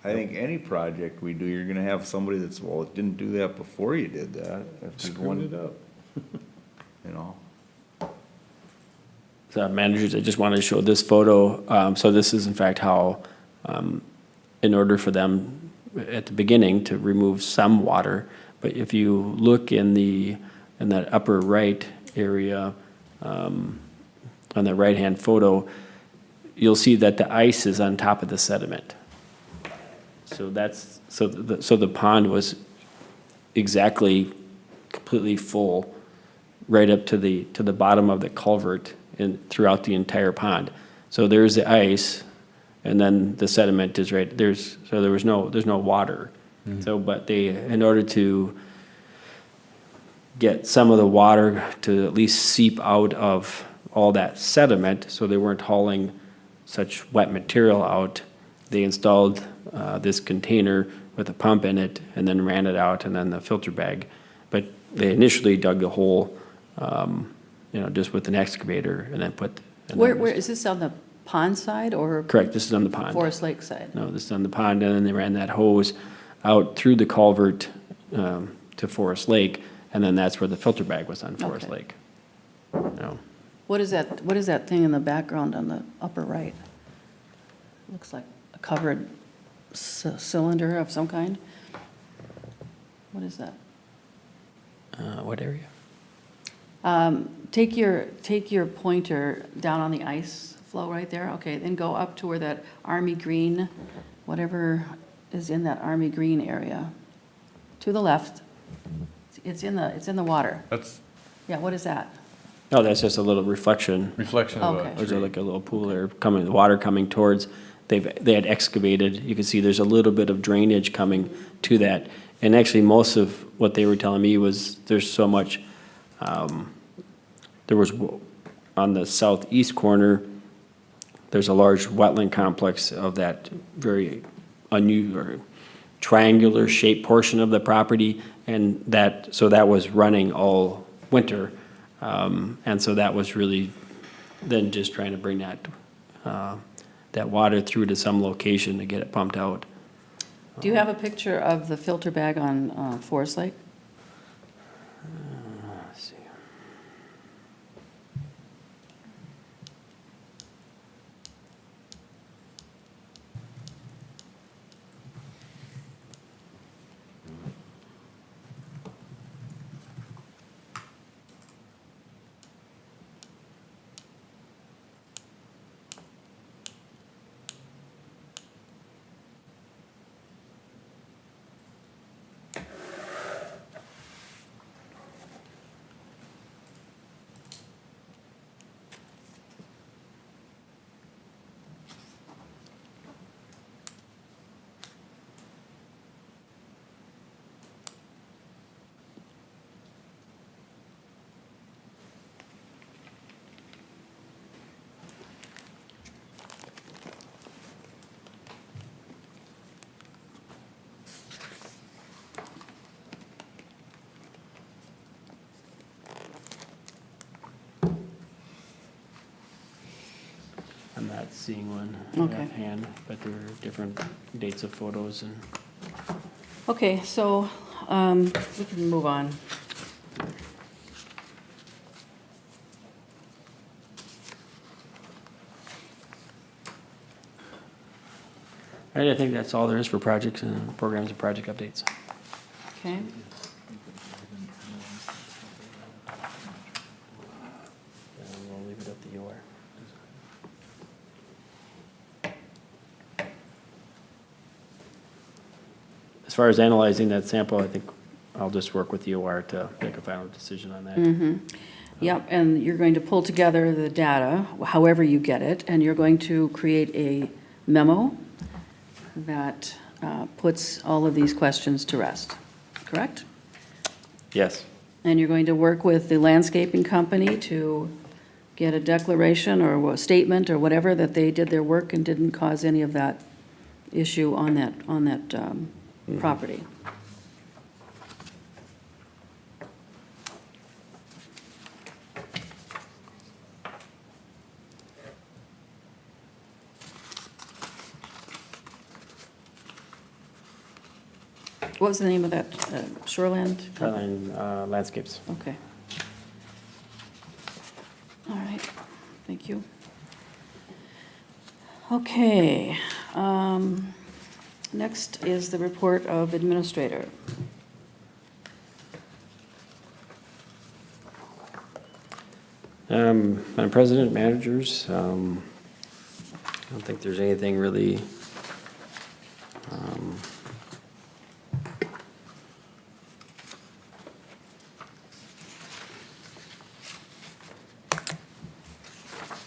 I think any project we do, you're gonna have somebody that's, well, it didn't do that before you did that. If you're going- Screwed it up. You know, So managers, I just wanted to show this photo. So this is in fact how, in order for them at the beginning to remove some water, but if you look in that upper right area, on the right-hand photo, you'll see that the ice is on top of the sediment. So the pond was exactly completely full right up to the bottom of the culvert and throughout the entire pond. So there's the ice, and then the sediment is right there's no water. So, but in order to get some of the water to at least seep out of all that sediment, so they weren't hauling such wet material out, they installed this container with a pump in it and then ran it out and then the filter bag. But they initially dug the hole, just with an excavator and then put. and Where, then- where, is this on the pond side or? Correct, this is on the pond. Forest Lake side? No, this is on the pond, and then they ran that hose out through the culvert to Forest Lake, and then that's where the filter bag was on Forest Okay. Lake. No. What is that thing in the background on the upper right? Looks like a covered cylinder of some kind. What is that? What area? Take your pointer down on the ice flow right there. Okay, then go up to where that army green, whatever is in that army green area. To the left. It's in the water. That's Yeah, what is that? No, that's just a little reflection. reflection of Okay. a There's tree. like a little pool there coming, the water coming towards, they had excavated, you can see there's a little bit of drainage coming to that. And actually, most of what they were telling me was there's so much, there was, on the southeast corner, there's a large wetland complex of that very unusual, triangular shaped portion of the property, and so that was running all winter. And so that was really then just trying to bring that water through to some location to get it pumped out. Do you have a picture of the filter bag on Forest Lake? Let's see. I'm not seeing one Okay. offhand, but there are different dates of photos and. Okay, so we can move on. All right, I think that's all there is for projects and programs and project updates. Okay. We'll leave it up to you. As far as analyzing that sample, I think I'll just work with UR to make a final decision on that. Yep, and you're going to pull together the data, however you get it, and you're going to create a memo that puts all of these questions to rest, correct? Yes. And you're going to work with the landscaping company to get a declaration or a statement or whatever that they did their work and didn't cause any of that issue on that property. What was the name of that shoreland? Skyline Landscapes. Okay. All right, thank you. Okay, next is the report of administrator. Madam President, managers, I don't think there's anything really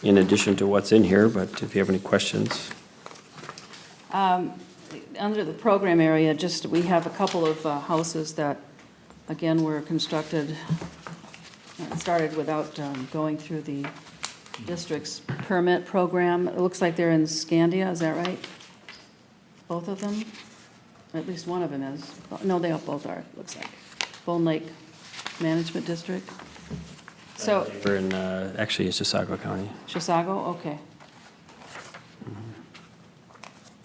in addition to what's in here, but if you have any questions. Under the program area, just, we have a couple of houses that, again, were constructed, started without going through the district's permit program. It looks like they're in Scandia, is that right? Both of them? Or at least one of them is. No, they both are, it looks like. Bone Lake Management District? So, We're in, actually, it's Chisago County. Chisago, okay.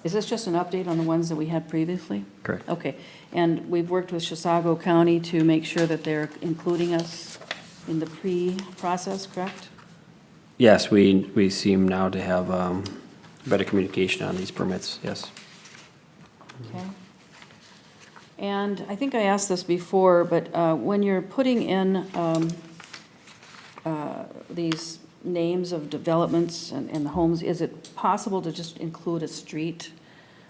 Is this just an update on the ones that we had previously? Correct. Okay, and we've worked with Chisago County to make sure that they're including us in the pre-process, correct? Yes, we seem now to have better communication on these permits, yes. Okay. And I think I asked this before, but when you're putting in these names of developments and homes, is it possible to just include a street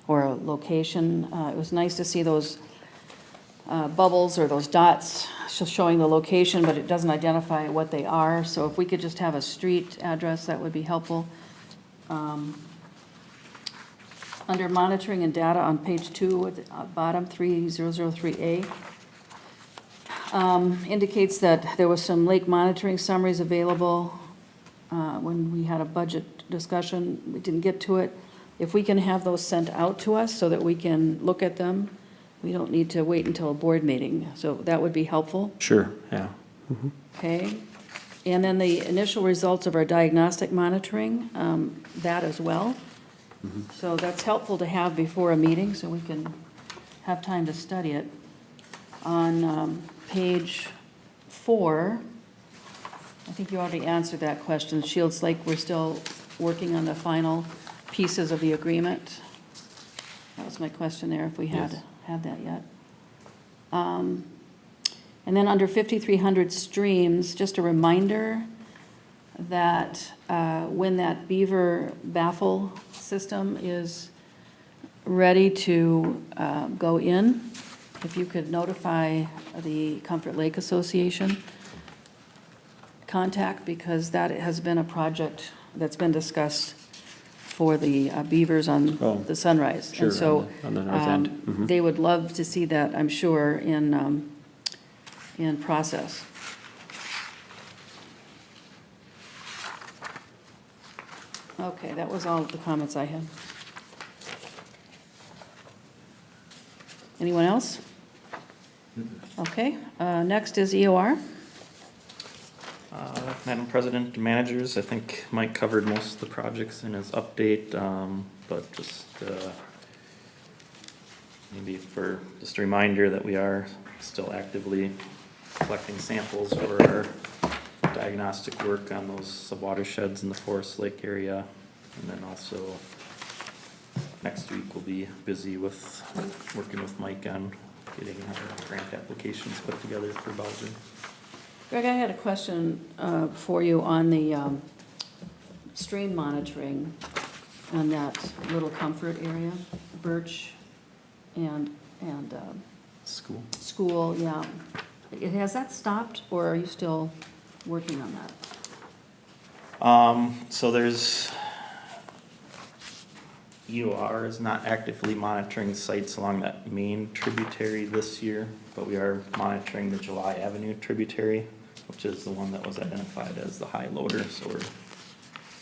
or a location? It was nice to see those bubbles or those dots showing the location, but it doesn't identify what they are. So if we could just have a street address, that would be helpful. Under monitoring and data on page 2, at the bottom, 3003A, indicates that there was some lake monitoring summaries available when we had a budget discussion. We didn't get to it. If we can have those sent out to us so that we can look at them, we don't need to wait until a board meeting. So that would be helpful. Sure, yeah. Okay. And then the initial results of our diagnostic monitoring, that as well. So that's helpful to have before a meeting so we can have time to study it. On page 4, I think you already answered that question. Shields Lake, we're still working on the final pieces of the agreement. That was my question there, if we had that yet. And then under 5300 streams, just a reminder that when that beaver baffle system is ready to go in, if you could notify the Comfort Lake Association contact, because that has been a project that's been discussed for the beavers on the Sunrise. Sure, And so on the north end. they would love to see that, I'm sure, in process. Okay, that was all the comments I had. Anyone else? Okay, next is EOR. Madam President, managers, I think Mike covered most of the projects in his update, but just maybe just a reminder that we are still actively collecting samples for our diagnostic work on those subwatersheds in the Forest Lake area. And then also next week we'll be busy with working with Mike on getting our grant applications put together for Bowser. Greg, I had a question for you on the stream monitoring on that Little Comfort area, Birch and School, yeah. Has that stopped, or are you still working on that? So there's, EOR is not actively monitoring sites along that main tributary this year, but we are monitoring the July Avenue tributary, which is the one that was identified as the high loader, so we're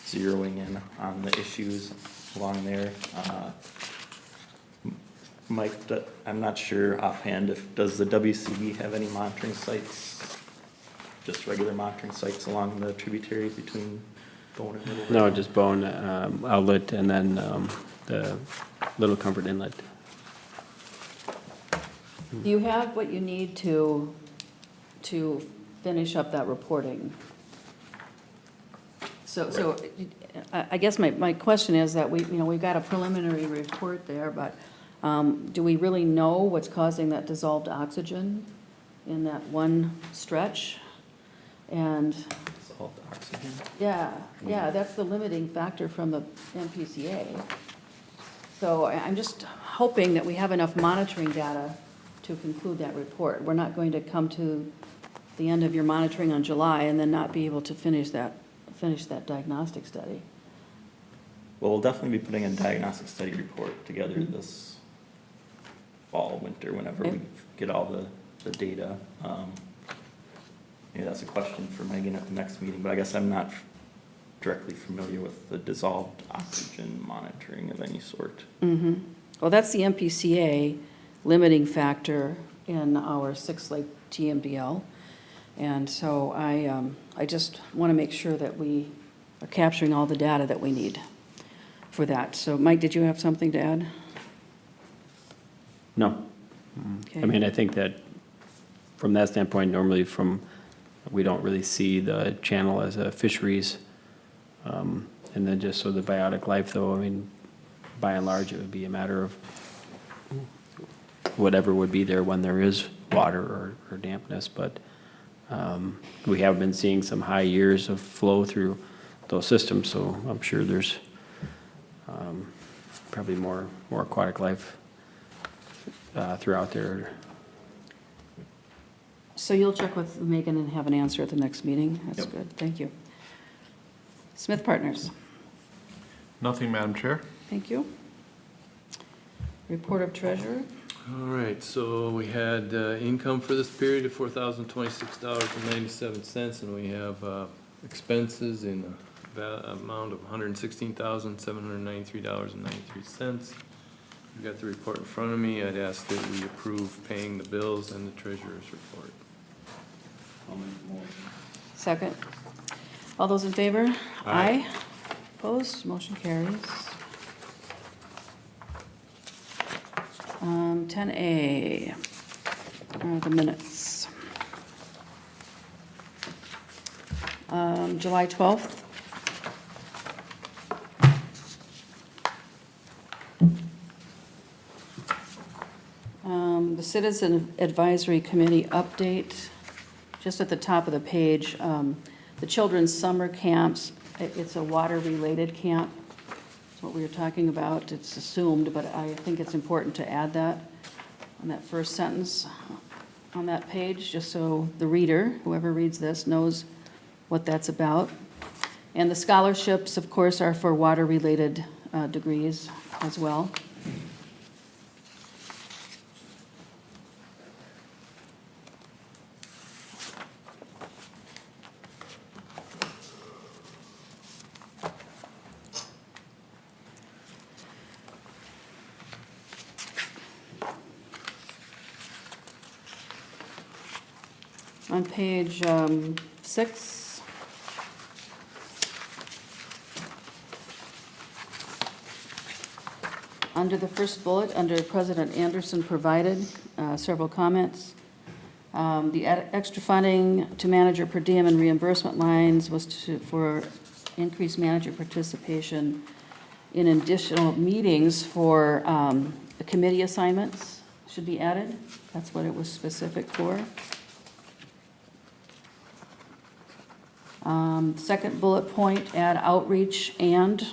zeroing in on the issues along there. Mike, I'm not sure offhand does the WCB have any monitoring sites, just regular monitoring sites along the tributary between Bone and Little? No, just Bone Outlet and then the Little Comfort Inlet. Do you have what you need to finish up that reporting? So I guess my question is that we've got a preliminary report there, but do we really know what's causing that dissolved oxygen in that one stretch? And Dissolved oxygen? yeah, that's the limiting factor from the MPCA. So I'm just hoping that we have enough monitoring data to conclude that report. We're not going to come to the end of your monitoring on July and then not be able to finish that diagnostic study. Well, we'll definitely be putting a diagnostic study report together this fall, winter, whenever we get all the data. Maybe that's a question for Megan at the next meeting, but I guess I'm not directly familiar with the dissolved oxygen monitoring of any sort. Mm-hmm. Well, that's the MPCA limiting factor in our 6 Lake TMDL. And so I just want to make sure that we are capturing all the data that we need for that. So Mike, did you have something to add? No. Okay. I mean, I think that from that standpoint, normally we don't really see the channel as a fisheries. And then just so the biotic life though, I mean, by and large, it would be a matter of whatever would be there when there is water or dampness. But we have been seeing some high years of flow through those systems, so I'm sure there's probably more aquatic life throughout there. So you'll check with Megan and have an answer at the next meeting? That's Yep. good, thank you. Smith Partners, Nothing, Madam Chair. thank you. Report of treasurer, All right, so we had income for this period of $4,026.97, and we have expenses in the amount of $116,793.93. I've got the report in front of me. I'd ask that we approve paying the bills and the treasurer's report. second. All those in favor? Aye. Opposed, motion carries. 10A, the minutes. July 12th. The Citizen Advisory Committee update, just at the top of the page, the children's summer camps, it's a water-related camp. That's what we were talking about. It's assumed, but I think it's important to add that on that first sentence on that page, just so the reader, whoever reads this, knows what that's about. And the scholarships, of course, are for water-related degrees as well. On page 6, under the first bullet, under President Anderson provided, several comments. The extra funding to manager per diem and reimbursement lines was for increased manager participation in additional meetings for the committee assignments should be added. That's what it was specific for. Second bullet point, add outreach and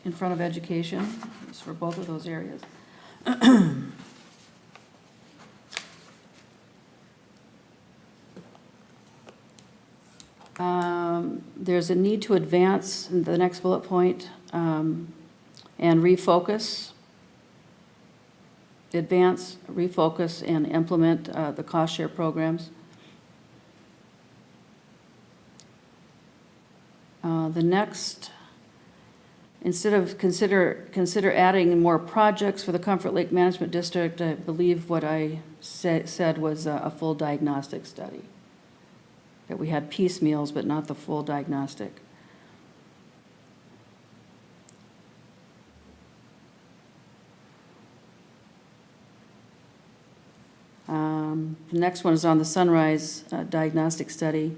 in front of education. It's for both of those areas. There's a need to advance, in the next bullet point, and refocus. Advance, refocus, and implement the cost share programs. The next, instead of consider adding more projects for the Comfort Lake Management District, I believe what I said was a full diagnostic study. That we had piecemeals, but not the full diagnostic. The next one is on the Sunrise diagnostic study,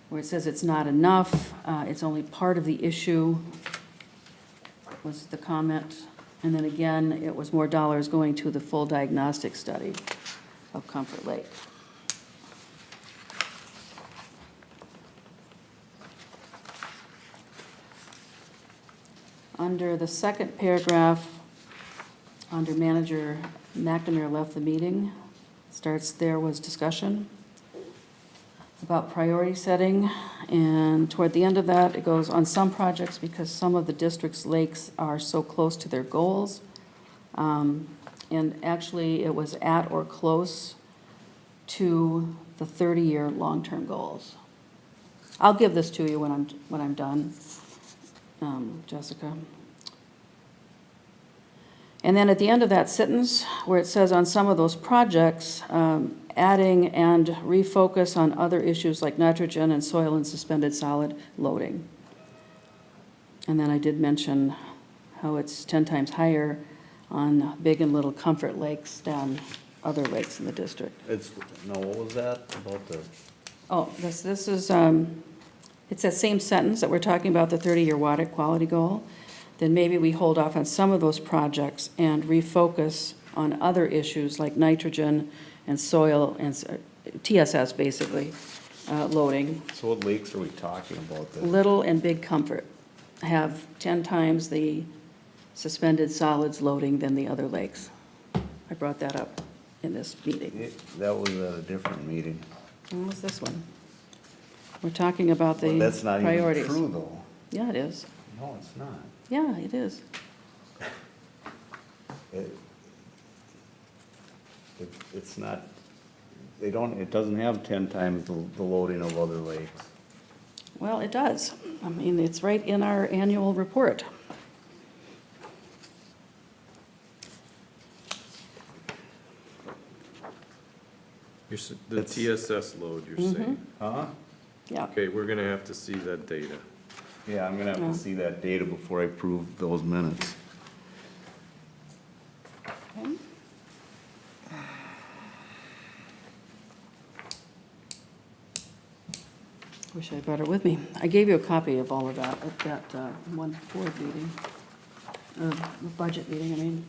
where it says it's not enough, it's only part of the issue, was the comment. And then again, it was more dollars going to the full diagnostic study of Comfort Lake. Under the second paragraph, under manager McNamara left the meeting, starts there was discussion about priority setting, and toward the end of that, it goes on some projects because some of the district's lakes are so close to their goals. And actually, it was at or close to the 30-year long-term goals. I'll give this to you when I'm done, Jessica. And then at the end of that sentence, where it says on some of those projects, adding and refocus on other issues like nitrogen and soil and suspended solid loading. And then I did mention how it's 10 times higher on Big and Little Comfort Lakes than other lakes in the district. What was that about the? Oh, this is, it's that same sentence that we're talking about, the 30-year water quality goal. Then maybe we hold off on some of those projects and refocus on other issues like nitrogen and soil and TSS, basically, loading. So what lakes are we talking about then? Little and Big Comfort have 10 times the suspended solids loading than the other lakes. I brought that up in this meeting. That was at a different meeting. What was this one? We're talking about the Well, that's not even priorities. true, though. Yeah, it is. No, it's not. Yeah, it is. It's not, it doesn't have 10 times the loading of other lakes. Well, it does. I mean, it's right in our annual report. The TSS load, you're saying? Huh? Yeah. Okay, we're gonna have to see that data. Yeah, I'm gonna have Yeah. to see that data before I approve those minutes. Okay. Wish I brought it with me. I gave you a copy of all of that at that one board meeting, budget meeting, I mean.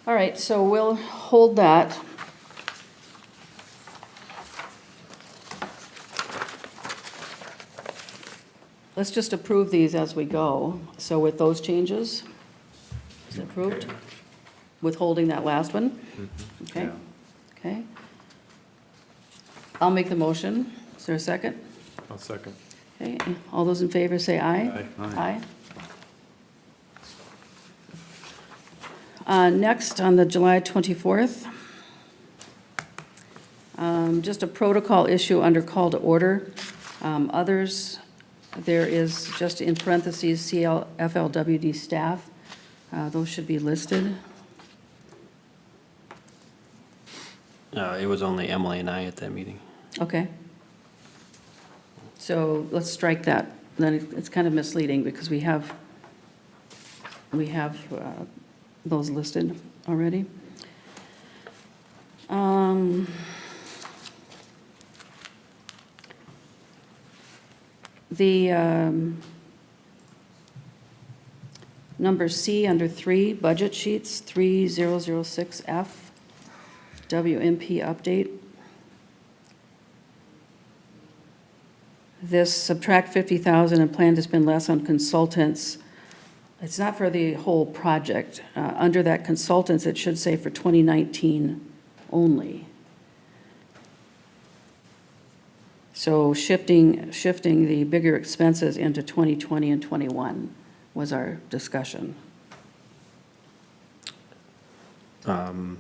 All right, so we'll hold that. Let's just approve these as we go. So with those changes, is it approved? Withholding that last one? Okay, Yeah. okay. I'll make the motion. Is there a second? I'll second. Okay, all those in favor say aye. Aye. Next, on the July 24th, just a protocol issue under call to order. Others, there is just in parentheses, FLWD staff. Those should be listed. It was only Emily and I at that meeting. Okay. So let's strike that. Then it's kind of misleading because we have those listed already. The number C under 3, budget sheets, 3006F, WMP update. This subtract 50,000 and plan to spend less on consultants. It's not for the whole project. Under that consultants, it should say for 2019 only. So shifting the bigger expenses into 2020 and 21 was our discussion. Madam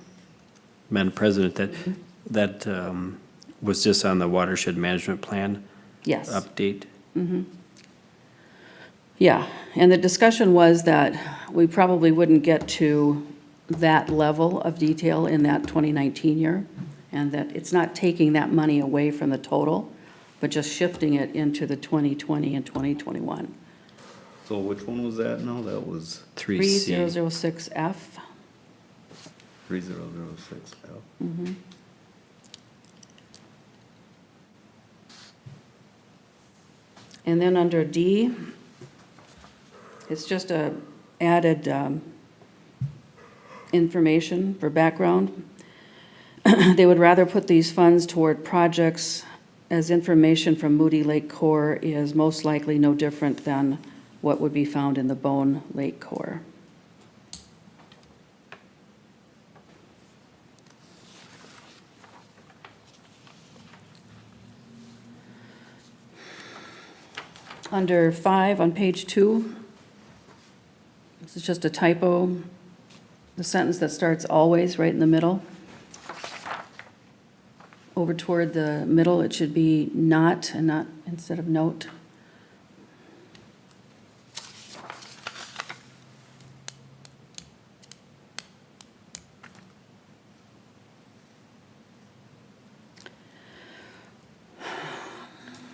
President, that was just on the watershed management plan Yes. update. Yeah, and the discussion was that we probably wouldn't get to that level of detail in that 2019 year, and that it's not taking that money away from the total, but just shifting it into the 2020 and 2021. So which one was that now? That was 3C. 3006F. 3006. And then under D, it's just a added information for background. They would rather put these funds toward projects as information from Moody Lake Core is most likely no different than what would be found in the Bone Lake Core. Under 5 on page 2, this is just a typo. The sentence that starts always right in the middle. Over toward the middle, it should be not and not instead of note.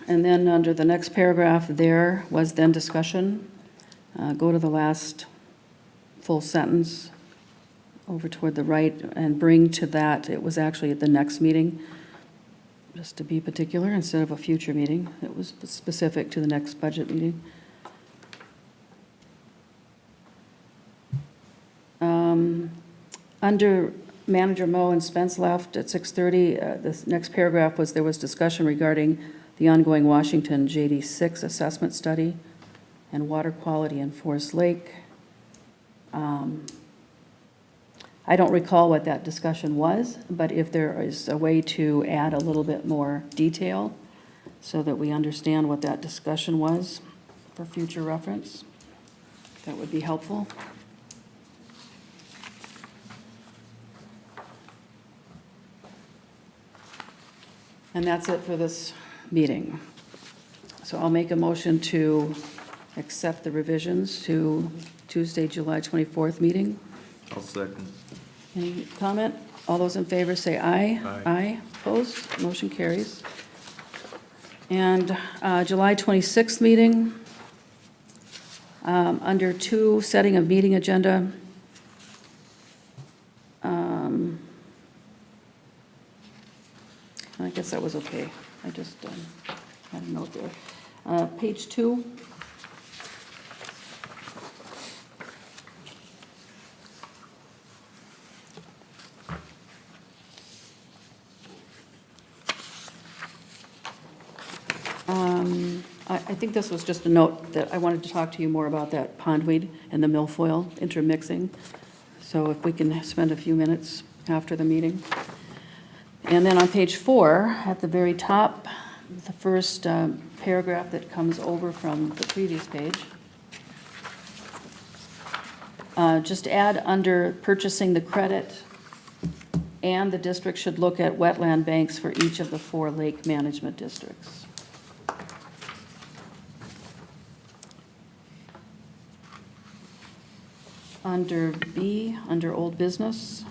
And then under the next paragraph, there was then discussion. Go to the last full sentence over toward the right and bring to that, it was actually at the next meeting, just to be particular, instead of a future meeting. It was specific to the next budget meeting. Under Manager Moe and Spence left at 6:30, this next paragraph was, there was discussion regarding the ongoing Washington JD6 assessment study and water quality in Forest Lake. I don't recall what that discussion was, but if there is a way to add a little bit more detail so that we understand what that discussion was for future reference, that would be helpful. And that's it for this meeting. So I'll make a motion to accept the revisions to Tuesday, July 24th meeting. I'll second. Any comment? All those in favor say aye. Aye. Aye. Opposed? Motion carries. And July 26th meeting, under 2, setting of meeting agenda. I guess that was okay. I just had a note there. Page 2. I think this was just a note that I wanted to talk to you more about that pondweed and the milfoil intermixing. So if we can spend a few minutes after the meeting. And then on page 4, at the very top, the first paragraph that comes over from the previous page, just add under purchasing the credit, and the district should look at wetland banks for each of the 4 lake management districts. Under B, under old business.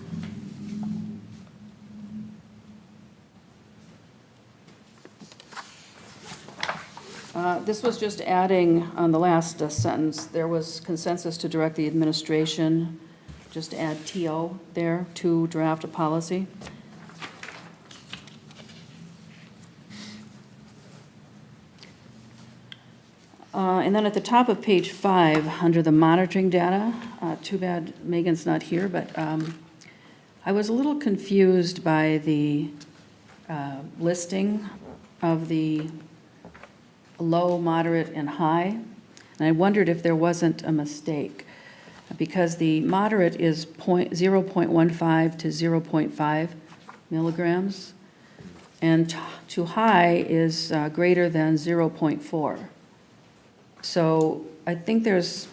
This was just adding on the last sentence, there was consensus to direct the administration, just add TO there, to draft a policy. And then at the top of page 5, under the monitoring data, too bad Megan's not here, but I was a little confused by the listing of the low, moderate, and high. And I wondered if there wasn't a mistake, because the moderate is 0.15 to 0.5 milligrams, and too high is greater than 0.4. So I think there's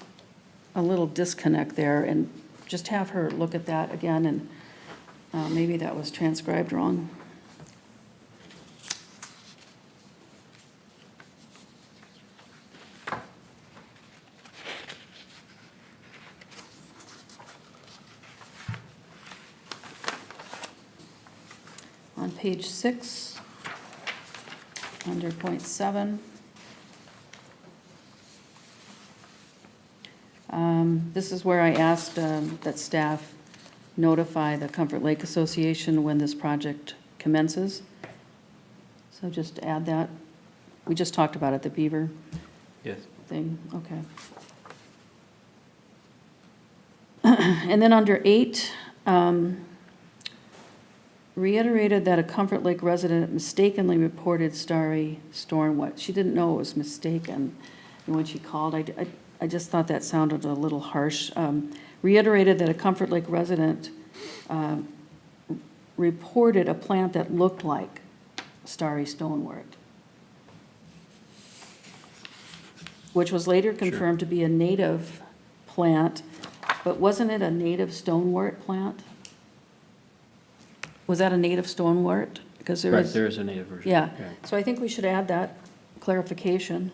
a little disconnect there, and just have her look at that again, and maybe that was transcribed wrong. On page 6, under point 7, this is where I asked that staff notify the Comfort Lake Association when this project commences. So just add that. We just talked about it, the beaver Yes. thing, okay. And then under 8, reiterated that a Comfort Lake resident mistakenly reported starry storm. She didn't know it was mistaken. And when she called, I just thought that sounded a little harsh. Reiterated that a Comfort Lake resident reported a plant that looked like starry stonewort, which was later confirmed to be a native plant, but wasn't it a native stonewort plant? Was that a native stonewort? Because there Right, is. there is a native version. Yeah, so I think we should add that clarification,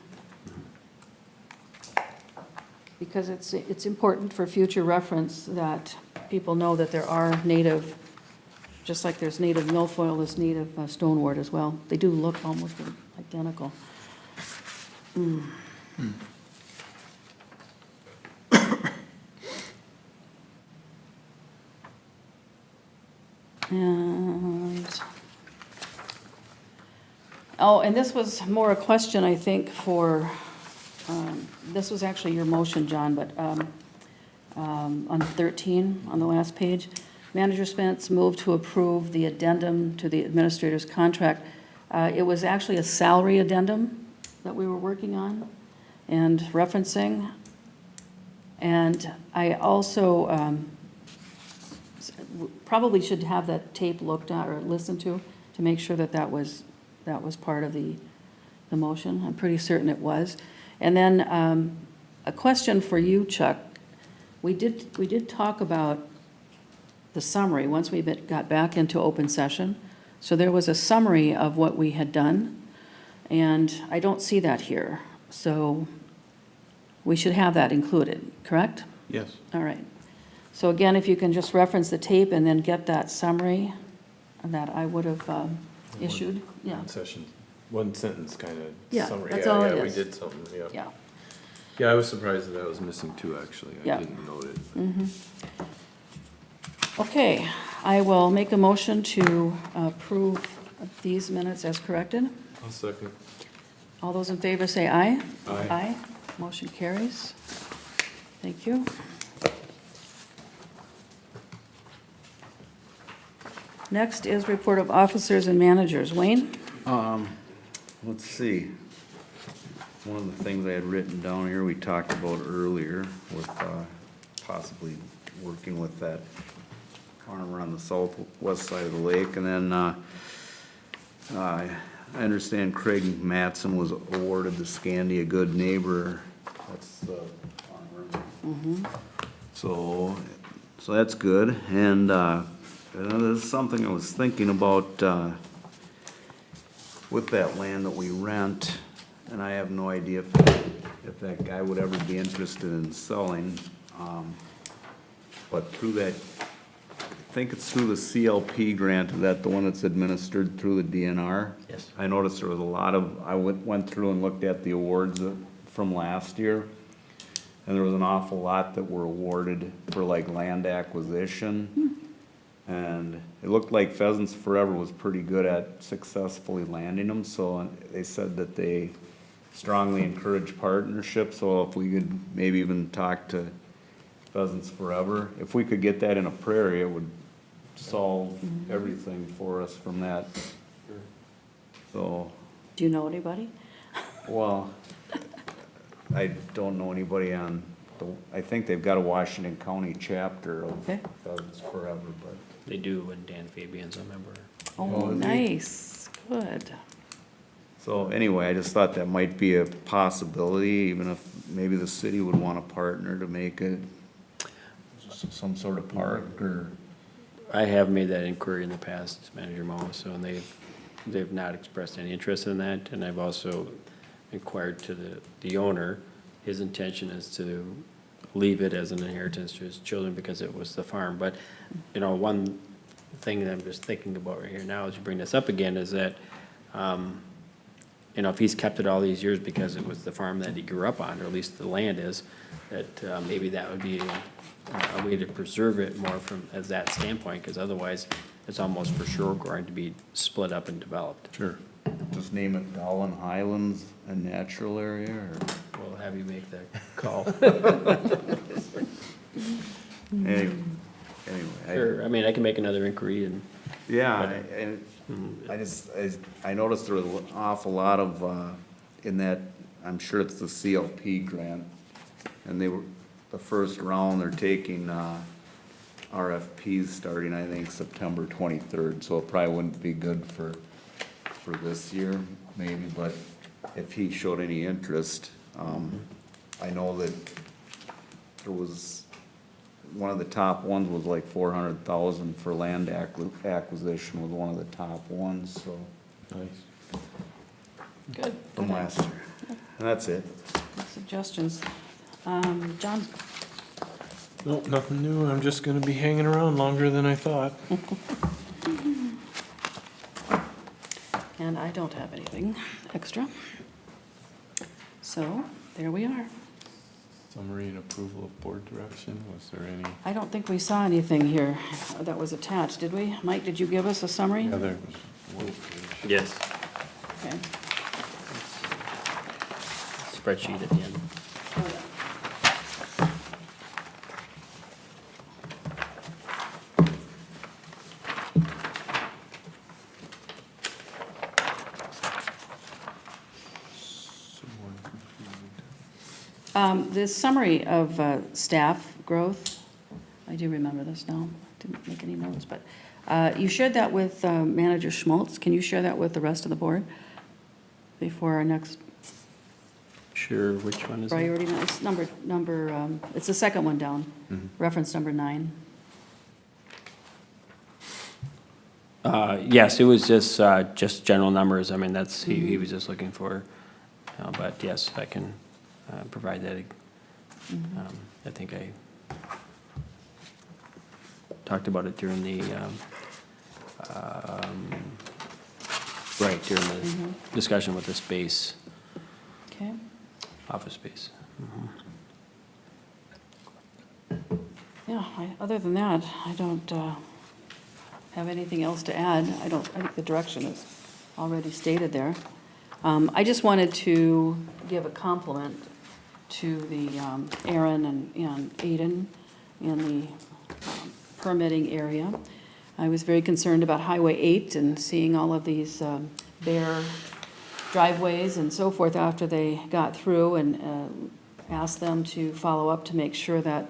because it's important for future reference that people know that there are native, just like there's native milfoil, there's native stonewort as well. They do look almost identical. And, oh, and this was more a question, I think, for, this was actually your motion, John, but on 13, on the last page, Manager Spence moved to approve the addendum to the administrator's contract. It was actually a salary addendum that we were working on and referencing. And I also probably should have that tape looked at or listened to make sure that that was part of the motion. I'm pretty certain it was. And then a question for you, Chuck. We did talk about the summary once we got back into open session. So there was a summary of what we had done, and I don't see that here. So we should have that included, correct? Yes. All right. So again, if you can just reference the tape and then get that summary that I would have issued, yeah, One session, one sentence kind of Yeah, summary. that's all it Yeah, we is. did something, yeah. yeah. Yeah, I was surprised that I was missing two, actually. I Yeah. didn't note it. Okay, I will make a motion to approve these minutes as corrected. I'll second. All those in favor say aye. Aye. Aye. Motion carries. Thank you. Next is report of officers and managers. Wayne? Let's see. One of the things I had written down here, we talked about earlier with possibly working with that farmer on the southwest side of the lake. And then I understand Craig Matson was awarded the Scandia Good Neighbor. That's the farmer. So that's good. And this is something I was thinking about with that land that we rent, and I have no idea if that guy would ever be interested in selling. But through that, I think it's through the CLP grant, is that the one that's administered through the DNR? Yes. I noticed there was a lot of, I went through and looked at the awards from last year, and there was an awful lot that were awarded for like land acquisition. And it looked like Pheasants Forever was pretty good at successfully landing them, so they said that they strongly encourage partnership, so if we could maybe even talk to Pheasants Forever, if we could get that in a prairie, it would solve everything for us from that. So, Do you know anybody? well, I don't know anybody on, I think they've got a Washington County chapter of Okay. Pheasants Forever, but. They do, and Dan Fabian's a member. Oh, is he? nice. Good. So anyway, I just thought that might be a possibility, even if maybe the city would want to partner to make it some sort of park or. I have made that inquiry in the past, Manager Mo, so, and they've not expressed any interest in that, and I've also inquired to the owner. His intention is to leave it as an inheritance to his children because it was the farm. But, you know, one thing that I'm just thinking about right here now as you bring this up again is that, you know, if he's kept it all these years because it was the farm that he grew up on, or at least the land is, that maybe that would be a way to preserve it more from, as that standpoint, because otherwise it's almost for sure going to be split up and developed. Sure. Just name it Gowan Highlands, a natural area, or? We'll have you make that call. Anyway, Sure, I mean, I can make another inquiry and. yeah, and I noticed there was an awful lot of, in that, I'm sure it's the CLP grant, and they were, the first round, they're taking, RFPs starting, I think, September 23rd, so it probably wouldn't be good for this year, maybe, but if he showed any interest, I know that there was, one of the top ones was like 400,000 for land acquisition was one of the top ones, so, Nice. Good. from last year. And that's it. Good suggestions. John? Nope, nothing new. I'm just gonna be hanging around longer than I thought. And I don't have anything extra. So, there we are. Summary and approval of board direction, was there any? I don't think we saw anything here that was attached, did we? Mike, did you give us a summary? Yeah, there was one page. Yes. Okay. Spreadsheet at the end. This summary of staff growth, I do remember this now, didn't make any notes, but you shared that with Manager Schmaltz. Can you share that with the rest of the board before our next Sure, which one is it? priority? It's it's the second one down, reference number 9. Yes, it was just general numbers. I mean, that's, he was just looking for, but yes, I can provide that. I think I talked about it during the, right, during the discussion with the space, Okay. office space. Yeah, other than that, I don't have anything else to add. I think the direction is already stated there. I just wanted to give a compliment to the Aaron and Aiden in the permitting area. I was very concerned about Highway 8 and seeing all of these bare driveways and so forth after they got through, and asked them to follow up to make sure that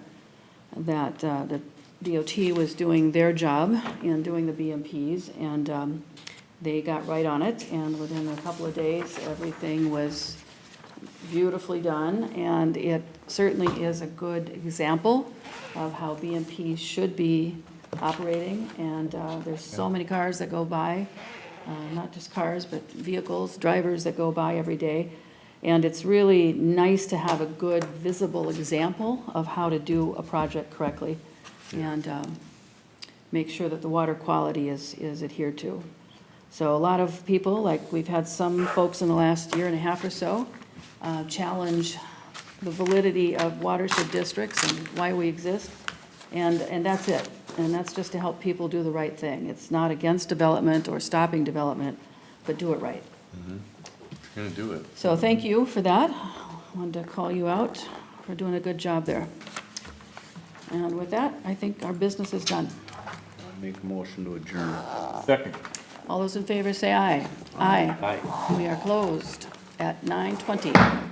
the DOT was doing their job in doing the BMPs, and they got right on it, and within a couple of days, everything was beautifully done, and it certainly is a good example of how BMPs should be operating, and there's so many cars that go by, not just cars, but vehicles, drivers that go by every day, and it's really nice to have a good visible example of how to do a project correctly, and make sure that the water quality is adhered to. So a lot of people, like we've had some folks in the last year and a half or so, challenge the validity of watershed districts and why we exist, and that's it. And that's just to help people do the right thing. It's not against development or stopping development, but do it right. You're gonna do it. So thank you for that. Wanted to call you out for doing a good job there. And with that, I think our business is done. Make a motion to adjourn. Second. All those in favor say aye. Aye. We are closed at 9:20.